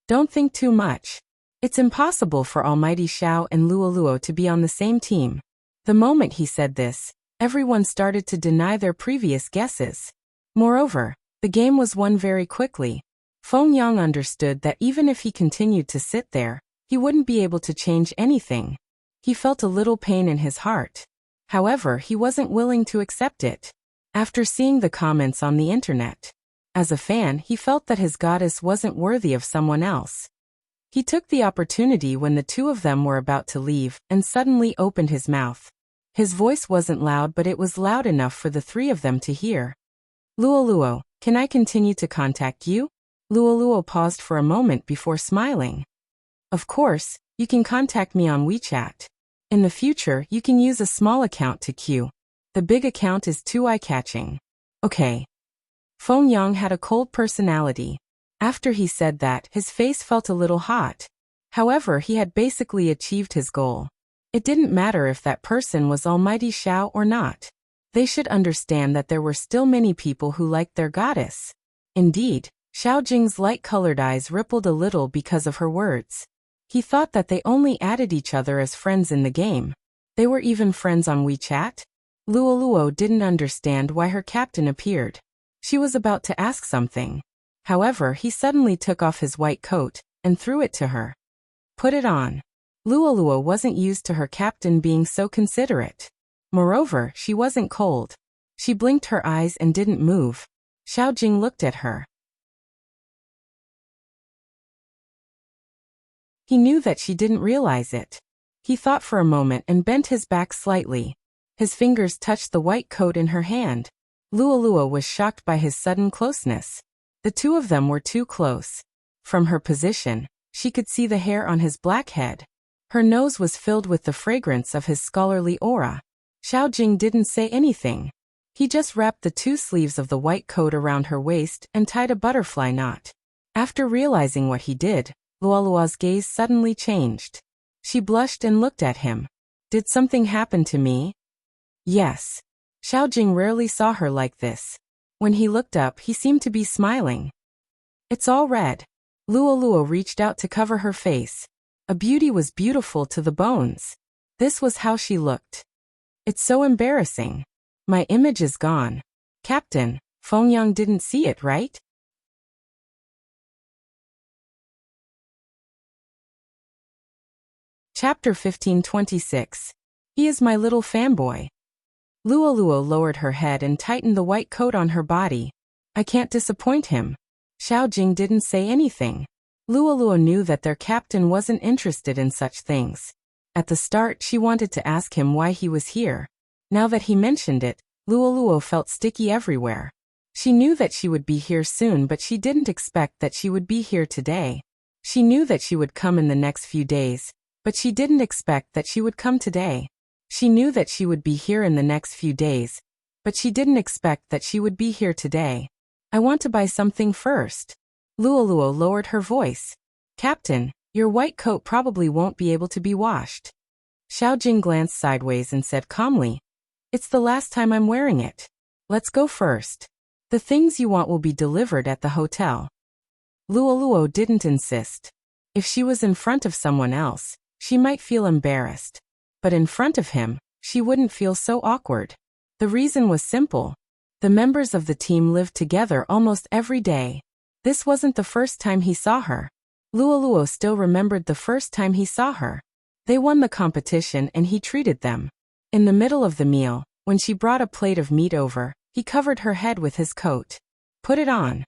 Don't think too much. It's impossible for Almighty Xiao and Luo Luo to be on the same team. The moment he said this, everyone started to deny their previous guesses. Moreover, the game was won very quickly. Feng Yang understood that even if he continued to sit there, he wouldn't be able to change anything. He felt a little pain in his heart. However, he wasn't willing to accept it. After seeing the comments on the internet, as a fan, he felt that his goddess wasn't worthy of someone else. He took the opportunity when the two of them were about to leave and suddenly opened his mouth. His voice wasn't loud, but it was loud enough for the three of them to hear. Luo Luo, can I continue to contact you? Luo Luo paused for a moment before smiling. Of course, you can contact me on WeChat. In the future, you can use a small account to queue. The big account is too eye-catching. Okay. Feng Yang had a cold personality. After he said that, his face felt a little hot. However, he had basically achieved his goal. It didn't matter if that person was Almighty Xiao or not. They should understand that there were still many people who liked their goddess. Indeed, Xiao Jing's light-colored eyes rippled a little because of her words. He thought that they only added each other as friends in the game. They were even friends on WeChat? Luo Luo didn't understand why her captain appeared. She was about to ask something. However, he suddenly took off his white coat and threw it to her. Put it on. Luo Luo wasn't used to her captain being so considerate. Moreover, she wasn't cold. She blinked her eyes and didn't move. Xiao Jing looked at her. He knew that she didn't realize it. He thought for a moment and bent his back slightly. His fingers touched the white coat in her hand. Luo Luo was shocked by his sudden closeness. The two of them were too close. From her position, she could see the hair on his black head. Her nose was filled with the fragrance of his scholarly aura. Xiao Jing didn't say anything. He just wrapped the two sleeves of the white coat around her waist and tied a butterfly knot. After realizing what he did, Luo Luo's gaze suddenly changed. She blushed and looked at him. Did something happen to me? Yes. Xiao Jing rarely saw her like this. When he looked up, he seemed to be smiling. It's all red. Luo Luo reached out to cover her face. A beauty was beautiful to the bones. This was how she looked. It's so embarrassing. My image is gone. Captain, Feng Yang didn't see it, right? Chapter 1526. He is my little fanboy. Luo Luo lowered her head and tightened the white coat on her body. I can't disappoint him. Xiao Jing didn't say anything. Luo Luo knew that their captain wasn't interested in such things. At the start, she wanted to ask him why he was here. Now that he mentioned it, Luo Luo felt sticky everywhere. She knew that she would be here soon, but she didn't expect that she would be here today. She knew that she would come in the next few days, but she didn't expect that she would come today. She knew that she would be here in the next few days, but she didn't expect that she would be here today. I want to buy something first. Luo Luo lowered her voice. Captain, your white coat probably won't be able to be washed. Xiao Jing glanced sideways and said calmly, it's the last time I'm wearing it. Let's go first. The things you want will be delivered at the hotel. Luo Luo didn't insist. If she was in front of someone else, she might feel embarrassed. But in front of him, she wouldn't feel so awkward. The reason was simple. The members of the team lived together almost every day. This wasn't the first time he saw her. Luo Luo still remembered the first time he saw her. They won the competition and he treated them. In the middle of the meal, when she brought a plate of meat over, he covered her head with his coat. Put it on.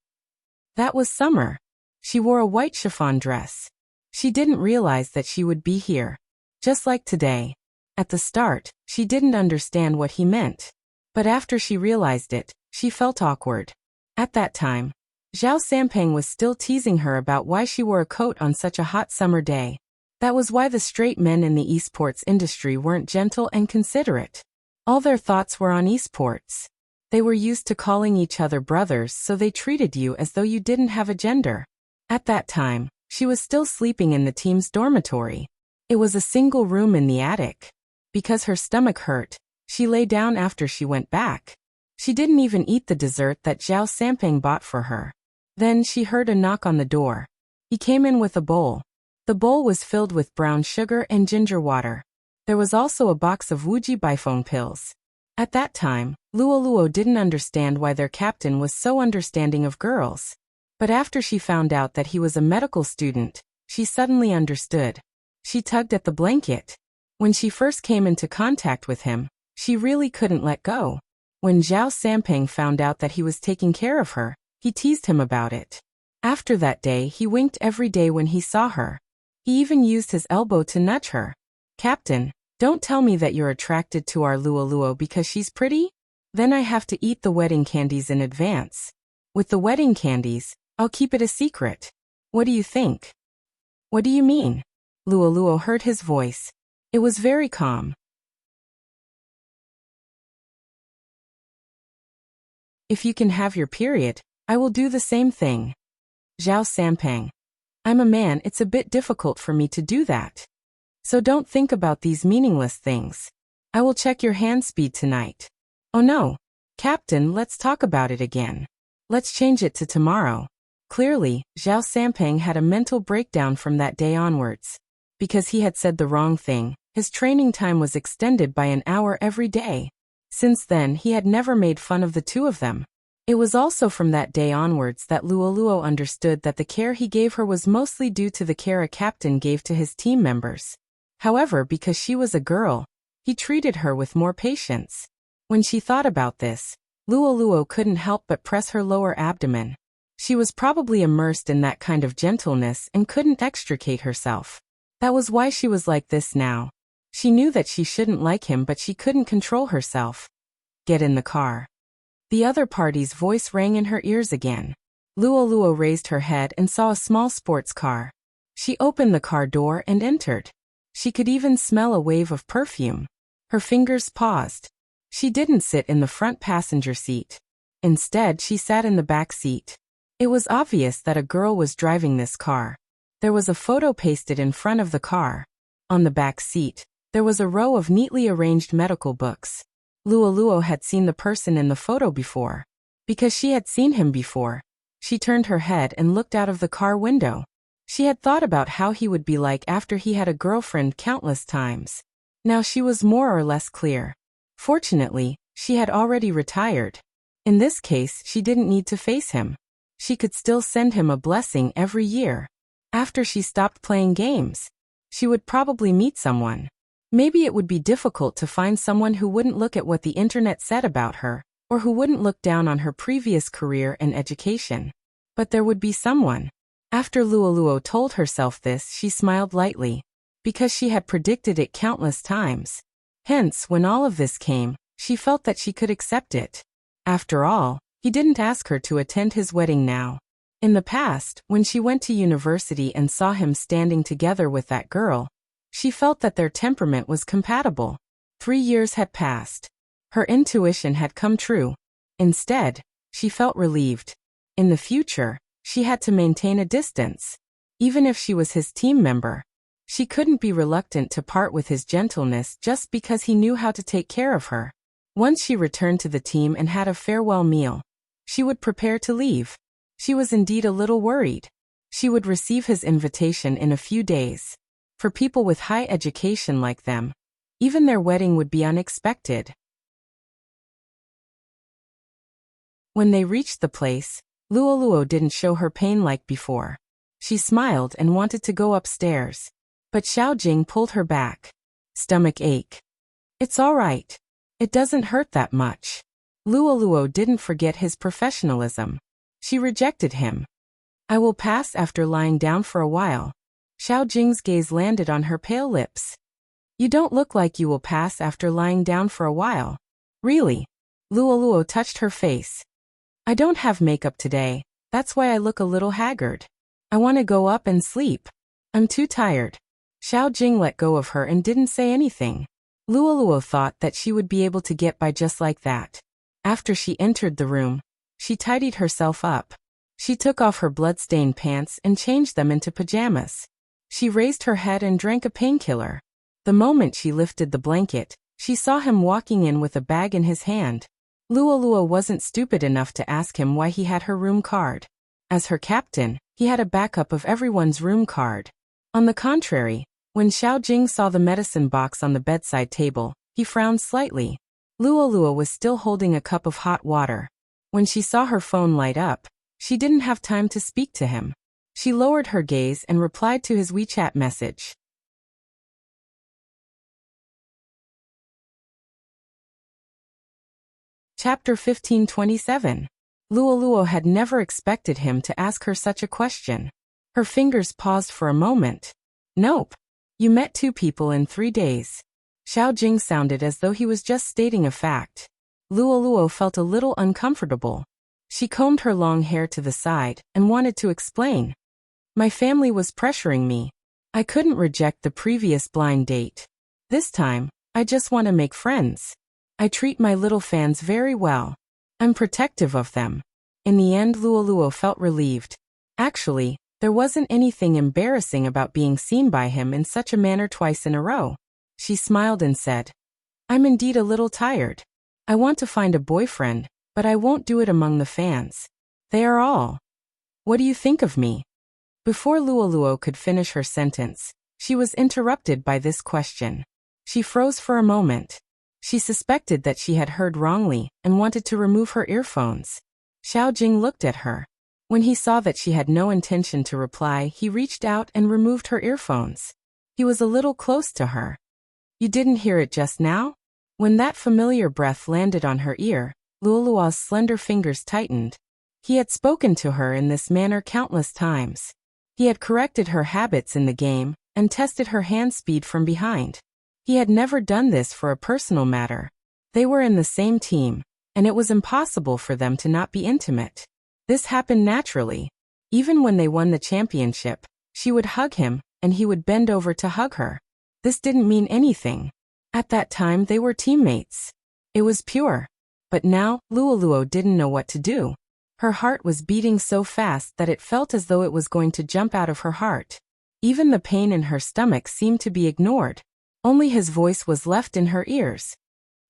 That was summer. She wore a white chiffon dress. She didn't realize that she would be here. Just like today. At the start, she didn't understand what he meant. But after she realized it, she felt awkward. At that time, Zhao Sampang was still teasing her about why she wore a coat on such a hot summer day. That was why the straight men in the esports industry weren't gentle and considerate. All their thoughts were on esports. They were used to calling each other brothers, so they treated you as though you didn't have a gender. At that time, she was still sleeping in the team's dormitory. It was a single room in the attic. Because her stomach hurt, she lay down after she went back. She didn't even eat the dessert that Zhao Sampang bought for her. Then she heard a knock on the door. He came in with a bowl. The bowl was filled with brown sugar and ginger water. There was also a box of Wuxia biphone pills. At that time, Luo didn't understand why their captain was so understanding of girls. But after she found out that he was a medical student, she suddenly understood. She tugged at the blanket. When she first came into contact with him, she really couldn't let go. When Zhao Sampang found out that he was taking care of her, he teased him about it. After that day, he winked every day when he saw her. He even used his elbow to nudge her. "Captain, don't tell me that you're attracted to our Luo because she's pretty? Then I have to eat the wedding candies in advance. With the wedding candies, I'll keep it a secret. What do you think?" "What do you mean?" Luo heard his voice. It was very calm. "If you can have your period, I will do the same thing." Zhao Sampang. "I'm a man, it's a bit difficult for me to do that. So don't think about these meaningless things. I will check your hand speed tonight." "Oh no. Captain, let's talk about it again. Let's change it to tomorrow." Clearly, Zhao Sampang had a mental breakdown from that day onwards. Because he had said the wrong thing, his training time was extended by an hour every day. Since then, he had never made fun of the two of them. It was also from that day onwards that Luo understood that the care he gave her was mostly due to the care a captain gave to his team members. However, because she was a girl, he treated her with more patience. When she thought about this, Luo couldn't help but press her lower abdomen. She was probably immersed in that kind of gentleness and couldn't extricate herself. That was why she was like this now. She knew that she shouldn't like him, but she couldn't control herself. "Get in the car." The other party's voice rang in her ears again. Luo raised her head and saw a small sports car. She opened the car door and entered. She could even smell a wave of perfume. Her fingers paused. She didn't sit in the front passenger seat. Instead, she sat in the back seat. It was obvious that a girl was driving this car. There was a photo pasted in front of the car. On the back seat, there was a row of neatly arranged medical books. Luo had seen the person in the photo before. Because she had seen him before, she turned her head and looked out of the car window. She had thought about how he would be like after he had a girlfriend countless times. Now she was more or less clear. Fortunately, she had already retired. In this case, she didn't need to face him. She could still send him a blessing every year. After she stopped playing games, she would probably meet someone. Maybe it would be difficult to find someone who wouldn't look at what the internet said about her, or who wouldn't look down on her previous career and education. But there would be someone. After Luo told herself this, she smiled lightly. Because she had predicted it countless times. Hence, when all of this came, she felt that she could accept it. After all, he didn't ask her to attend his wedding now. In the past, when she went to university and saw him standing together with that girl, she felt that their temperament was compatible. 3 years had passed. Her intuition had come true. Instead, she felt relieved. In the future, she had to maintain a distance. Even if she was his team member, she couldn't be reluctant to part with his gentleness just because he knew how to take care of her. Once she returned to the team and had a farewell meal, she would prepare to leave. She was indeed a little worried. She would receive his invitation in a few days. For people with high education like them, even their wedding would be unexpected. When they reached the place, Luo didn't show her pain like before. She smiled and wanted to go upstairs. But Xiaojing pulled her back. "Stomach ache." "It's all right. It doesn't hurt that much." Luo didn't forget his professionalism. She rejected him. "I will pass after lying down for a while." Xiaojing's gaze landed on her pale lips. "You don't look like you will pass after lying down for a while." "Really?" Luo touched her face. "I don't have makeup today, that's why I look a little haggard. I want to go up and sleep. I'm too tired." Xiao Jing let go of her and didn't say anything. Luoluo thought that she would be able to get by just like that. After she entered the room, she tidied herself up. She took off her blood-stained pants and changed them into pajamas. She raised her head and drank a painkiller. The moment she lifted the blanket, she saw him walking in with a bag in his hand. Luoluo wasn't stupid enough to ask him why he had her room card. As her captain, he had a backup of everyone's room card. On the contrary, when Xiao Jing saw the medicine box on the bedside table, he frowned slightly. Luoluo was still holding a cup of hot water. When she saw her phone light up, she didn't have time to speak to him. She lowered her gaze and replied to his WeChat message. Chapter 1527. Luoluo had never expected him to ask her such a question. Her fingers paused for a moment. Nope. You met 2 people in 3 days. Xiao Jing sounded as though he was just stating a fact. Luoluo felt a little uncomfortable. She combed her long hair to the side and wanted to explain. My family was pressuring me. I couldn't reject the previous blind date. This time, I just want to make friends. I treat my little fans very well. I'm protective of them. In the end, Luoluo felt relieved. Actually, there wasn't anything embarrassing about being seen by him in such a manner twice in a row. She smiled and said, I'm indeed a little tired. I want to find a boyfriend, but I won't do it among the fans. They are all. What do you think of me? Before Luoluo could finish her sentence, she was interrupted by this question. She froze for a moment. She suspected that she had heard wrongly and wanted to remove her earphones. Xiao Jing looked at her. When he saw that she had no intention to reply, he reached out and removed her earphones. He was a little close to her. You didn't hear it just now? When that familiar breath landed on her ear, Luoluo's slender fingers tightened. He had spoken to her in this manner countless times. He had corrected her habits in the game and tested her hand speed from behind. He had never done this for a personal matter. They were in the same team, and it was impossible for them to not be intimate. This happened naturally. Even when they won the championship, she would hug him, and he would bend over to hug her. This didn't mean anything. At that time they were teammates. It was pure. But now, Luoluo didn't know what to do. Her heart was beating so fast that it felt as though it was going to jump out of her heart. Even the pain in her stomach seemed to be ignored. Only his voice was left in her ears.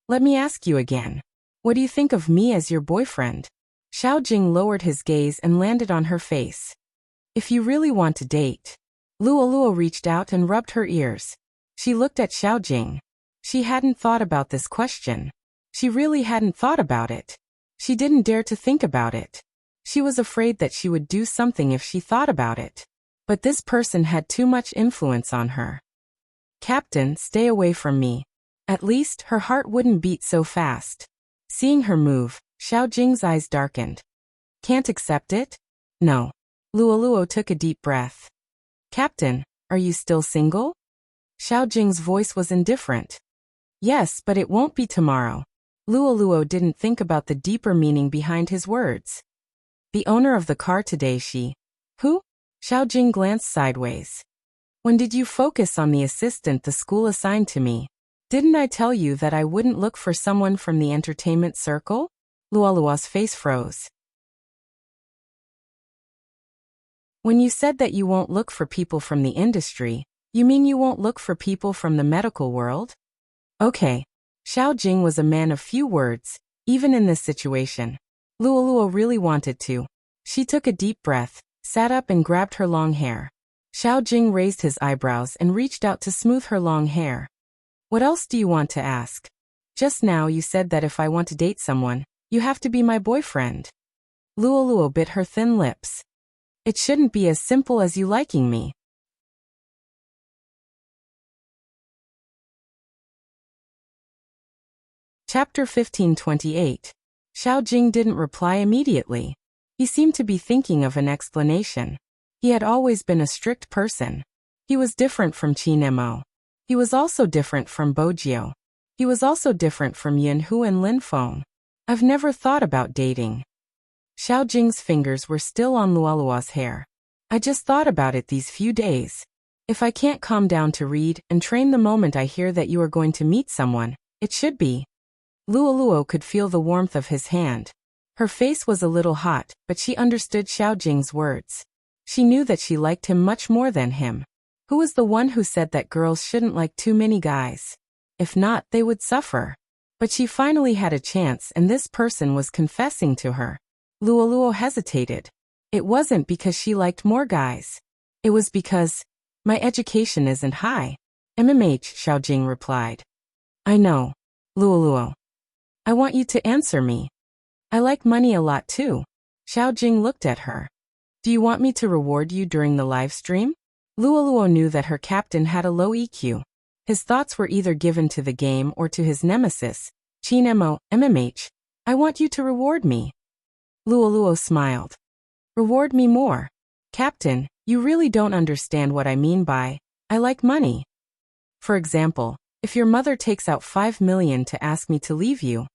Let me ask you again. What do you think of me as your boyfriend? Xiao Jing lowered his gaze and landed on her face. If you really want to date. Luoluo reached out and rubbed her ears. She looked at Xiao Jing. She hadn't thought about this question. She really hadn't thought about it. She didn't dare to think about it. She was afraid that she would do something if she thought about it. But this person had too much influence on her. Captain, stay away from me. At least, her heart wouldn't beat so fast. Seeing her move, Xiao Jing's eyes darkened. Can't accept it? No. Luoluo took a deep breath. Captain, are you still single? Xiao Jing's voice was indifferent. Yes, but it won't be tomorrow. Luoluo didn't think about the deeper meaning behind his words. The owner of the car today, she. Who? Xiao Jing glanced sideways. When did you focus on the assistant the school assigned to me? Didn't I tell you that I wouldn't look for someone from the entertainment circle? Luoluo's face froze. When you said that you won't look for people from the industry, you mean you won't look for people from the medical world? Okay. Xiao Jing was a man of few words, even in this situation. Luoluo really wanted to. She took a deep breath, sat up and grabbed her long hair. Xiao Jing raised his eyebrows and reached out to smooth her long hair. What else do you want to ask? Just now you said that if I want to date someone, you have to be my boyfriend. Luoluo bit her thin lips. It shouldn't be as simple as you liking me. Chapter 1528. Xiao Jing didn't reply immediately. He seemed to be thinking of an explanation. He had always been a strict person. He was different from Qin Mo. He was also different from Bojio. He was also different from Yin Hu and Lin Feng. I've never thought about dating. Xiao Jing's fingers were still on Luoluo's hair. I just thought about it these few days. If I can't calm down to read and train the moment I hear that you are going to meet someone, it should be. Luo could feel the warmth of his hand. Her face was a little hot, but she understood Xiao Jing's words. She knew that she liked him much more than him. Who was the one who said that girls shouldn't like too many guys? If not, they would suffer. But she finally had a chance, and this person was confessing to her. Luo hesitated. It wasn't because she liked more guys. It was because, my education isn't high. Xiao Jing replied. I know. Luo. I want you to answer me. I like money a lot too. Xiao Jing looked at her. Do you want me to reward you during the live stream? Luo knew that her captain had a low EQ. His thoughts were either given to the game or to his nemesis, Qin MMH. I want you to reward me. Luo smiled. Reward me more. Captain, you really don't understand what I mean by, I like money. For example, if your mother takes out 5 million to ask me to leave you,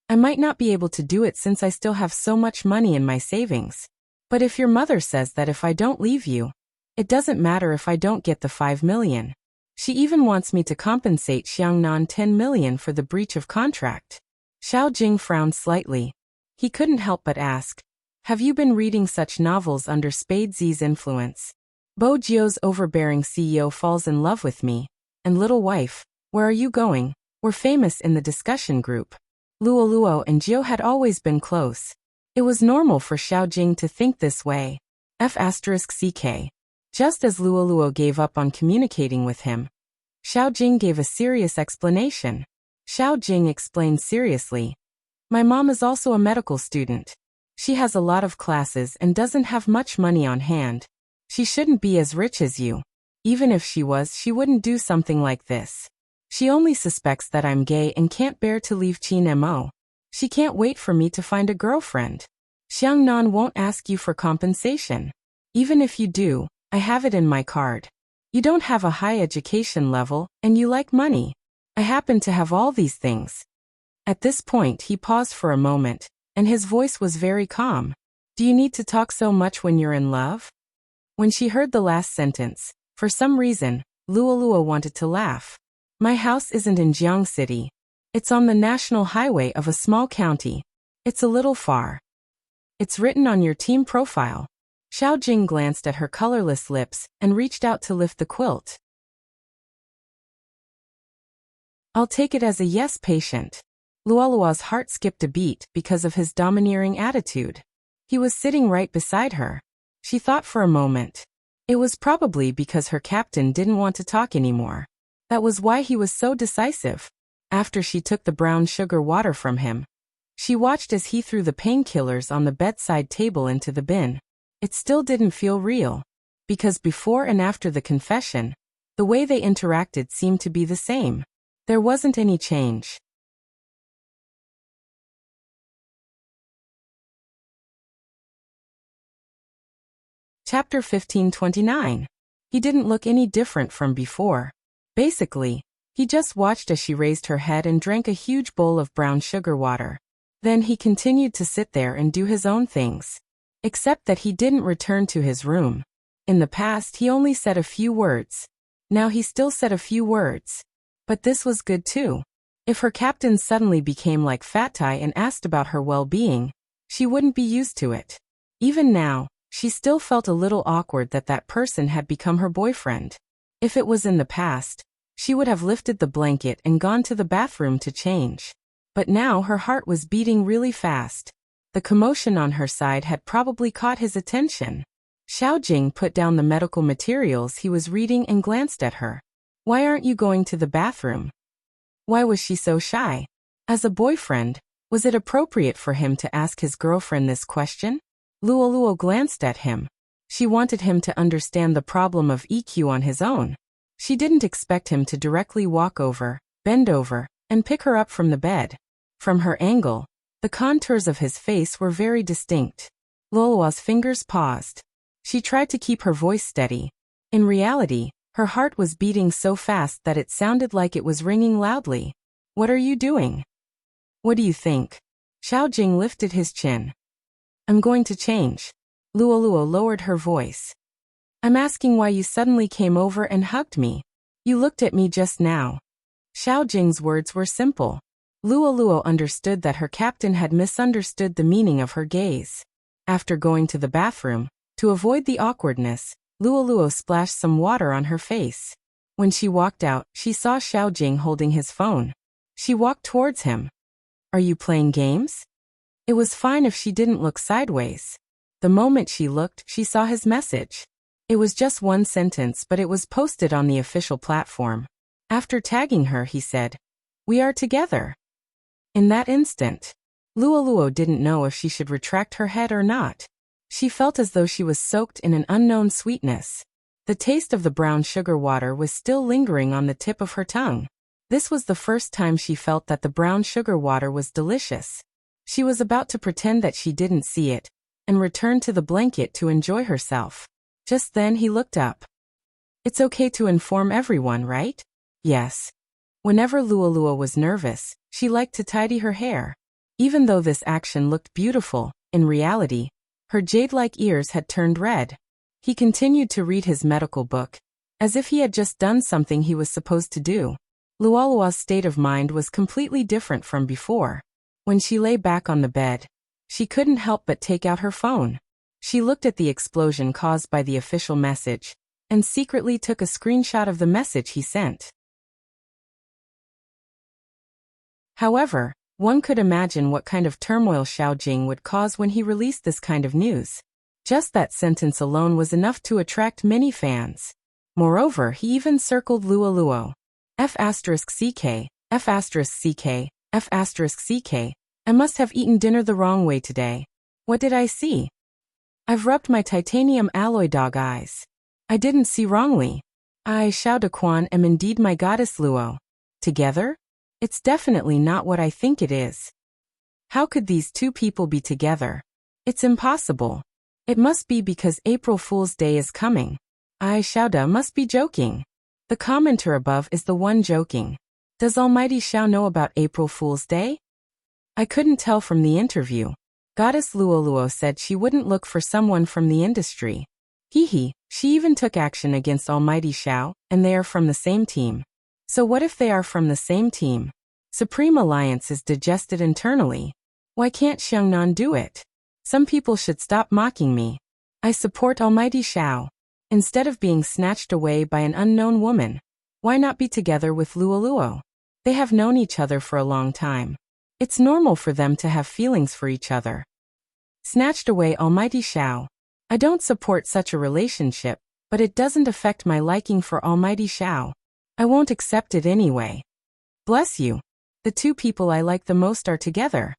I might not be able to do it since I still have so much money in my savings. But if your mother says that if I don't leave you, it doesn't matter if I don't get the 5 million. She even wants me to compensate Xiangnan 10 million for the breach of contract. Xiao Jing frowned slightly. He couldn't help but ask, have you been reading such novels under Spade Z's influence? Bo Jio's overbearing CEO falls in love with me, and Little Wife, Where Are You Going? Were famous in the discussion group. Luo and Jio had always been close. It was normal for Xiao Jing to think this way. F***CK. Just as Luo gave up on communicating with him, Xiao Jing gave a serious explanation. Xiao Jing explained seriously. My mom is also a medical student. She has a lot of classes and doesn't have much money on hand. She shouldn't be as rich as you. Even if she was, she wouldn't do something like this. She only suspects that I'm gay and can't bear to leave Qin Mo. She can't wait for me to find a girlfriend. Xiangnan won't ask you for compensation. Even if you do, I have it in my card. You don't have a high education level, and you like money. I happen to have all these things. At this point he paused for a moment, and his voice was very calm. Do you need to talk so much when you're in love? When she heard the last sentence, for some reason, Luo wanted to laugh. My house isn't in Jiang City. It's on the national highway of a small county. It's a little far. It's written on your team profile. Xiao Jing glanced at her colorless lips and reached out to lift the quilt. I'll take it as a yes, patient. Luo's heart skipped a beat because of his domineering attitude. He was sitting right beside her. She thought for a moment. It was probably because her captain didn't want to talk anymore. That was why he was so decisive. After she took the brown sugar water from him, she watched as he threw the painkillers on the bedside table into the bin. It still didn't feel real. Because before and after the confession, the way they interacted seemed to be the same. There wasn't any change. Chapter 1529. He didn't look any different from before. Basically, he just watched as she raised her head and drank a huge bowl of brown sugar water. Then he continued to sit there and do his own things. Except that he didn't return to his room. In the past he only said a few words. Now he still said a few words. But this was good too. If her captain suddenly became like Fatai and asked about her well-being, she wouldn't be used to it. Even now, she still felt a little awkward that that person had become her boyfriend. If it was in the past, she would have lifted the blanket and gone to the bathroom to change. But now her heart was beating really fast. The commotion on her side had probably caught his attention. Xiao Jing put down the medical materials he was reading and glanced at her. Why aren't you going to the bathroom? Why was she so shy? As a boyfriend, was it appropriate for him to ask his girlfriend this question? Luo glanced at him. She wanted him to understand the problem of EQ on his own. She didn't expect him to directly walk over, bend over, and pick her up from the bed. From her angle, the contours of his face were very distinct. Luo's fingers paused. She tried to keep her voice steady. In reality, her heart was beating so fast that it sounded like it was ringing loudly. What are you doing? What do you think? Xiao Jing lifted his chin. I'm going to change. Luo lowered her voice. I'm asking why you suddenly came over and hugged me. You looked at me just now. Xiao Jing's words were simple. Luo Luo understood that her captain had misunderstood the meaning of her gaze. After going to the bathroom, to avoid the awkwardness, Luo Luo splashed some water on her face. When she walked out, she saw Xiao Jing holding his phone. She walked towards him. Are you playing games? It was fine if she didn't look sideways. The moment she looked, she saw his message. It was just one sentence, but it was posted on the official platform. After tagging her, he said, "We are together." In that instant, Luo Luo didn't know if she should retract her head or not. She felt as though she was soaked in an unknown sweetness. The taste of the brown sugar water was still lingering on the tip of her tongue. This was the first time she felt that the brown sugar water was delicious. She was about to pretend that she didn't see it, and return to the blanket to enjoy herself. Just then he looked up. It's okay to inform everyone, right? Yes. Whenever Luo Luo was nervous, she liked to tidy her hair. Even though this action looked beautiful, in reality, her jade-like ears had turned red. He continued to read his medical book, as if he had just done something he was supposed to do. Luo Luo's state of mind was completely different from before. When she lay back on the bed, she couldn't help but take out her phone. She looked at the explosion caused by the official message, and secretly took a screenshot of the message he sent. However, one could imagine what kind of turmoil Xiao Jing would cause when he released this kind of news. Just that sentence alone was enough to attract many fans. Moreover, he even circled Luo Luo. F*CK, F*CK, F*CK. I must have eaten dinner the wrong way today. What did I see? I've rubbed my titanium alloy dog eyes. I didn't see wrongly. I, Xiao Dequan, am indeed my goddess Luo. Together? It's definitely not what I think it is. How could these two people be together? It's impossible. It must be because April Fool's Day is coming. I, Xiao De, must be joking. The commenter above is the one joking. Does Almighty Xiao know about April Fool's Day? I couldn't tell from the interview. Goddess Luo Luo said she wouldn't look for someone from the industry. He, she even took action against Almighty Xiao, and they are from the same team. So what if they are from the same team? Supreme Alliance is digested internally. Why can't Xiangnan do it? Some people should stop mocking me. I support Almighty Xiao. Instead of being snatched away by an unknown woman, why not be together with Luo Luo? They have known each other for a long time. It's normal for them to have feelings for each other. Snatched away Almighty Xiao. I don't support such a relationship, but it doesn't affect my liking for Almighty Xiao. I won't accept it anyway. Bless you. The two people I like the most are together.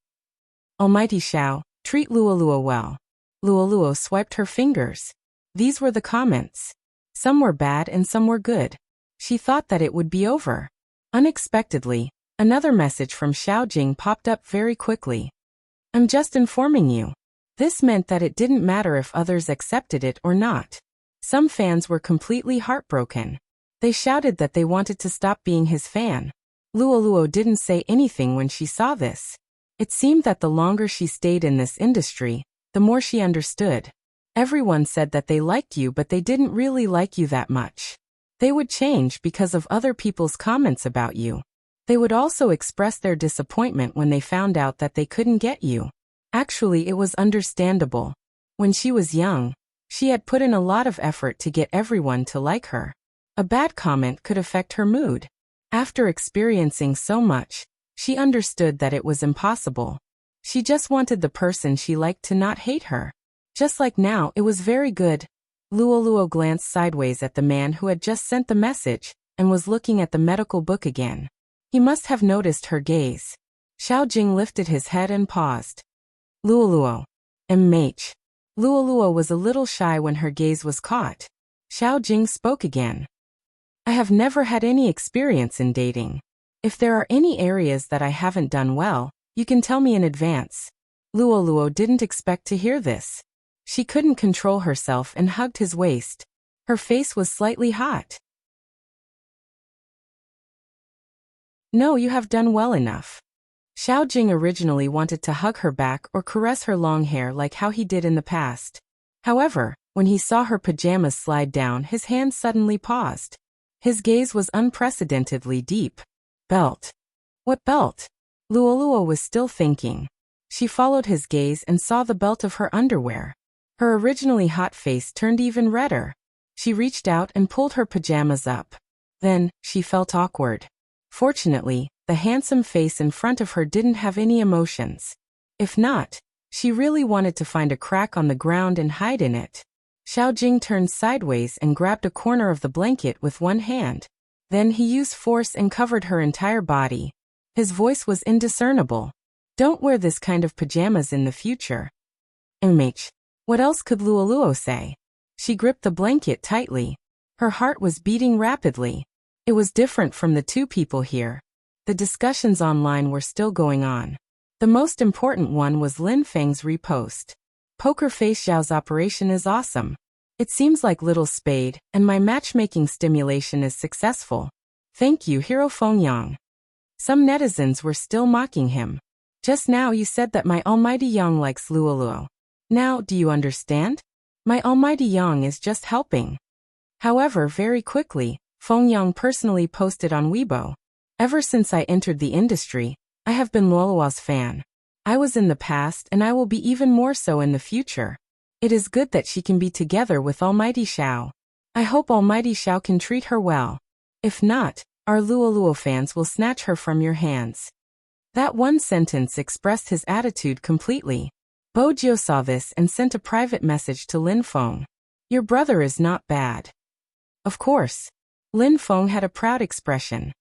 Almighty Xiao, treat Luo Luo well. Luo Luo swiped her fingers. These were the comments. Some were bad and some were good. She thought that it would be over. Unexpectedly, another message from Xiao Jing popped up very quickly. I'm just informing you. This meant that it didn't matter if others accepted it or not. Some fans were completely heartbroken. They shouted that they wanted to stop being his fan. Luo Luo didn't say anything when she saw this. It seemed that the longer she stayed in this industry, the more she understood. Everyone said that they liked you, but they didn't really like you that much. They would change because of other people's comments about you. They would also express their disappointment when they found out that they couldn't get you. Actually, it was understandable. When she was young, she had put in a lot of effort to get everyone to like her. A bad comment could affect her mood. After experiencing so much, she understood that it was impossible. She just wanted the person she liked to not hate her. Just like now, it was very good. Luo Luo glanced sideways at the man who had just sent the message, and was looking at the medical book again. He must have noticed her gaze. Xiao Jing lifted his head and paused. Luo Luo. MH. Luo Luo was a little shy when her gaze was caught. Xiao Jing spoke again. I have never had any experience in dating. If there are any areas that I haven't done well, you can tell me in advance. Luo Luo didn't expect to hear this. She couldn't control herself and hugged his waist. Her face was slightly hot. No, you have done well enough. Xiao Jing originally wanted to hug her back or caress her long hair like how he did in the past. However, When he saw her pajamas slide down, his hand suddenly paused. His gaze was unprecedentedly deep. Belt. What belt? Luoluo was still thinking. She followed his gaze and saw the belt of her underwear. Her originally hot face turned even redder. She reached out and pulled her pajamas up. Then, she felt awkward. Fortunately, the handsome face in front of her didn't have any emotions. If not, she really wanted to find a crack on the ground and hide in it. Xiao Jing turned sideways and grabbed a corner of the blanket with one hand. Then he used force and covered her entire body. His voice was indiscernible. Don't wear this kind of pajamas in the future. What else could Luoluo say? She gripped the blanket tightly. Her heart was beating rapidly. It was different from the two people here. The discussions online were still going on. The most important one was Lin Feng's repost. Poker Face Xiao's operation is awesome. It seems like Little Spade, and my matchmaking stimulation is successful. Thank you, Hero Fengyang. Some netizens were still mocking him. Just now you said that my almighty Yang likes Luoluo. Now, do you understand? My almighty Yang is just helping. However, very quickly, Fengyang personally posted on Weibo. Ever since I entered the industry, I have been Luoluo's fan. I was in the past and I will be even more so in the future. It is good that she can be together with almighty Xiao. I hope almighty Xiao can treat her well. If not, our Luoluo fans will snatch her from your hands. That one sentence expressed his attitude completely. Bojiu saw this and sent a private message to Lin Feng. Your brother is not bad. Of course. Lin Feng had a proud expression.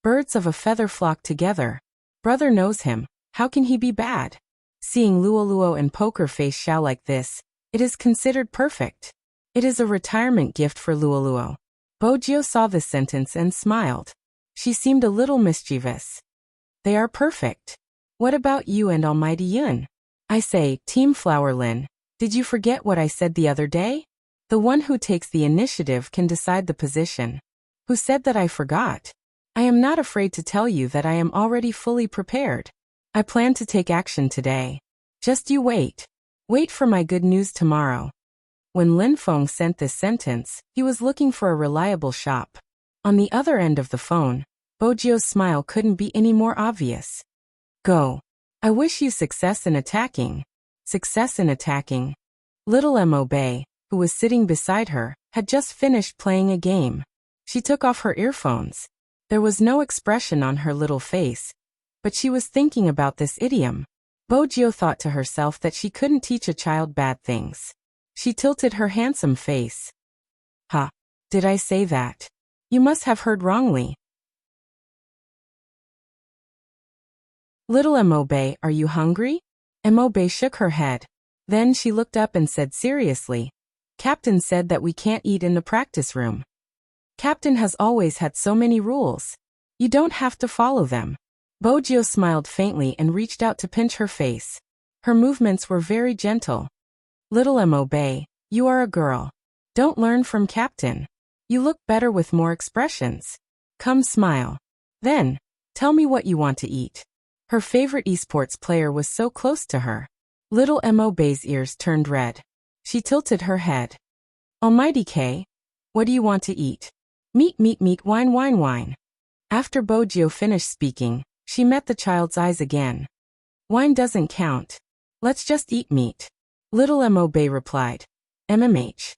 Birds of a feather flock together. Brother knows him. How can he be bad? Seeing Luoluo and Poker Face Xiao like this, it is considered perfect. It is a retirement gift for Luoluo. Bojiu saw this sentence and smiled. She seemed a little mischievous. They are perfect. What about you and almighty Yun? I say, Team Flower Lin, did you forget what I said the other day? The one who takes the initiative can decide the position. Who said that I forgot? I am not afraid to tell you that I am already fully prepared. I plan to take action today. Just you wait. Wait for my good news tomorrow. When Lin Feng sent this sentence, he was looking for a reliable shop. On the other end of the phone, Bojiu's smile couldn't be any more obvious. Go. I wish you success in attacking. Success in attacking. Little Mo Bei, who was sitting beside her, had just finished playing a game. She took off her earphones. There was no expression on her little face, but she was thinking about this idiom. Bojiu thought to herself that she couldn't teach a child bad things. She tilted her handsome face. Ha! Did I say that? You must have heard wrongly. Little Mo Bei, are you hungry? Mo Bei shook her head. Then she looked up and said seriously, Captain said that we can't eat in the practice room. Captain has always had so many rules. You don't have to follow them. Bojiu smiled faintly and reached out to pinch her face. Her movements were very gentle. Little Mo Bei, you are a girl. Don't learn from Captain. You look better with more expressions. Come smile. Then, tell me what you want to eat. Her favorite esports player was so close to her. Little Mo Bei's ears turned red. She tilted her head. Almighty K, what do you want to eat? Meat, meat, meat, wine, wine, wine. After Bojiu finished speaking, she met the child's eyes again. Wine doesn't count. Let's just eat meat. Little Mo Bei replied. MMH.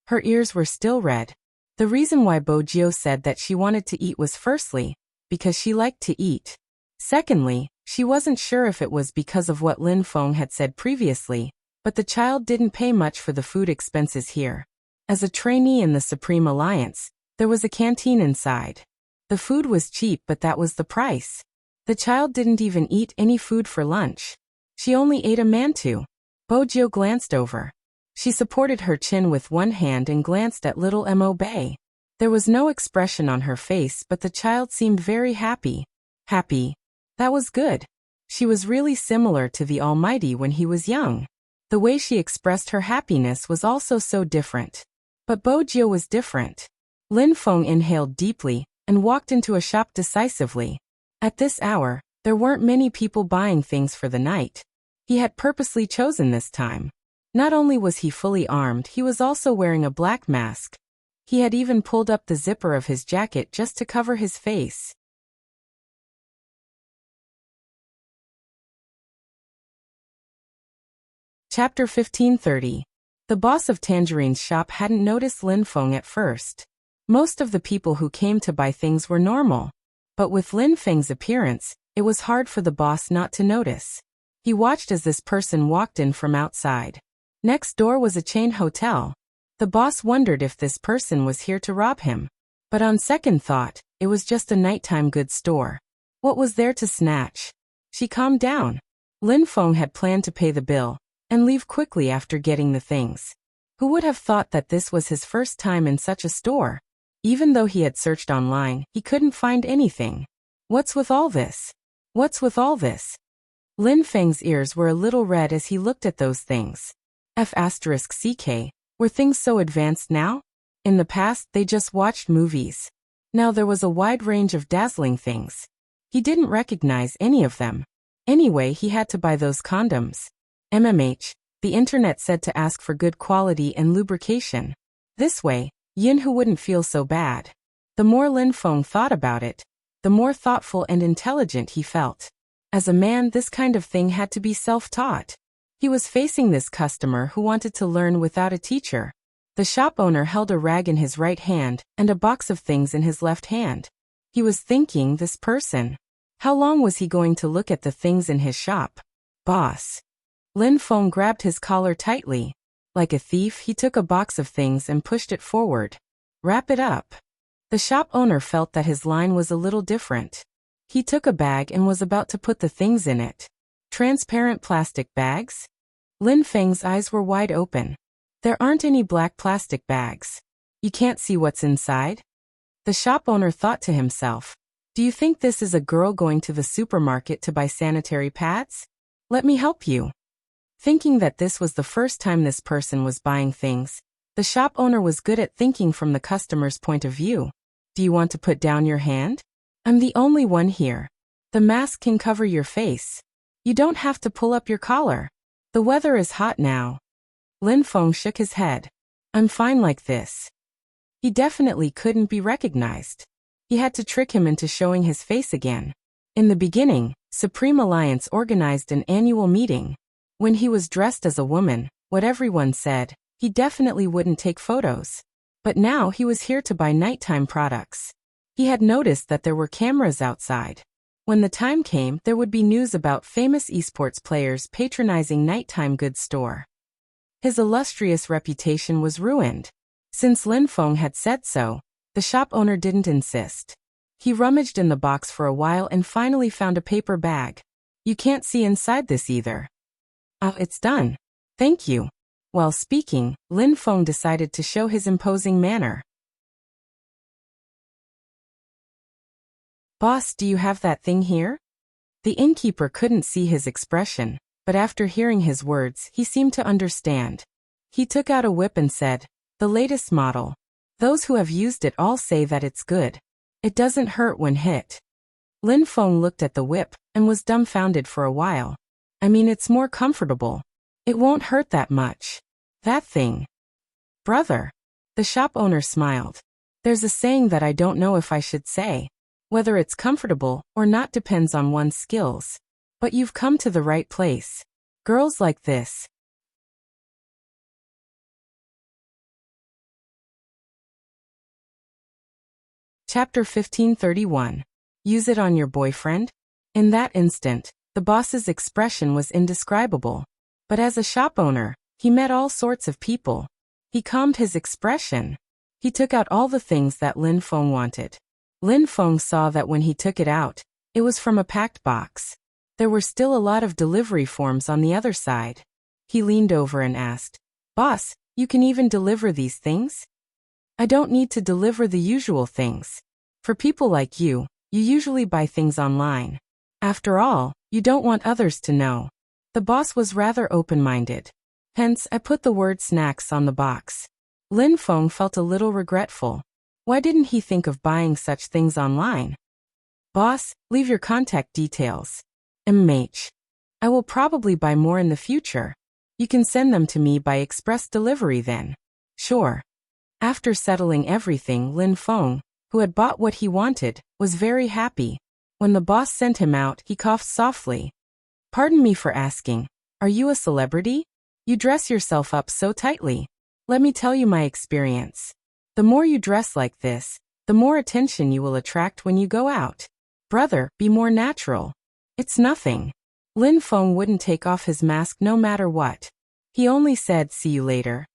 Her ears were still red. The reason why Bojiu said that she wanted to eat was firstly, because she liked to eat. Secondly, she wasn't sure if it was because of what Lin Feng had said previously, but the child didn't pay much for the food expenses here. As a trainee in the Supreme Alliance, there was a canteen inside. The food was cheap, but that was the price. The child didn't even eat any food for lunch. She only ate a mantou. Bojiu glanced over. She supported her chin with one hand and glanced at little Mo Bei. There was no expression on her face, but the child seemed very happy. Happy. That was good. She was really similar to the Almighty when he was young. The way she expressed her happiness was also so different. But Bojiu was different. Lin Feng inhaled deeply and walked into a shop decisively. At this hour, there weren't many people buying things for the night. He had purposely chosen this time. Not only was he fully armed, he was also wearing a black mask. He had even pulled up the zipper of his jacket just to cover his face. Chapter 1530. The boss of Tangerine's shop hadn't noticed Lin Feng at first. Most of the people who came to buy things were normal. But with Lin Feng's appearance, it was hard for the boss not to notice. He watched as this person walked in from outside. Next door was a chain hotel. The boss wondered if this person was here to rob him. But on second thought, it was just a nighttime goods store. What was there to snatch? She calmed down. Lin Feng had planned to pay the bill and leave quickly after getting the things. Who would have thought that this was his first time in such a store? Even though he had searched online, he couldn't find anything. What's with all this? What's with all this? Lin Feng's ears were a little red as he looked at those things. F***ck, were things so advanced now? In the past, they just watched movies. Now there was a wide range of dazzling things. He didn't recognize any of them. Anyway, he had to buy those condoms. The internet said to ask for good quality and lubrication. This way, Yinhu wouldn't feel so bad. The more Lin Feng thought about it, the more thoughtful and intelligent he felt. As a man, this kind of thing had to be self-taught. He was facing this customer who wanted to learn without a teacher. The shop owner held a rag in his right hand and a box of things in his left hand. He was thinking, this person. How long was he going to look at the things in his shop? Boss. Lin Feng grabbed his collar tightly. Like a thief, he took a box of things and pushed it forward. Wrap it up. The shop owner felt that his line was a little different. He took a bag and was about to put the things in it. Transparent plastic bags? Lin Feng's eyes were wide open. There aren't any black plastic bags. You can't see what's inside? The shop owner thought to himself, do you think this is a girl going to the supermarket to buy sanitary pads? Let me help you. Thinking that this was the first time this person was buying things, the shop owner was good at thinking from the customer's point of view. Do you want to put down your hand? I'm the only one here. The mask can cover your face. You don't have to pull up your collar. The weather is hot now. Lin Feng shook his head. I'm fine like this. He definitely couldn't be recognized. He had to trick him into showing his face again. In the beginning, Supreme Alliance organized an annual meeting. When he was dressed as a woman, what everyone said, he definitely wouldn't take photos. But now he was here to buy nighttime products. He had noticed that there were cameras outside. When the time came, there would be news about famous esports players patronizing nighttime goods store. His illustrious reputation was ruined. Since Lin Feng had said so, the shop owner didn't insist. He rummaged in the box for a while and finally found a paper bag. You can't see inside this either. It's done. Thank you. While speaking, Lin Feng decided to show his imposing manner. Boss, do you have that thing here? The innkeeper couldn't see his expression, but after hearing his words, he seemed to understand. He took out a whip and said, the latest model. Those who have used it all say that it's good. It doesn't hurt when hit. Lin Feng looked at the whip and was dumbfounded for a while. I mean, it's more comfortable. It won't hurt that much. That thing. Brother. The shop owner smiled. There's a saying that I don't know if I should say. Whether it's comfortable or not depends on one's skills. But you've come to the right place. Girls like this. Chapter 1531. Use it on your boyfriend? In that instant, the boss's expression was indescribable. But as a shop owner, he met all sorts of people. He calmed his expression. He took out all the things that Lin Feng wanted. Lin Feng saw that when he took it out, it was from a packed box. There were still a lot of delivery forms on the other side. He leaned over and asked, Boss, you can even deliver these things? I don't need to deliver the usual things. For people like you, you usually buy things online. After all, you don't want others to know. The boss was rather open-minded. Hence, I put the word snacks on the box. Lin Feng felt a little regretful. Why didn't he think of buying such things online? Boss, leave your contact details. I will probably buy more in the future. You can send them to me by express delivery then. Sure. After settling everything, Lin Feng, who had bought what he wanted, was very happy. When the boss sent him out, he coughed softly. Pardon me for asking, are you a celebrity? You dress yourself up so tightly. Let me tell you my experience. The more you dress like this, the more attention you will attract when you go out. Brother, be more natural. It's nothing. Lin Feng wouldn't take off his mask no matter what. He only said, see you later.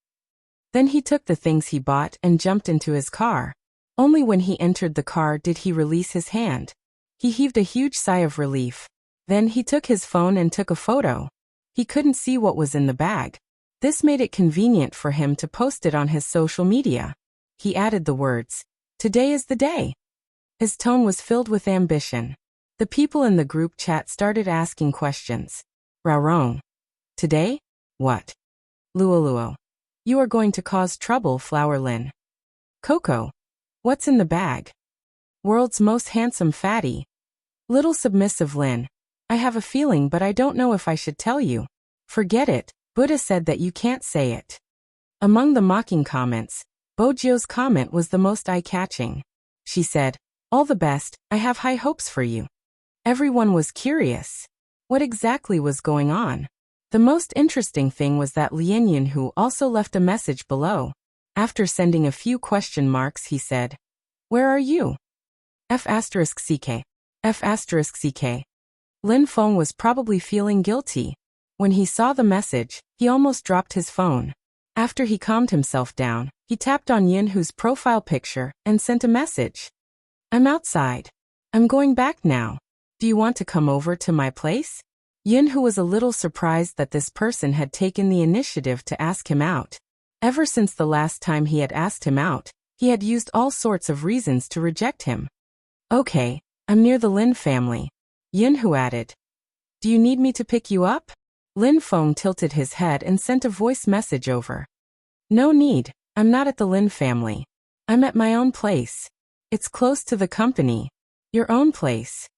Then he took the things he bought and jumped into his car. Only when he entered the car did he release his hand. He heaved a huge sigh of relief. Then he took his phone and took a photo. He couldn't see what was in the bag. This made it convenient for him to post it on his social media. He added the words, "Today is the day." His tone was filled with ambition. The people in the group chat started asking questions. Raorong. Today? What? Luoluo. You are going to cause trouble, Flower Lin. Coco. What's in the bag? World's most handsome fatty. Little submissive Lin. I have a feeling but I don't know if I should tell you. Forget it, Buddha said that you can't say it. Among the mocking comments, Bojio's comment was the most eye-catching. She said, all the best, I have high hopes for you. Everyone was curious. What exactly was going on? The most interesting thing was that Lien Yunhu also left a message below. After sending a few question marks, he said, where are you? F***CK. F***CK. Lin Feng was probably feeling guilty. When he saw the message, he almost dropped his phone. After he calmed himself down, he tapped on Yunhu's profile picture and sent a message. I'm outside. I'm going back now. Do you want to come over to my place? Yunhu was a little surprised that this person had taken the initiative to ask him out. Ever since the last time he had asked him out, he had used all sorts of reasons to reject him. Okay, I'm near the Lin family. Yunhu added. Do you need me to pick you up? Lin Feng tilted his head and sent a voice message over. No need, I'm not at the Lin family. I'm at my own place. It's close to the company. Your own place.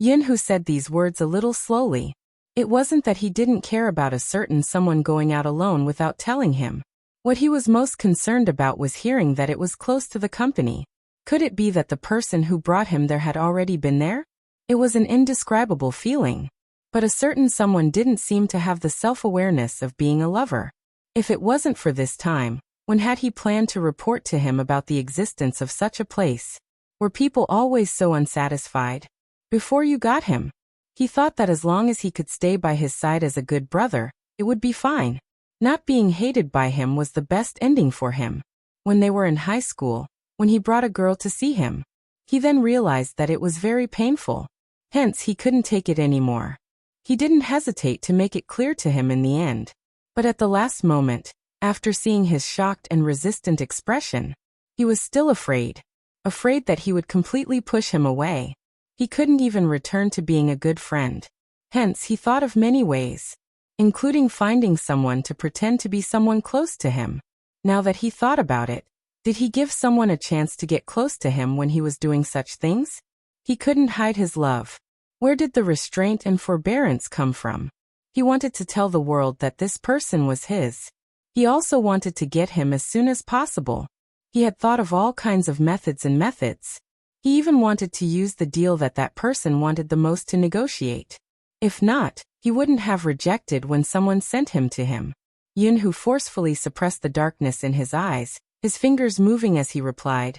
Yunhu said these words a little slowly. It wasn't that he didn't care about a certain someone going out alone without telling him. What he was most concerned about was hearing that it was close to the company. Could it be that the person who brought him there had already been there? It was an indescribable feeling. But a certain someone didn't seem to have the self-awareness of being a lover. If it wasn't for this time, when had he planned to report to him about the existence of such a place? Were people always so unsatisfied? Before you got him, he thought that as long as he could stay by his side as a good brother, it would be fine. Not being hated by him was the best ending for him. When they were in high school, when he brought a girl to see him, he then realized that it was very painful. Hence he couldn't take it anymore. He didn't hesitate to make it clear to him in the end. But at the last moment, after seeing his shocked and resistant expression, he was still afraid. Afraid that he would completely push him away. He couldn't even return to being a good friend. Hence he thought of many ways, including finding someone to pretend to be someone close to him. Now that he thought about it, did he give someone a chance to get close to him when he was doing such things? He couldn't hide his love. Where did the restraint and forbearance come from? He wanted to tell the world that this person was his. He also wanted to get him as soon as possible. He had thought of all kinds of methods. He even wanted to use the deal that person wanted the most to negotiate. If not, he wouldn't have rejected when someone sent him to him. Yunhu forcefully suppressed the darkness in his eyes, his fingers moving as he replied,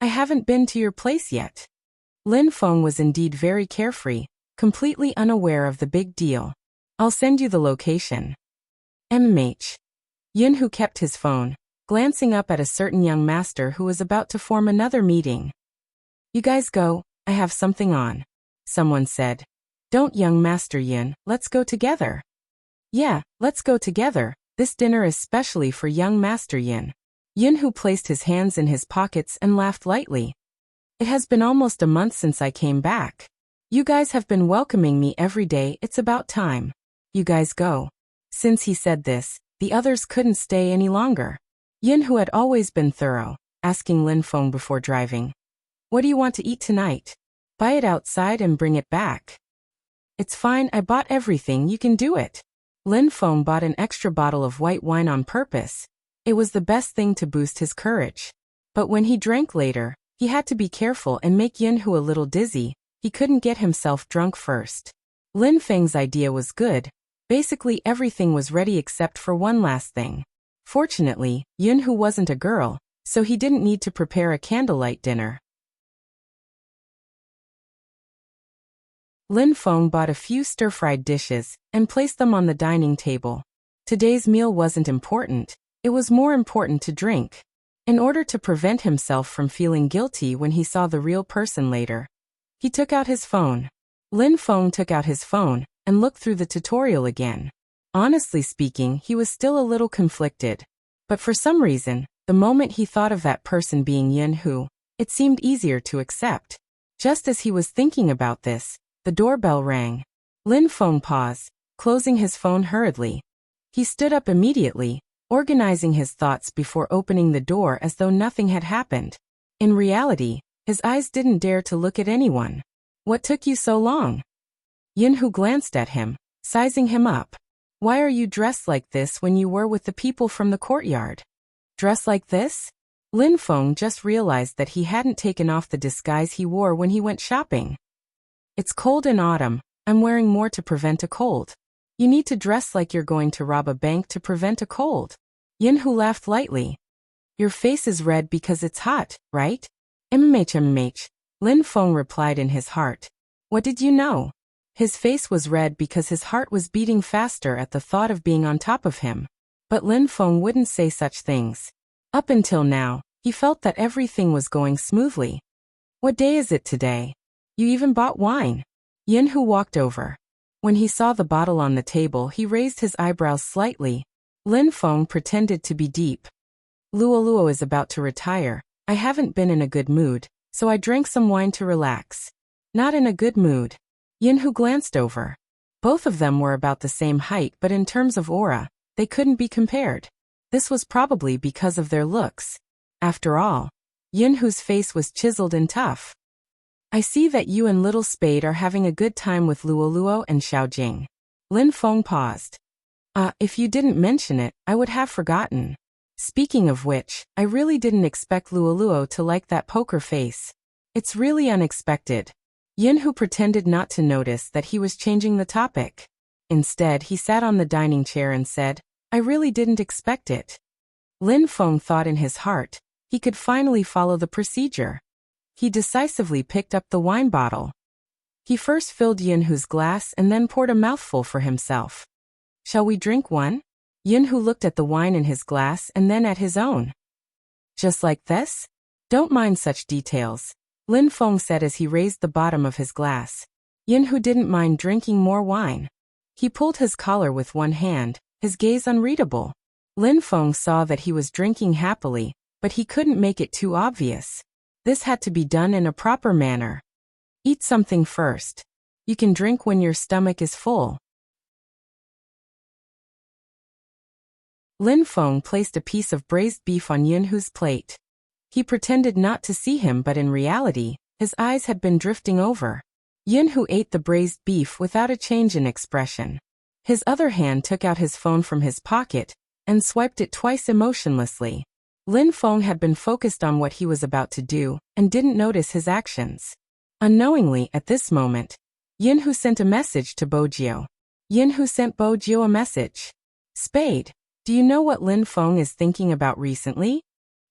I haven't been to your place yet. Lin Feng was indeed very carefree, completely unaware of the big deal. I'll send you the location. MMH. Yunhu kept his phone, glancing up at a certain young master who was about to form another meeting. You guys go, I have something on. Someone said. Don't, young Master Yin, let's go together. Yeah, let's go together. This dinner is specially for young Master Yin. Yunhu placed his hands in his pockets and laughed lightly. It has been almost a month since I came back. You guys have been welcoming me every day, it's about time. You guys go. Since he said this, the others couldn't stay any longer. Yunhu had always been thorough, asking Lin Feng before driving. What do you want to eat tonight? Buy it outside and bring it back. It's fine, I bought everything, you can do it. Lin Feng bought an extra bottle of white wine on purpose. It was the best thing to boost his courage. But when he drank later, he had to be careful and make Yunhu a little dizzy. He couldn't get himself drunk first. Lin Feng's idea was good. Basically everything was ready except for one last thing. Fortunately, Yunhu wasn't a girl, so he didn't need to prepare a candlelight dinner. Lin Feng bought a few stir-fried dishes and placed them on the dining table. Today's meal wasn't important, it was more important to drink. In order to prevent himself from feeling guilty when he saw the real person later, he took out his phone. Lin Feng took out his phone and looked through the tutorial again. Honestly speaking, he was still a little conflicted. But for some reason, the moment he thought of that person being Yunhu, it seemed easier to accept. Just as he was thinking about this, the doorbell rang. Lin Feng paused, closing his phone hurriedly. He stood up immediately, organizing his thoughts before opening the door as though nothing had happened. In reality, his eyes didn't dare to look at anyone. What took you so long? Yunhu glanced at him, sizing him up. Why are you dressed like this when you were with the people from the courtyard? Dressed like this? Lin Feng just realized that he hadn't taken off the disguise he wore when he went shopping. It's cold in autumn, I'm wearing more to prevent a cold. You need to dress like you're going to rob a bank to prevent a cold. Yunhu laughed lightly. Your face is red because it's hot, right? MMH. Lin Feng replied in his heart. What did you know? His face was red because his heart was beating faster at the thought of being on top of him. But Lin Feng wouldn't say such things. Up until now, he felt that everything was going smoothly. What day is it today? You even bought wine. Yunhu walked over. When he saw the bottle on the table, he raised his eyebrows slightly. Lin Feng pretended to be deep. Luo is about to retire. I haven't been in a good mood, so I drank some wine to relax. Not in a good mood. Yunhu glanced over. Both of them were about the same height, but in terms of aura, they couldn't be compared. This was probably because of their looks. After all, Yunhu's face was chiseled and tough. I see that you and Little Spade are having a good time with Luo and Xiaojing. Lin Feng paused. If you didn't mention it, I would have forgotten. Speaking of which, I really didn't expect Luo to like that poker face. It's really unexpected. Yunhu pretended not to notice that he was changing the topic. Instead, he sat on the dining chair and said, I really didn't expect it. Lin Feng thought in his heart, he could finally follow the procedure. He decisively picked up the wine bottle. He first filled Yunhu's glass and then poured a mouthful for himself. Shall we drink one? Yunhu looked at the wine in his glass and then at his own. Just like this? Don't mind such details, Lin Feng said as he raised the bottom of his glass. Yunhu didn't mind drinking more wine. He pulled his collar with one hand, his gaze unreadable. Lin Feng saw that he was drinking happily, but he couldn't make it too obvious. This had to be done in a proper manner. Eat something first. You can drink when your stomach is full. Lin Feng placed a piece of braised beef on Yunhu's plate. He pretended not to see him, but in reality, his eyes had been drifting over. Yunhu ate the braised beef without a change in expression. His other hand took out his phone from his pocket and swiped it twice emotionlessly. Lin Feng had been focused on what he was about to do and didn't notice his actions. Unknowingly, at this moment, Yunhu sent a message to Bojio. Yunhu sent Bojio a message. Spade, do you know what Lin Feng is thinking about recently?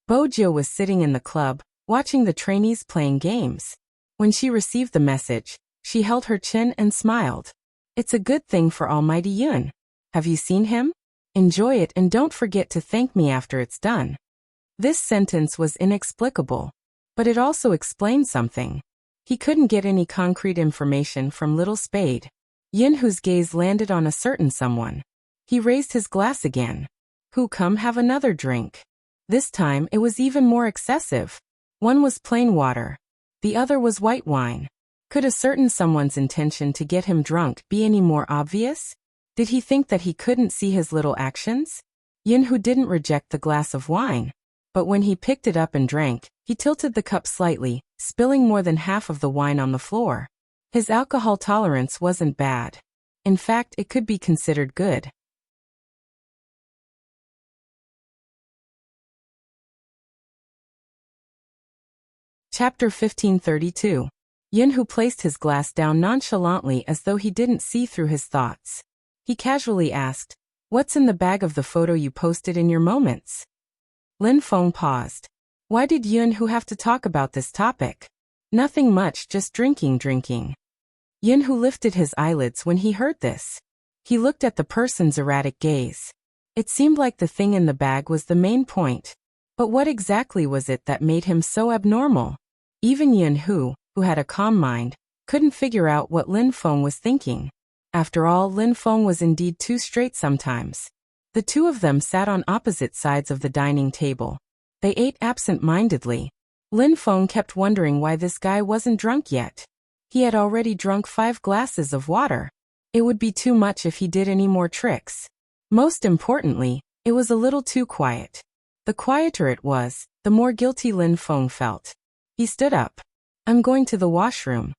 Bojio was sitting in the club, watching the trainees playing games. When she received the message, she held her chin and smiled. It's a good thing for Almighty Yun. Have you seen him? Enjoy it and don't forget to thank me after it's done. This sentence was inexplicable, but it also explained something. He couldn't get any concrete information from Little Spade. Yunhu's gaze landed on a certain someone. He raised his glass again. Who come have another drink. This time it was even more excessive. One was plain water. The other was white wine. Could a certain someone's intention to get him drunk be any more obvious? Did he think that he couldn't see his little actions? Yunhu didn't reject the glass of wine. But when he picked it up and drank, he tilted the cup slightly, spilling more than half of the wine on the floor. His alcohol tolerance wasn't bad. In fact, it could be considered good. Chapter 1532. Yunhu placed his glass down nonchalantly as though he didn't see through his thoughts. He casually asked, "What's in the bag of the photo you posted in your moments?" Lin Feng paused. Why did Yunhu have to talk about this topic? Nothing much, just drinking. Yunhu lifted his eyelids when he heard this. He looked at the person's erratic gaze. It seemed like the thing in the bag was the main point. But what exactly was it that made him so abnormal? Even Yunhu, who had a calm mind, couldn't figure out what Lin Feng was thinking. After all, Lin Feng was indeed too straight sometimes. The two of them sat on opposite sides of the dining table. They ate absent-mindedly. Lin Feng kept wondering why this guy wasn't drunk yet. He had already drunk 5 glasses of water. It would be too much if he did any more tricks. Most importantly, it was a little too quiet. The quieter it was, the more guilty Lin Feng felt. He stood up. I'm going to the washroom.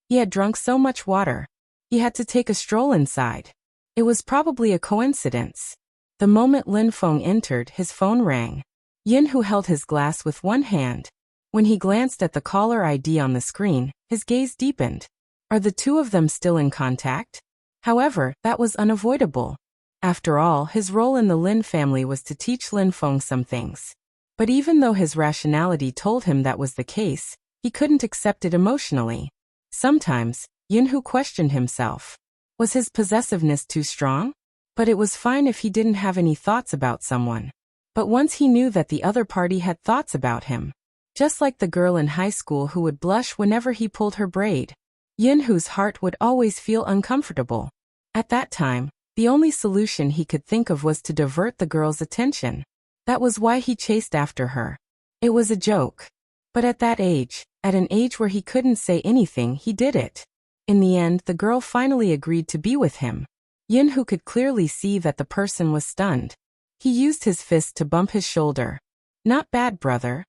He had drunk so much water. He had to take a stroll inside. It was probably a coincidence. The moment Lin Feng entered, his phone rang. Yunhu held his glass with one hand. When he glanced at the caller ID on the screen, his gaze deepened. Are the two of them still in contact? However, that was unavoidable. After all, his role in the Lin family was to teach Lin Feng some things. But even though his rationality told him that was the case, he couldn't accept it emotionally. Sometimes, Yunhu questioned himself. Was his possessiveness too strong? But it was fine if he didn't have any thoughts about someone. But once he knew that the other party had thoughts about him, just like the girl in high school who would blush whenever he pulled her braid, Yunhu's heart would always feel uncomfortable. At that time, the only solution he could think of was to divert the girl's attention. That was why he chased after her. It was a joke. But at that age, at an age where he couldn't say anything, he did it. In the end, the girl finally agreed to be with him. Yunhu could clearly see that the person was stunned. He used his fist to bump his shoulder. Not bad, brother.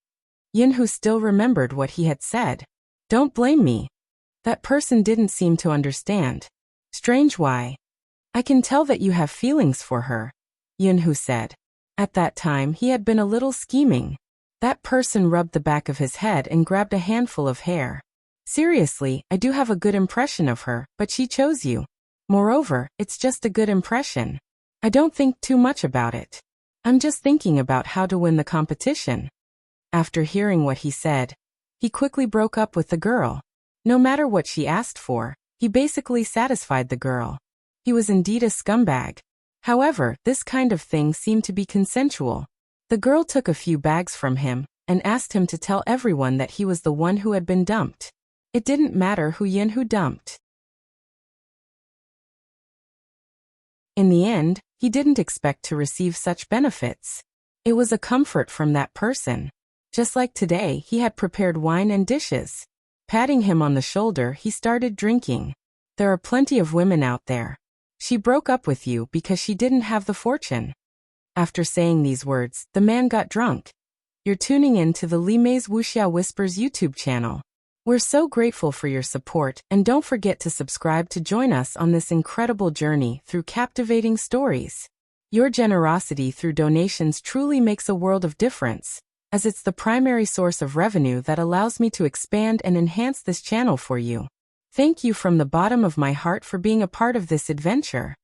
Yunhu still remembered what he had said. Don't blame me. That person didn't seem to understand. Strange, why? I can tell that you have feelings for her, Yunhu said. At that time, he had been a little scheming. That person rubbed the back of his head and grabbed a handful of hair. Seriously, I do have a good impression of her, but she chose you. Moreover, it's just a good impression. I don't think too much about it. I'm just thinking about how to win the competition. After hearing what he said, he quickly broke up with the girl. No matter what she asked for, he basically satisfied the girl. He was indeed a scumbag. However, this kind of thing seemed to be consensual. The girl took a few bags from him and asked him to tell everyone that he was the one who had been dumped. It didn't matter who Yunhu dumped. In the end, he didn't expect to receive such benefits. It was a comfort from that person. Just like today, he had prepared wine and dishes. Patting him on the shoulder, he started drinking. There are plenty of women out there. She broke up with you because she didn't have the fortune. After saying these words, the man got drunk. You're tuning in to the Li Mei's Wuxia Whispers YouTube channel. We're so grateful for your support, and don't forget to subscribe to join us on this incredible journey through captivating stories. Your generosity through donations truly makes a world of difference, as it's the primary source of revenue that allows me to expand and enhance this channel for you. Thank you from the bottom of my heart for being a part of this adventure.